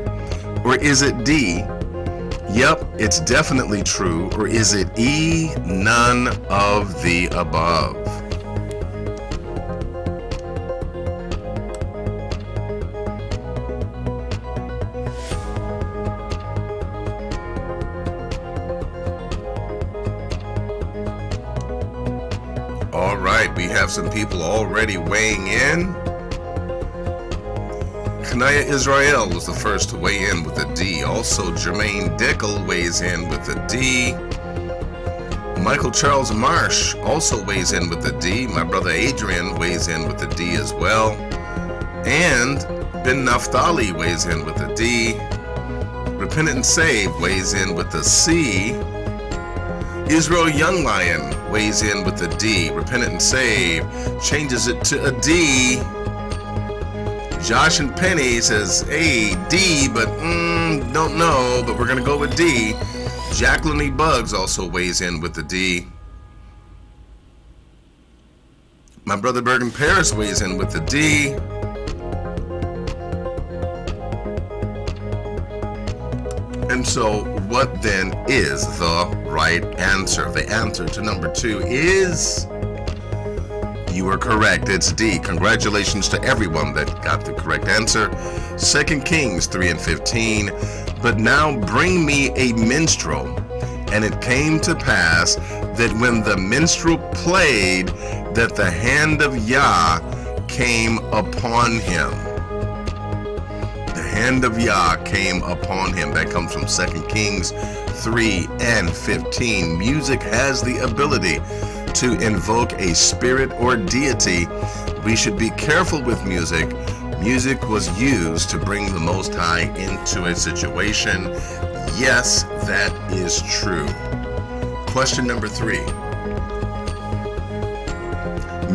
S1: Or is it D? Yep, it's definitely true. Or is it E? None of the above. All right, we have some people already weighing in. Kanaya Israel was the first to weigh in with a D. Also, Jermaine Dickel weighs in with a D. Michael Charles Marsh also weighs in with a D. My brother Adrian weighs in with a D as well. And Ben Naphtali weighs in with a D. Repentant and Save weighs in with a C. Israel Young Lion weighs in with a D. Repentant and Save changes it to a D. Josh and Penny says, hey, D, but don't know, but we're going to go with D. Jacqueline E. Bugs also weighs in with the D. My brother Bergen Paris weighs in with the D. And so, what then is the right answer? The answer to number 2 is... You are correct. It's D. Congratulations to everyone that got the correct answer. 2 Kings 3:15. But now bring me a minstrel. And it came to pass that when the minstrel played, that the hand of Yah came upon him. The hand of Yah came upon him. That comes from 2 Kings 3:15. Music has the ability to invoke a spirit or deity. We should be careful with music. Music was used to bring the Most High into a situation. Yes, that is true. Question number 3.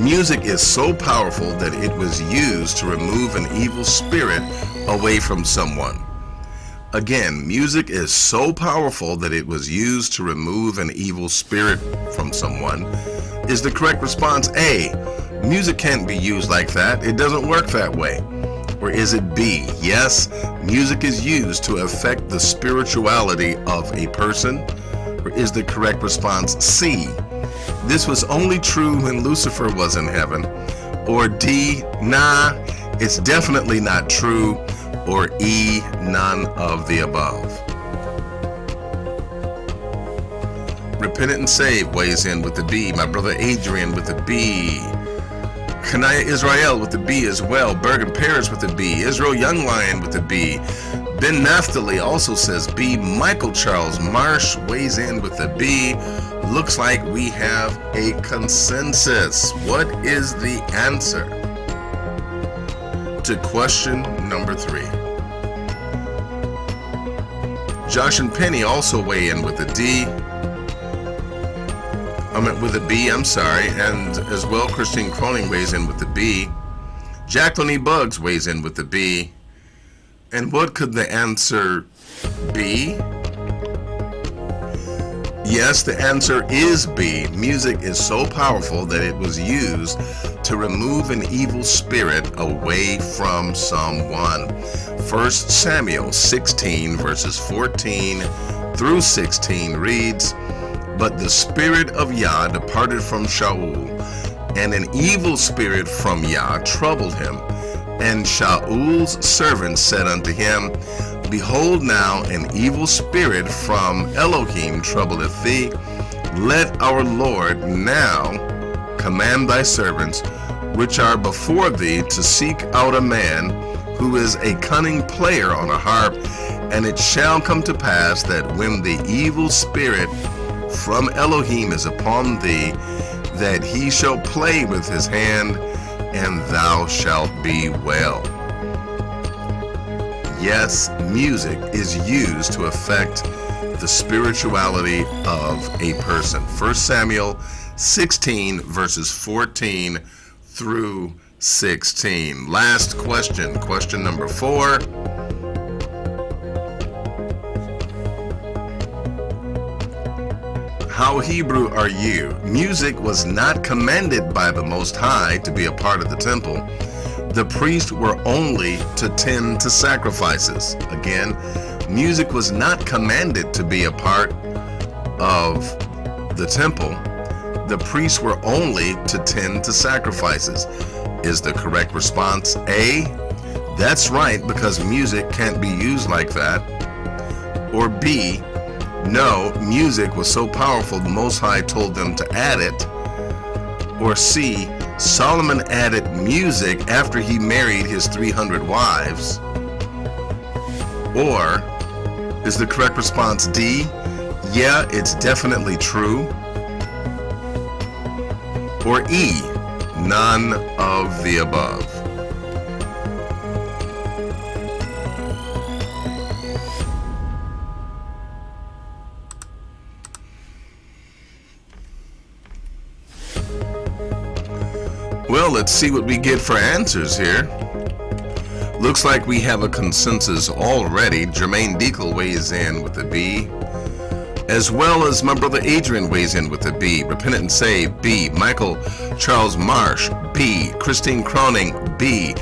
S1: Music is so powerful that it was used to remove an evil spirit away from someone. Again, music is so powerful that it was used to remove an evil spirit from someone. Is the correct response A? Music can't be used like that. It doesn't work that way. Or is it B? Yes, music is used to affect the spirituality of a person. Or is the correct response C? This was only true when Lucifer was in heaven. Or D? Nah, it's definitely not true. Or E? None of the above. Repentant and Save weighs in with the B. My brother Adrian with the B. Kanaya Israel with the B as well. Bergen Paris with the B. Israel Young Lion with the B. Ben Naphtali also says B. Michael Charles Marsh weighs in with the B. Looks like we have a consensus. What is the answer to question number 3? Josh and Penny also weigh in with the D. With a B, I'm sorry, and as well Christine Croning weighs in with the B. Jacqueline E. Buggs weighs in with the B. And what could the answer be? Yes, the answer is B. Music is so powerful that it was used to remove an evil spirit away from someone. 1 Samuel 16 verses 14 through 16 reads, "But the spirit of Yah departed from Shaul, and an evil spirit from Yah troubled him. And Shaul's servant said unto him, Behold now, an evil spirit from Elohim troubleth thee. Let our Lord now command thy servants, which are before thee, to seek out a man who is a cunning player on a harp. And it shall come to pass that when the evil spirit from Elohim is upon thee, that he shall play with his hand, and thou shalt be well." Yes, music is used to affect the spirituality of a person. 1 Samuel 16 verses 14 through 16. Last question, question number 4. How Hebrew are you? Music was not commanded by the Most High to be a part of the temple. The priests were only to tend to sacrifices. Again, music was not commanded to be a part of the temple. The priests were only to tend to sacrifices. Is the correct response A? That's right, because music can't be used like that. Or B? No, music was so powerful the Most High told them to add it. Or C? Solomon added music after he married his 300 wives. Or is the correct response D? Yeah, it's definitely true. Or E? None of the above. Well, let's see what we get for answers here. Looks like we have a consensus already. Jermaine Deacle weighs in with a B, as well as my brother Adrian weighs in with a B. Repentant and Save, B. Michael Charles Marsh, B. Christine Croning, B.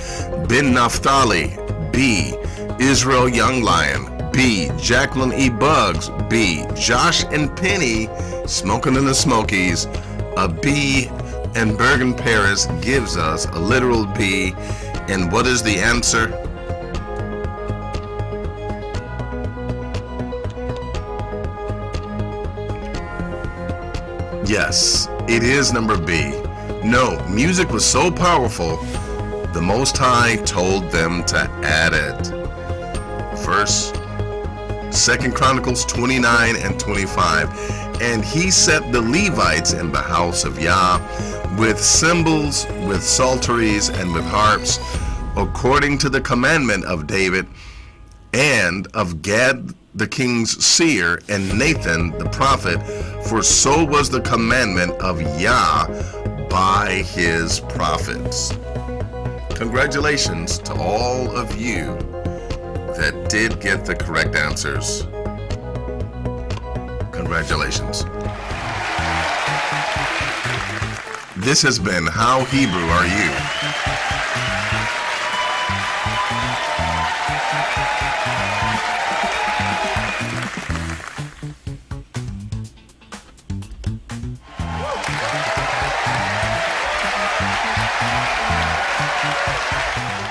S1: Ben Naphtali, B. Israel Young Lion, B. Jacqueline E. Buggs, B. Josh and Penny, Smoking in the Smokies, a B. And Bergen Paris gives us a literal B. And what is the answer? Yes, it is number B. No, music was so powerful, the Most High told them to add it. First, 2 Chronicles 29 and 25. And he set the Levites in the house of Yah with cymbals, with psalteries, and with harps, according to the commandment of David, and of Gad the king's seer, and Nathan the prophet, for so was the commandment of Yah by his prophets. Congratulations to all of you that did get the correct answers. Congratulations. This has been How Hebrew Are You?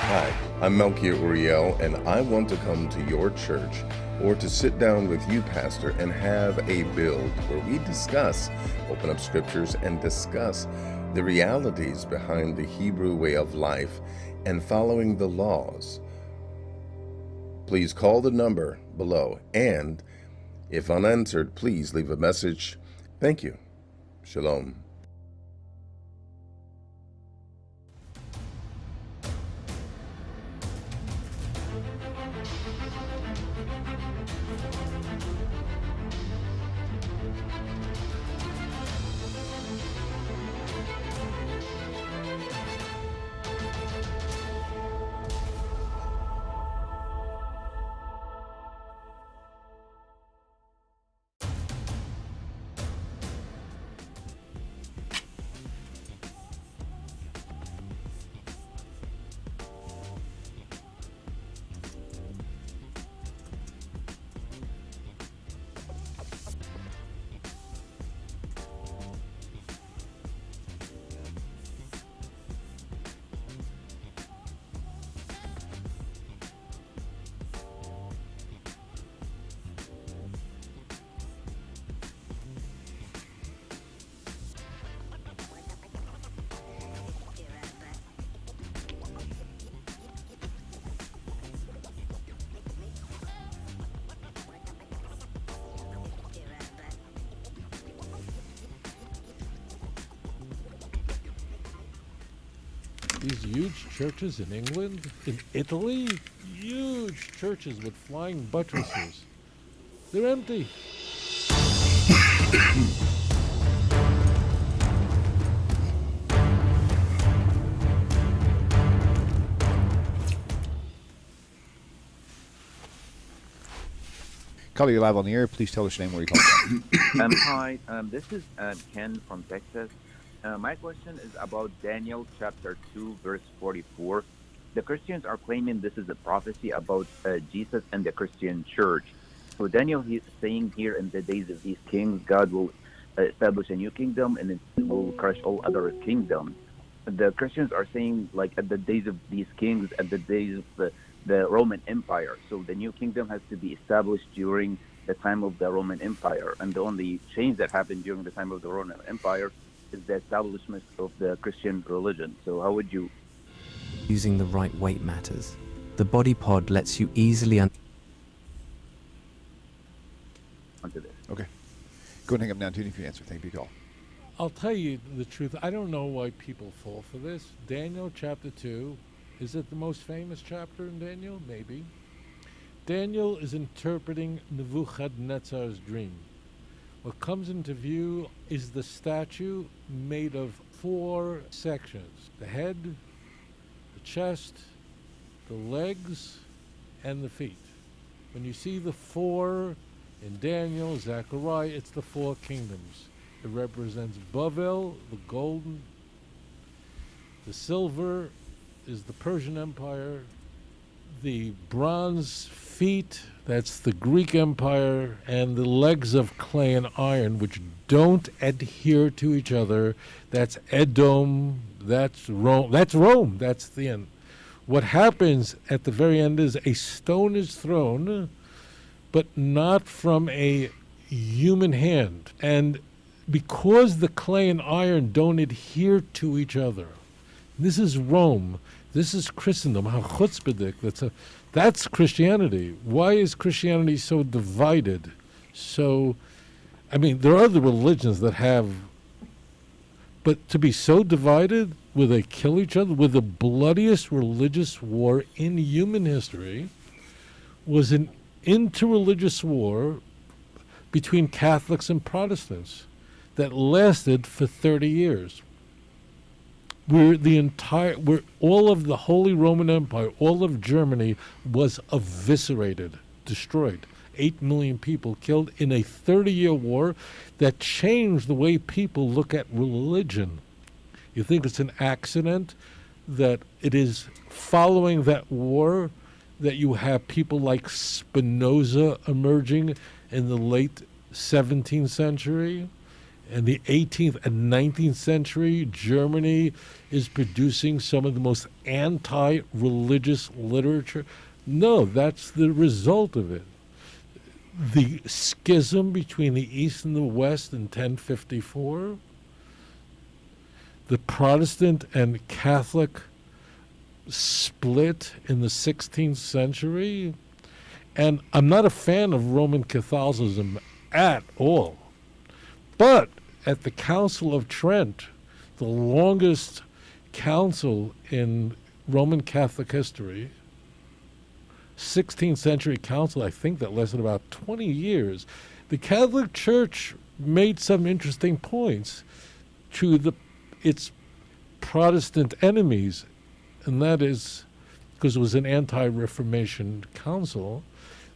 S1: Hi, I'm Melchior Uriel, and I want to come to your church or to sit down with you, Pastor, and have a build where we discuss, open up scriptures, and discuss the realities behind the Hebrew way of life and following the laws. Please call the number below, and if unanswered, please leave a message. Thank you. Shalom.
S10: These huge churches in England, in Italy, huge churches with flying buttresses. They're empty.
S11: Caller, you're live on the air. Please tell us your name, where you calling from.
S12: Hi, this is Ken from Texas. My question is about Daniel chapter 2, verse 44. The Christians are claiming this is a prophecy about Jesus and the Christian church. So Daniel, he's saying here, in the days of these kings, God will establish a new kingdom and it will crush all other kingdoms. The Christians are saying, like, at the days of these kings, at the days of the Roman Empire. So the new kingdom has to be established during the time of the Roman Empire. And the only change that happened during the time of the Roman Empire is the establishment of the Christian religion. So how would you...
S13: Using the right weight matters. The body pod lets you easily...
S12: Onto this.
S11: Okay. Go and hang up now, Tony, if you answer. Thank you, call.
S10: I'll tell you the truth. I don't know why people fall for this. Daniel chapter 2, is it the most famous chapter in Daniel? Maybe. Daniel is interpreting Nebuchadnezzar's dream. What comes into view is the statue made of 4 sections: the head, the chest, the legs, and the feet. When you see the 4 in Daniel, Zechariah, it's the 4 kingdoms. It represents Bavel, the golden. The silver is the Persian Empire. The bronze feet, that's the Greek Empire. And the legs of clay and iron, which don't adhere to each other, that's Edom, that's Rome. That's the end. What happens at the very end is a stone is thrown, but not from a human hand. And because the clay and iron don't adhere to each other, this is Rome, this is Christendom, that's Christianity. Why is Christianity so divided? So, I mean, there are other religions that have, but to be so divided where they kill each other, with the bloodiest religious war in human history was an interreligious war between Catholics and Protestants that lasted for 30 years. Where all of the Holy Roman Empire, all of Germany was eviscerated, destroyed. 8 million people killed in a 30-year war that changed the way people look at religion. You think it's an accident that it is following that war that you have people like Spinoza emerging in the late 17th century? In the 18th and 19th century, Germany is producing some of the most anti-religious literature. No, that's the result of it. The schism between the East and the West in 1054, the Protestant and Catholic split in the 16th century, and I'm not a fan of Roman Catholicism at all. But at the Council of Trent, the longest council in Roman Catholic history, 16th century council, I think that lasted about 20 years, the Catholic Church made some interesting points to its Protestant enemies, and that is, because it was an anti-Reformation council,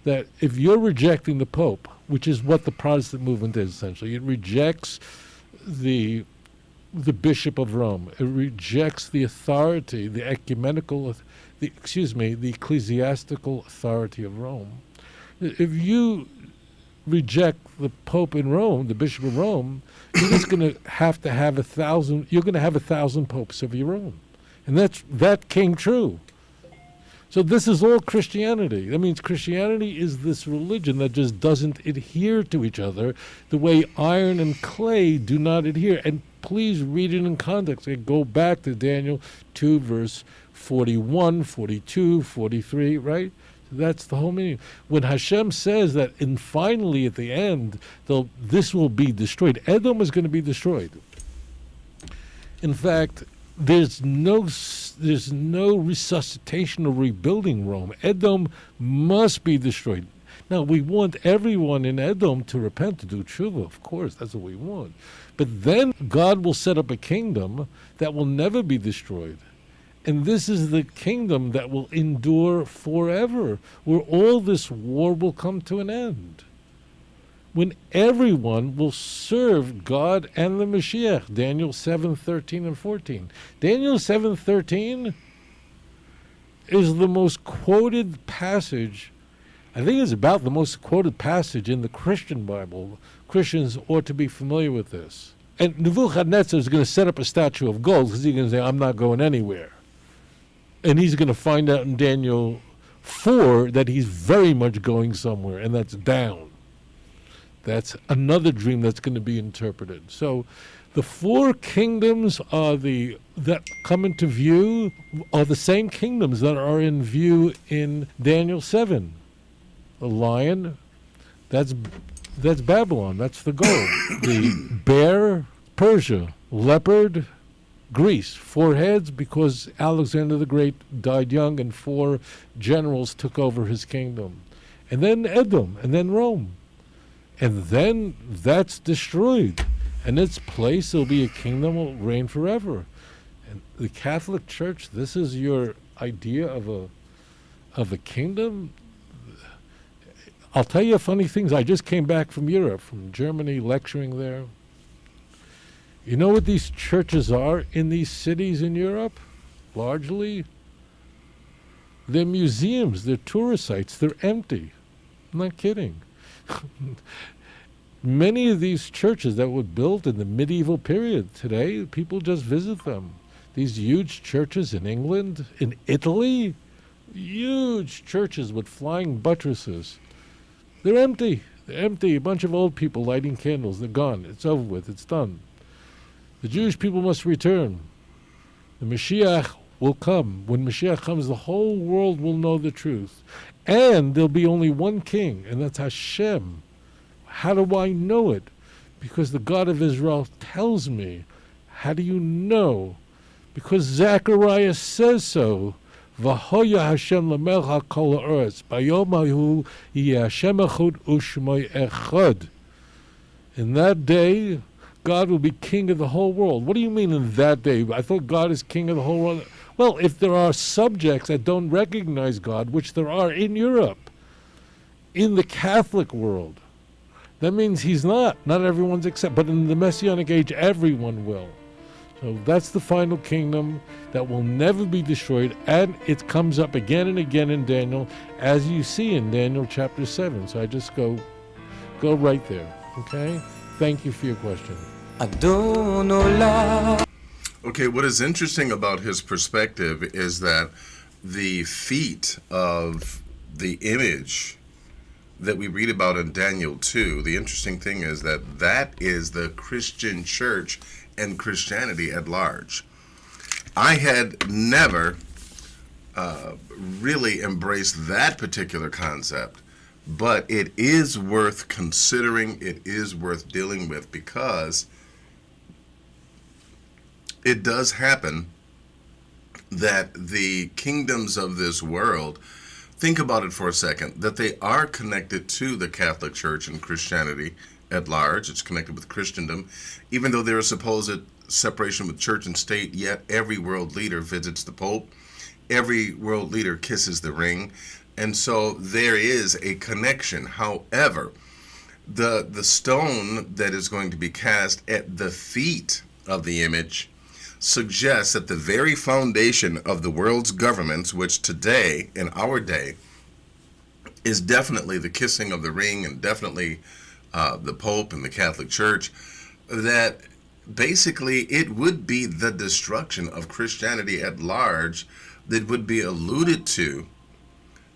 S10: that if you're rejecting the Pope, which is what the Protestant movement is essentially, it rejects the Bishop of Rome, it rejects the authority, the ecclesiastical authority of Rome. If you reject the Pope in Rome, the Bishop of Rome, you're just going to have 1,000. You're going to have 1,000 popes of your own, and that came true. So this is all Christianity. That means Christianity is this religion that just doesn't adhere to each other the way iron and clay do not adhere. And please read it in context. And go back to Daniel 2, verse 41, 42, 43, right? That's the whole meaning. When Hashem says that, and finally at the end, this will be destroyed. Edom is going to be destroyed. In fact, there's no resuscitation or rebuilding Rome. Edom must be destroyed. Now, we want everyone in Edom to repent, to do tshuva, of course, that's what we want. But then God will set up a kingdom that will never be destroyed. And this is the kingdom that will endure forever, where all this war will come to an end, when everyone will serve God and the Mashiach. Daniel 7:13 and 14. Daniel 7:13 is the most quoted passage. I think it's about the most quoted passage in the Christian Bible. Christians ought to be familiar with this. And Nebuchadnezzar is going to set up a statue of gold because he's going to say, I'm not going anywhere. And he's going to find out in Daniel 4 that he's very much going somewhere, and that's down. That's another dream that's going to be interpreted. So the four kingdoms that come into view are the same kingdoms that are in view in Daniel 7. The lion, that's Babylon, that's the gold. The bear, Persia. Leopard, Greece. 4 heads because Alexander the Great died young and 4 generals took over his kingdom. And then Edom, and then Rome. And then that's destroyed. In its place, there'll be a kingdom that will reign forever. And the Catholic Church, this is your idea of a kingdom? I'll tell you funny things. I just came back from Europe, from Germany, lecturing there. You know what these churches are in these cities in Europe? Largely, they're museums, they're tourist sites, they're empty. I'm not kidding. Many of these churches that were built in the medieval period, today people just visit them. These huge churches in England, in Italy, huge churches with flying buttresses. They're empty. They're empty. A bunch of old people lighting candles. They're gone. It's over with. It's done. The Jewish people must return. The Mashiach will come. When Mashiach comes, the whole world will know the truth. And there'll be only one king, and that's Hashem. How do I know it? Because the God of Israel tells me. How do you know? Because Zechariah says so. V'hoya Hashem l'melech ha'kol ha'aretz. Bayom hahu yeh Hashem echad u'shmoi echad. In that day, God will be king of the whole world. What do you mean in that day? I thought God is king of the whole world. Well, if there are subjects that don't recognize God, which there are in Europe, in the Catholic world, that means he's not. Not everyone's accept. But in the Messianic age, everyone will. So that's the final kingdom that will never be destroyed, and it comes up again and again in Daniel, as you see in Daniel chapter 7. So I just go right there, okay? Thank you for your question.
S1: Okay, what is interesting about his perspective is that the feet of the image that we read about in Daniel 2, the interesting thing is that that is the Christian church and Christianity at large. I had never really embraced that particular concept, but it is worth considering, it is worth dealing with, because it does happen that the kingdoms of this world, think about it for a second, that they are connected to the Catholic Church and Christianity at large. It's connected with Christendom. Even though there is supposed separation with church and state, yet every world leader visits the Pope. Every world leader kisses the ring. And so there is a connection. However, the stone that is going to be cast at the feet of the image suggests that the very foundation of the world's governments, which today, in our day, is definitely the kissing of the ring and definitely the Pope and the Catholic Church, that basically it would be the destruction of Christianity at large that would be alluded to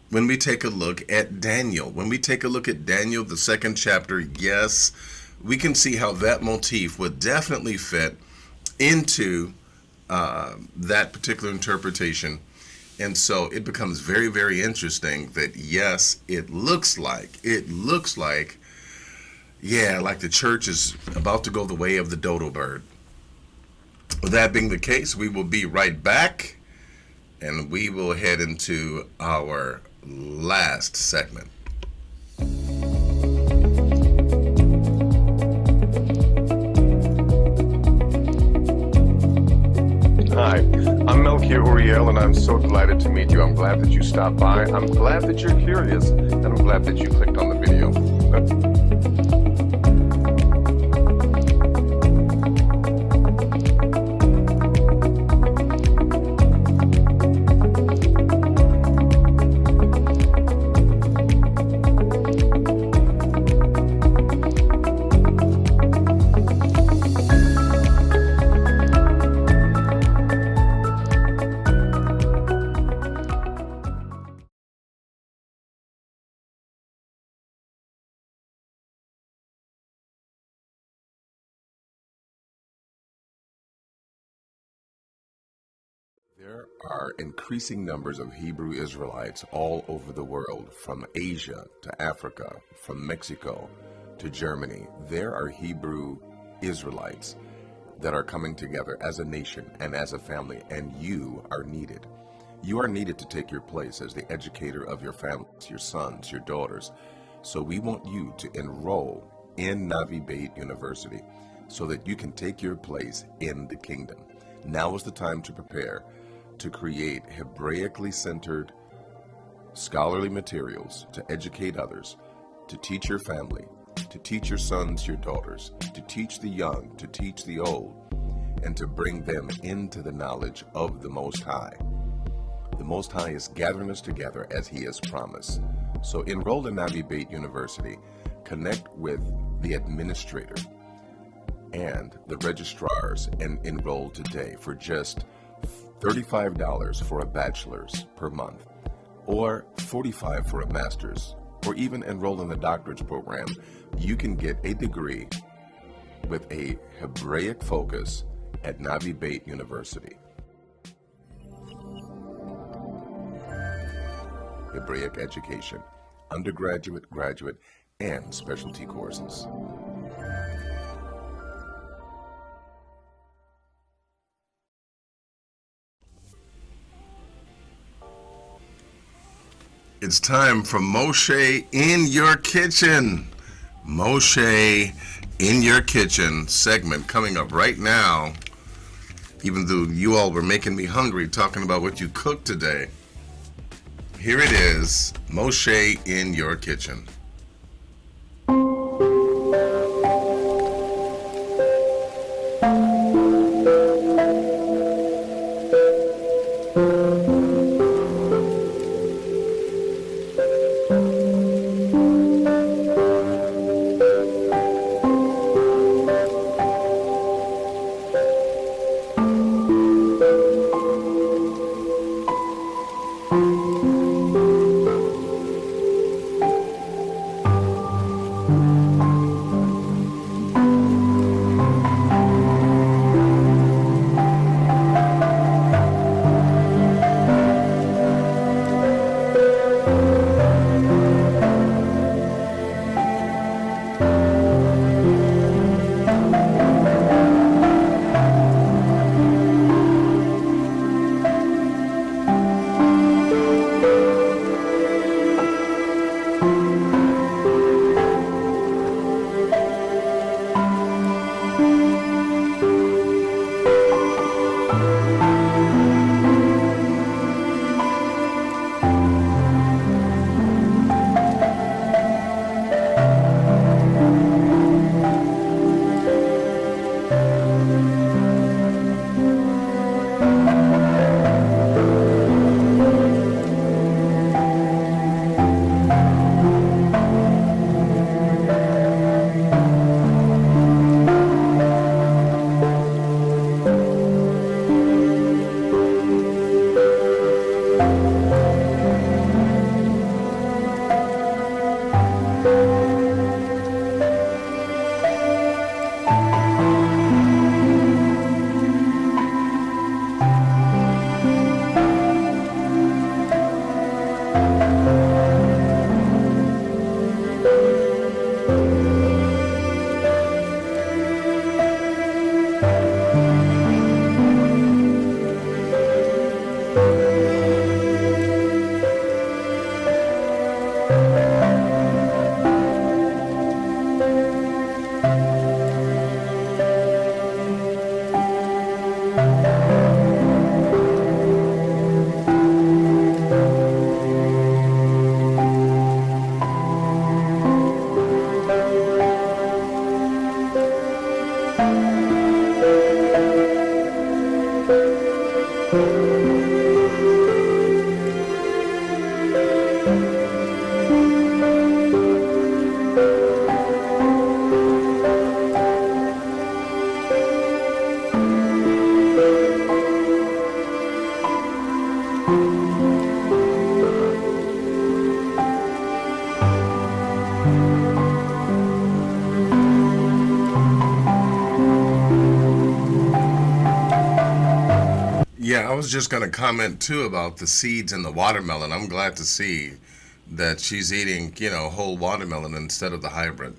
S1: when we take a look at Daniel. When we take a look at Daniel, the 2nd chapter, yes, we can see how that motif would definitely fit into that particular interpretation. And so it becomes very, very interesting that, yes, it looks like, yeah, like the church is about to go the way of the dodo bird. With that being the case, we will be right back, and we will head into our last segment.
S4: Hi, I'm Melchior Uriel, and I'm so delighted to meet you. I'm glad that you stopped by. I'm glad that you're curious, and I'm glad that you clicked on the video.
S1: There are increasing numbers of Hebrew Israelites all over the world, from Asia to Africa, from Mexico to Germany. There are Hebrew Israelites that are coming together as a nation and as a family, and you are needed. You are needed to take your place as the educator of your families, your sons, your daughters. So we want you to enroll in Navi Beit University so that you can take your place in the kingdom. Now is the time to prepare to create Hebraically centered scholarly materials to educate others, to teach your family, to teach your sons, your daughters, to teach the young, to teach the old, and to bring them into the knowledge of the Most High. The Most High is gathering us together as He has promised. So enroll in Navi Beit University, connect with the administrator and the registrars, and enroll today for just $35 for a bachelor's per month, or $45 for a master's, or even enroll in the doctorate's program. You can get a degree with a Hebraic focus at Navi Beit University. Hebraic education, undergraduate, graduate, and specialty courses. It's time for Moshe in Your Kitchen. Moshe in Your Kitchen segment coming up right now. Even though you all were making me hungry talking about what you cooked today, here it is, Moshe in Your Kitchen. Yeah, I was just going to comment too about the seeds in the watermelon. I'm glad to see that she's eating, whole watermelon instead of the hybrid.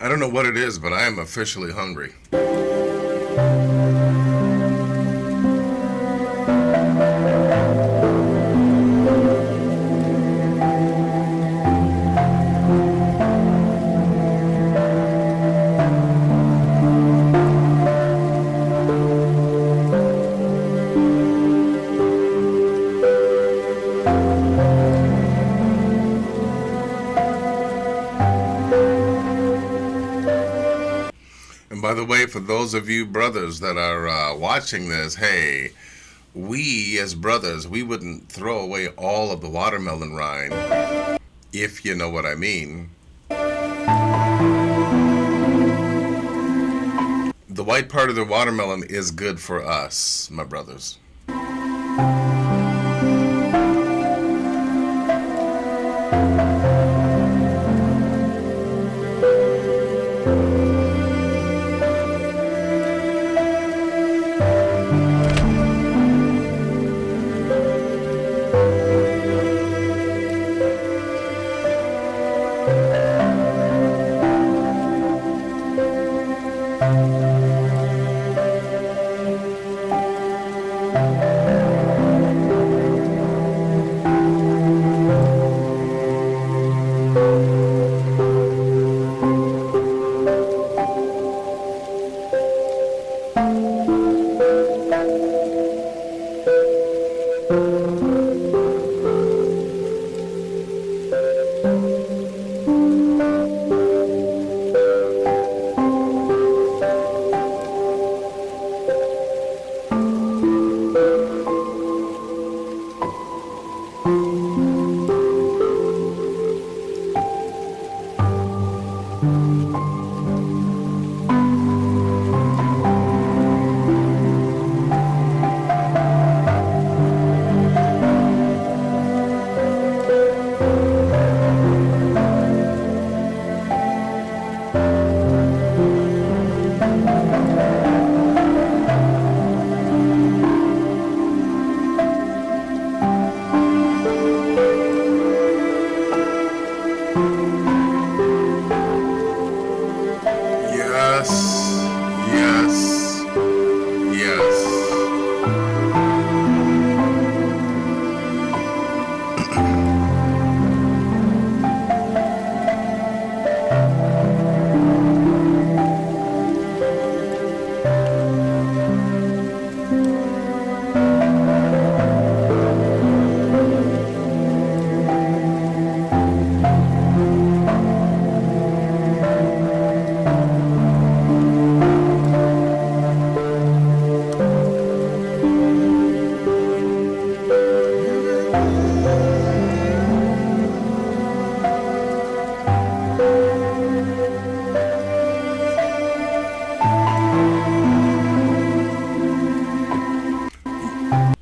S1: I don't know what it is, but I am officially hungry. And by the way, for those of you brothers that are watching this, hey, we as brothers, we wouldn't throw away all of the watermelon rind, if you know what I mean. The white part of the watermelon is good for us, my brothers.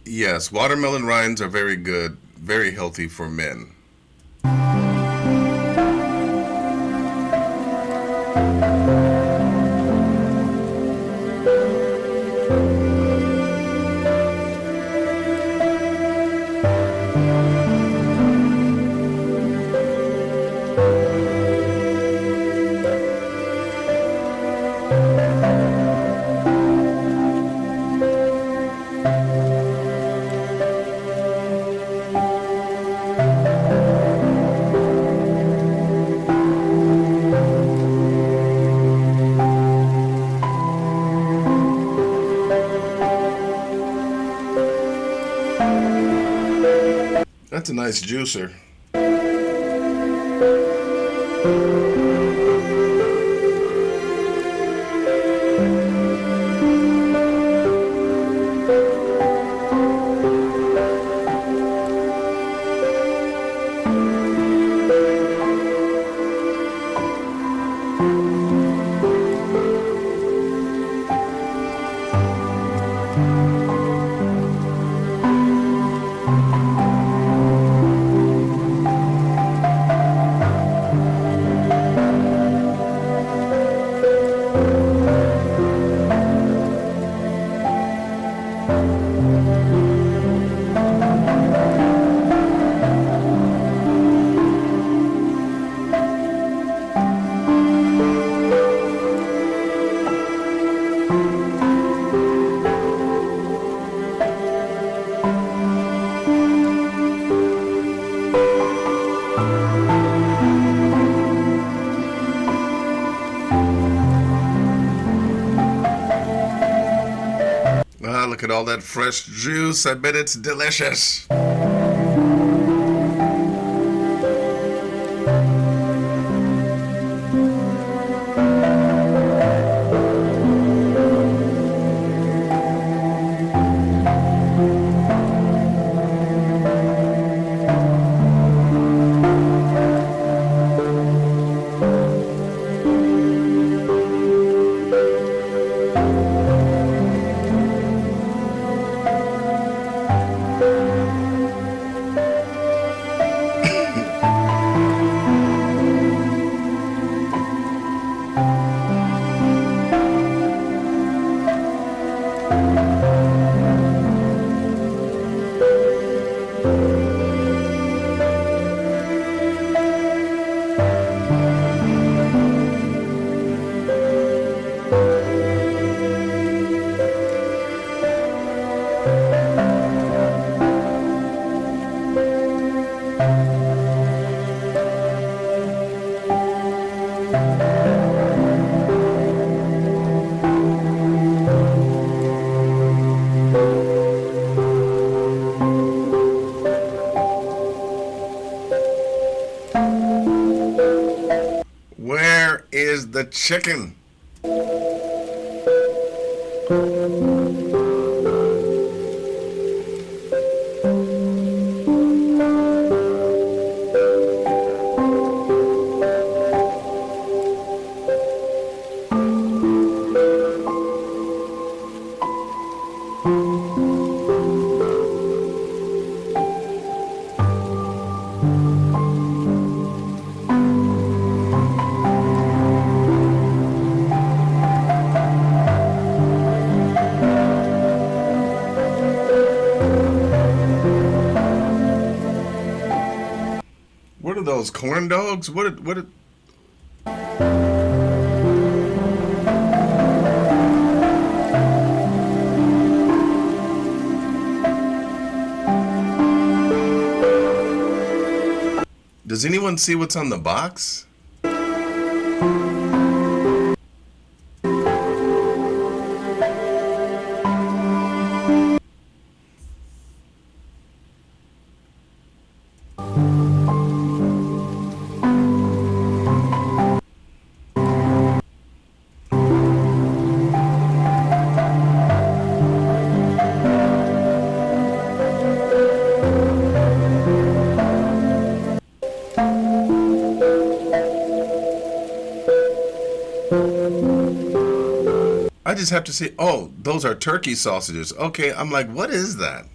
S1: Yes, watermelon rinds are very good, very healthy for men. That's a nice juicer. Look at all that fresh juice. I bet it's delicious. Where is the chicken? What are those, corn dogs? What? Does anyone see what's on the box? I just have to say, oh, those are turkey sausages. Okay, I'm like, what is that?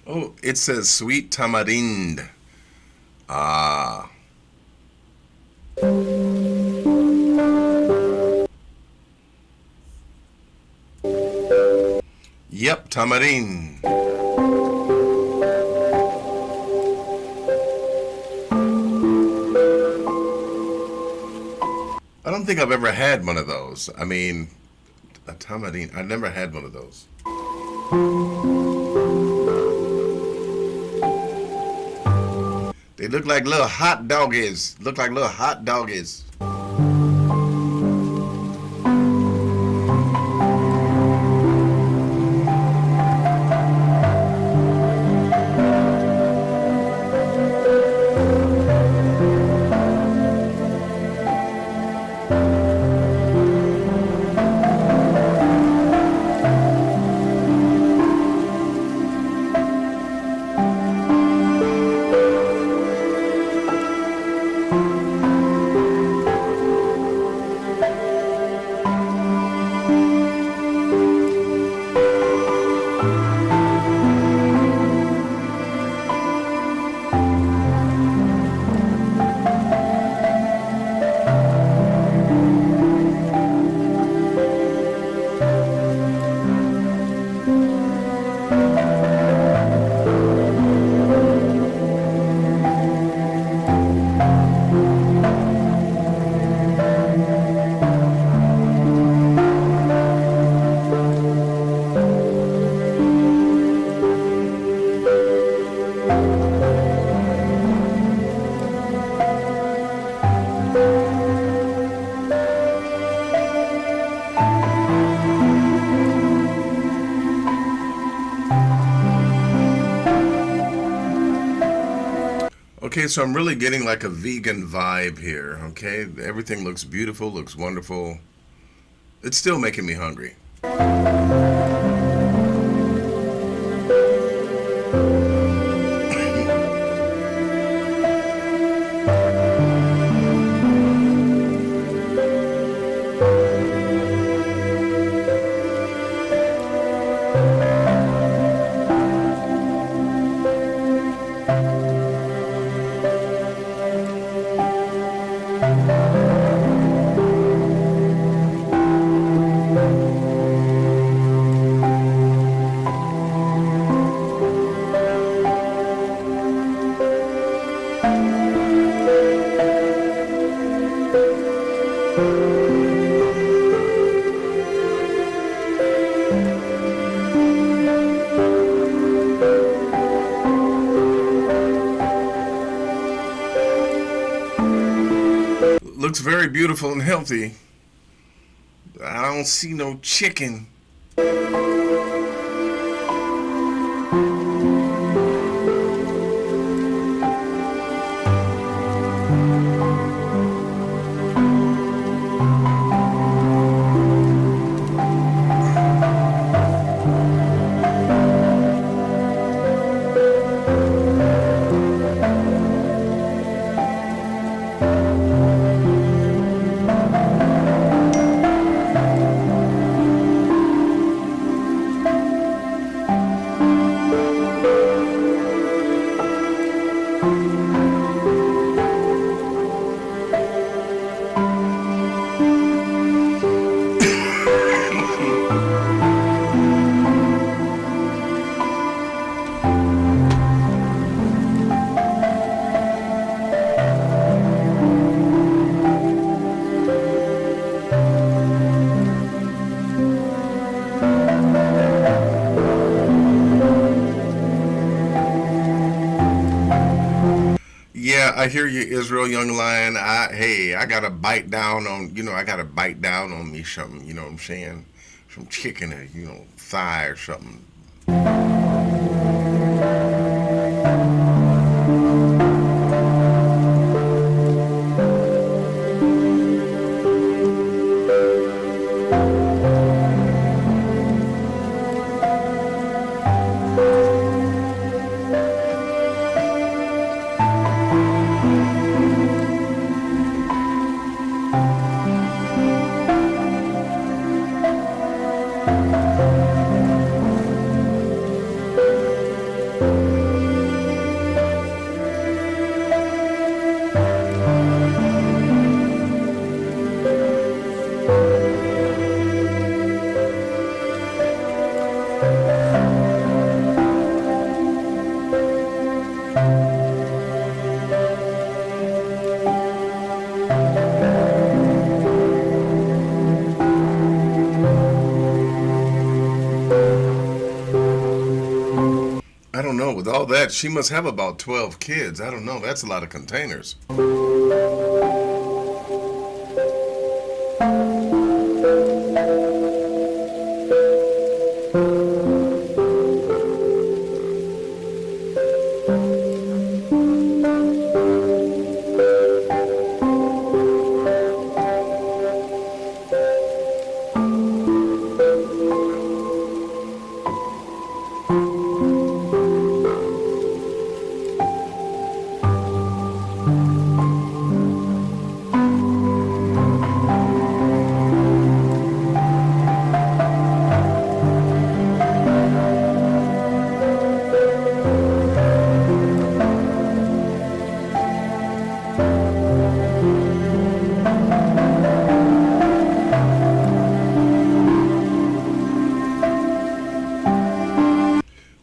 S1: Oh, it says sweet tamarind. Ah. Yep, tamarind. I don't think I've ever had one of those. I mean, a tamarind. I never had one of those. They look like little hot doggies. Look like little hot doggies. Okay, so I'm really getting like a vegan vibe here, okay? Everything looks beautiful, looks wonderful. It's still making me hungry. Looks very beautiful and healthy. I don't see no chicken. Yeah, I hear you, Israel Young Lion. I gotta bite down on, I gotta bite down on me something, you know what I'm saying? Some chicken or, thigh or something. I don't know. With all that, she must have about 12 kids. I don't know. That's a lot of containers.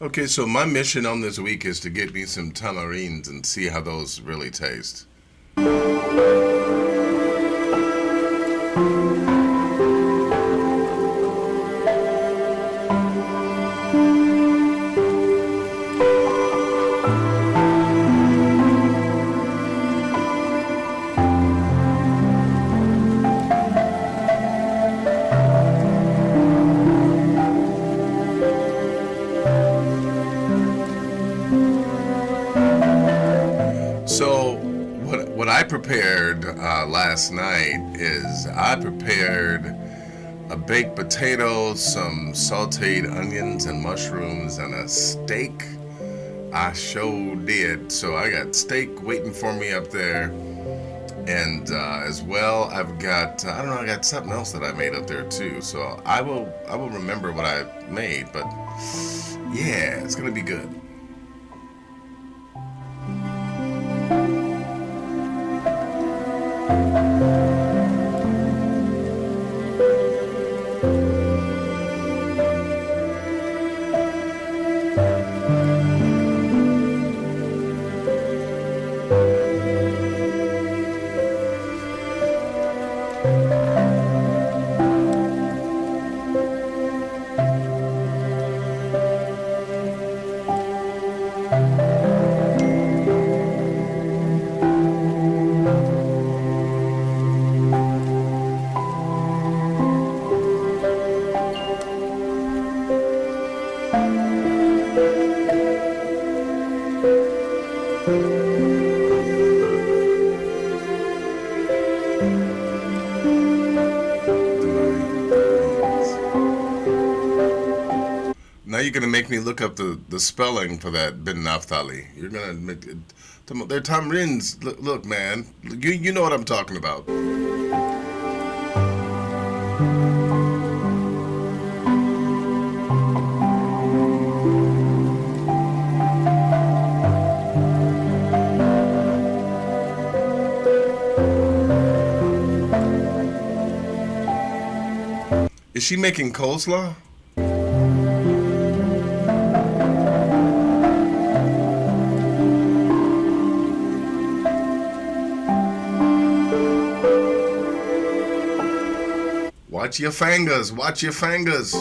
S1: Okay, so my mission on this week is to get me some tamarines and see how those really taste. So prepared last night is I prepared a baked potato, some sauteed onions and mushrooms, and a steak. I sure did. So I got steak waiting for me up there. And as well, I've got, I don't know, I got something else that I made up there too. So I will remember what I made, but yeah, it's going to be good. Now you're gonna make me look up the spelling for that Ben Naphtali. You're gonna make it. They're tamarins. Look, man. You know what I'm talking about. Is she making coleslaw? Watch your fingers, watch your fingers.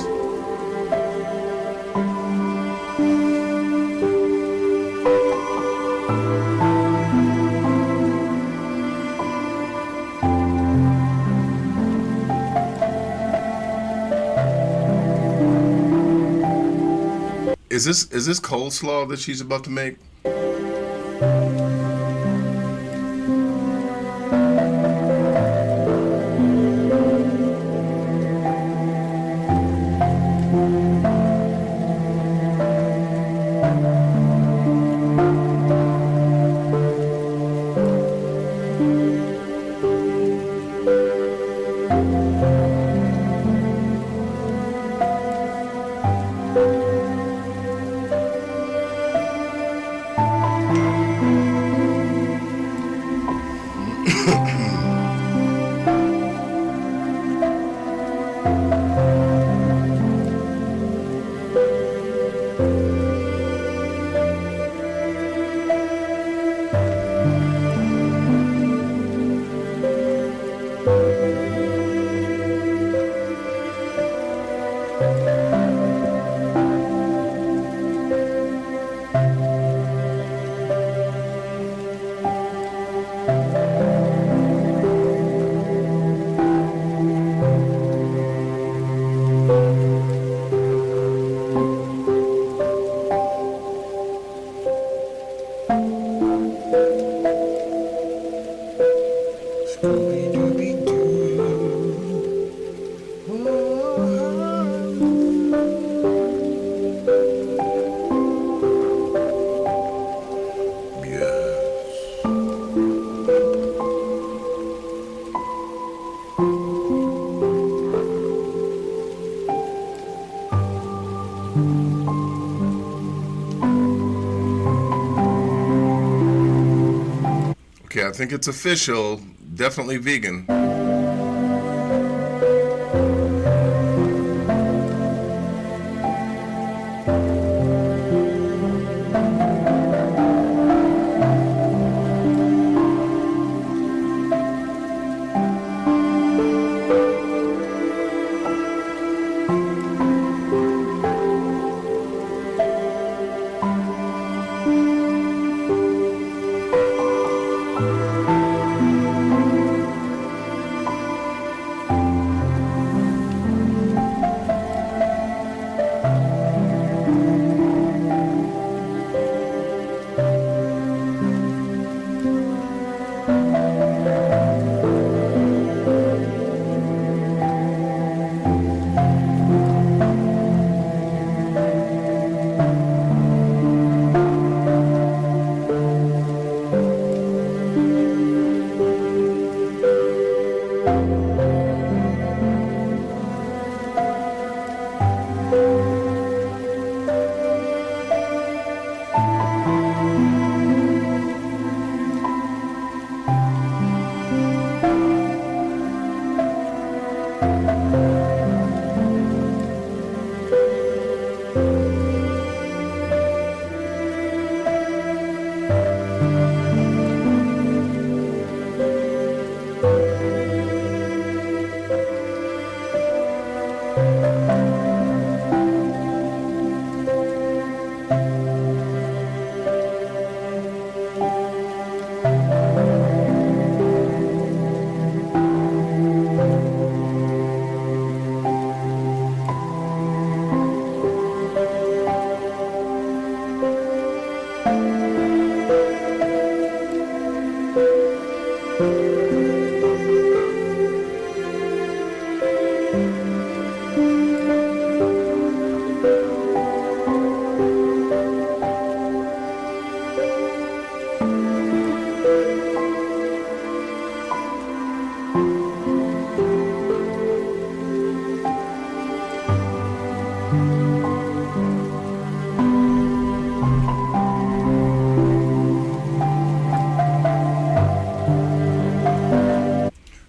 S1: Is this coleslaw that she's about to make? Okay, I think it's official. Definitely vegan.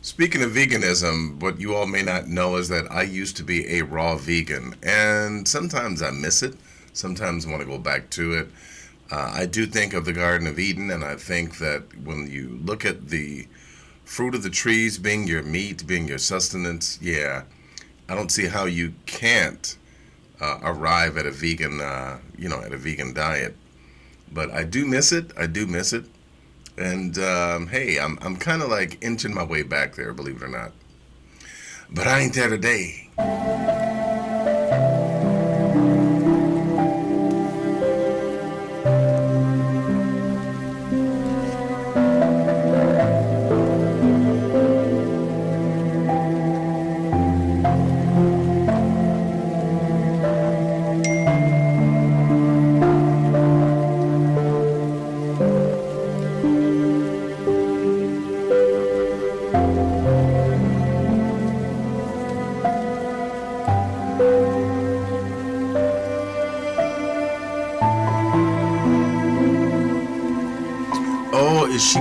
S1: Speaking of veganism, what you all may not know is that I used to be a raw vegan, and sometimes I miss it. Sometimes I want to go back to it. I do think of the Garden of Eden, and I think that when you look at the fruit of the trees being your meat, being your sustenance, yeah, I don't see how you can't arrive at a vegan, at a vegan diet. But I do miss it. I do miss it. And hey, I'm kind of like inching my way back there, believe it or not. But I ain't there today. Oh, is she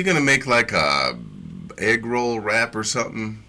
S1: gonna make like a egg roll wrap or something?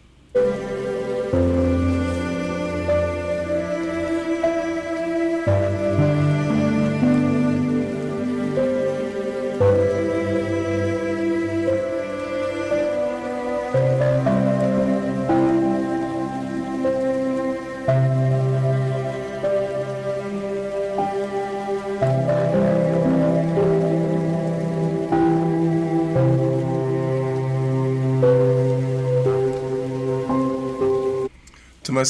S1: To my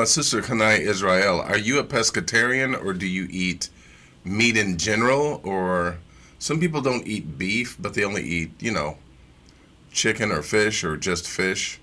S1: sister, Kanai Israel, are you a pescatarian or do you eat meat in general? Or some people don't eat beef, but they only eat, chicken or fish or just fish.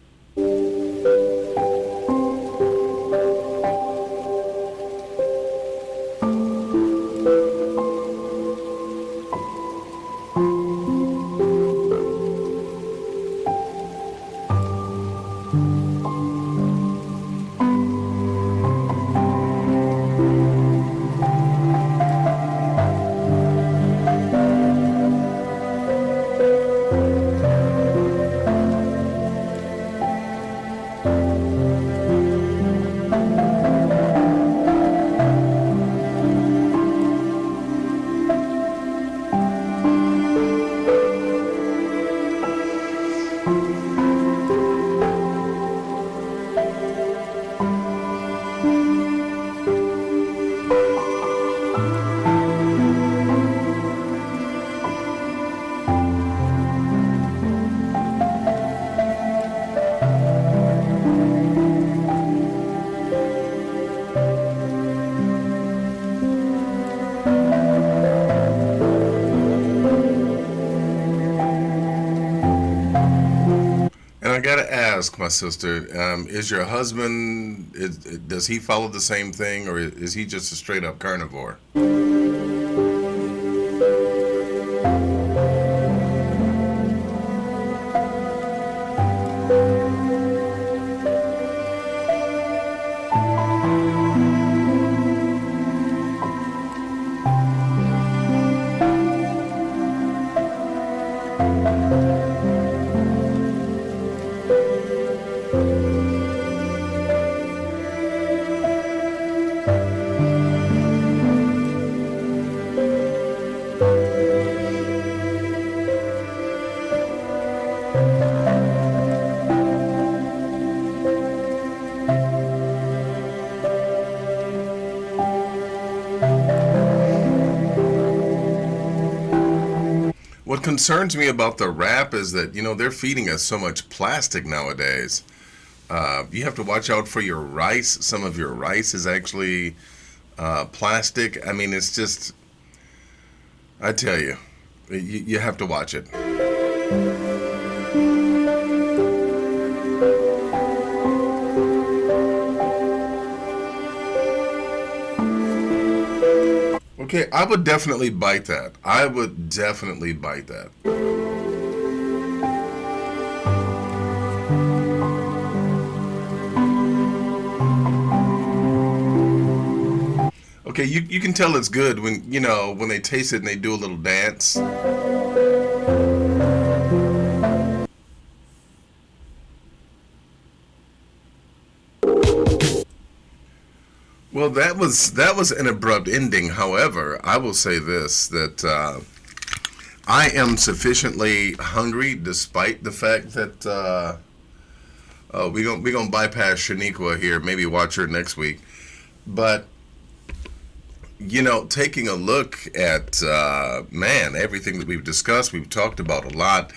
S1: I gotta ask, my sister, is your husband, does he follow the same thing, or is he just a straight up carnivore? What concerns me about the wrap is that, they're feeding us so much plastic nowadays. You have to watch out for your rice. Some of your rice is actually plastic. I mean, it's just, I tell you, you have to watch it. Okay, I would definitely bite that. I would definitely bite that. Okay, you can tell it's good when, when they taste it and they do a little dance. Well, that was an abrupt ending. However, I will say this, that I am sufficiently hungry, despite the fact that we gonna bypass Shaniqua here, maybe watch her next week. But taking a look at everything that we've discussed, we've talked about a lot,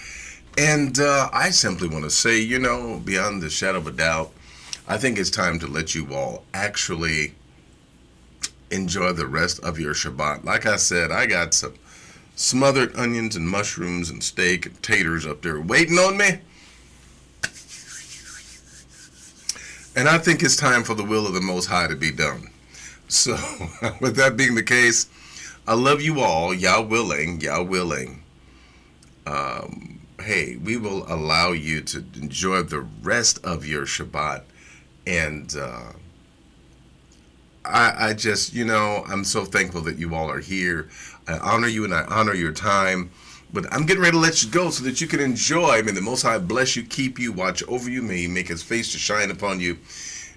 S1: and I simply want to say, beyond the shadow of a doubt, I think it's time to let you all actually enjoy the rest of your Shabbat. Like I said, I got some smothered onions and mushrooms and steak and taters up there waiting on me. And I think it's time for the will of the Most High to be done. So, with that being the case, I love you all. Yah willing. Hey, we will allow you to enjoy the rest of your Shabbat. And I just, I'm so thankful that you all are here. I honor you and I honor your time. But I'm getting ready to let you go so that you can enjoy. May the Most High bless you, keep you, watch over you. May He make His face to shine upon you.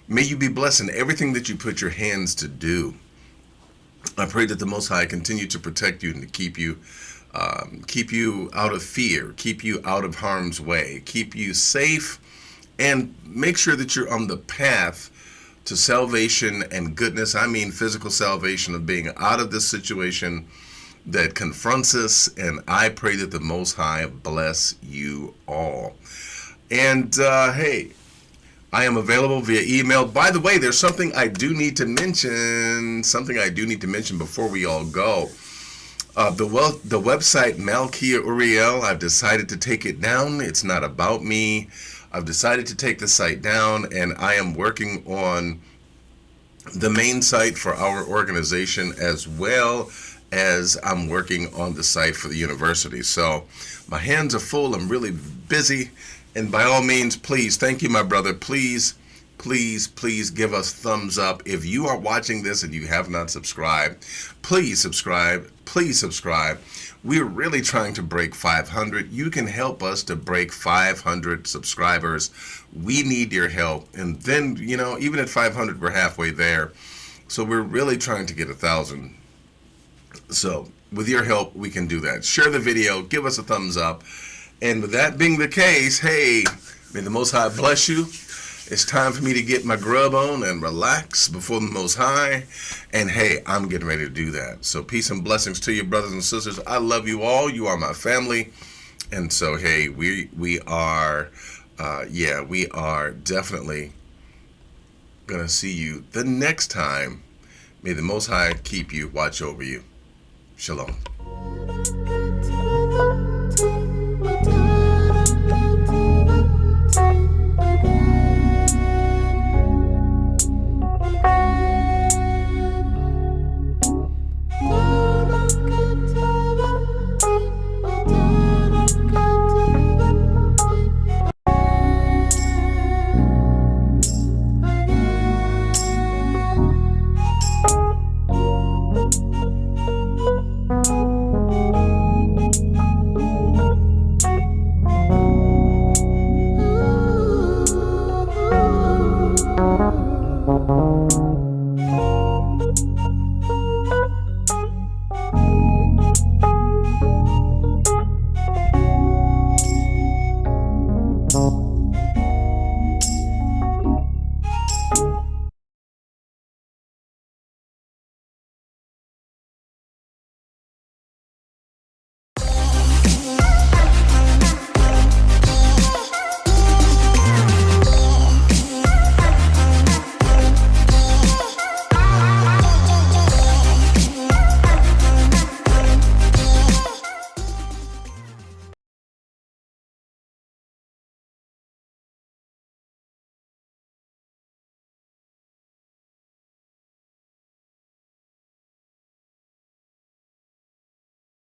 S1: May you be blessed in everything that you put your hands to do. I pray that the Most High continue to protect you and to keep you out of fear, keep you out of harm's way, keep you safe, and make sure that you're on the path to salvation and goodness. I mean physical salvation, of being out of this situation that confronts us. And I pray that the Most High bless you all. And hey, I am available via email. By the way, there's something I do need to mention. Before we all go. The website Malkia Uriel, I've decided to take it down. It's not about me. I've decided to take the site down, and I am working on the main site for our organization, as well as I'm working on the site for the university. So my hands are full. I'm really busy. And by all means, please, thank you, my brother. Please give us thumbs up. If you are watching this and you have not subscribed, please subscribe. We're really trying to break 500. You can help us to break 500 subscribers. We need your help. And then, even at 500, we're halfway there. So we're really trying to get 1,000. So with your help, we can do that. Share the video, give us a thumbs up. And with that being the case, hey, may the Most High bless you. It's time for me to get my grub on and relax before the Most High. And hey, I'm getting ready to do that. So peace and blessings to you, brothers and sisters. I love you all. You are my family. And so, hey, we are definitely going to see you the next time. May the Most High keep you, watch over you. Shalom.
S14: Thank you.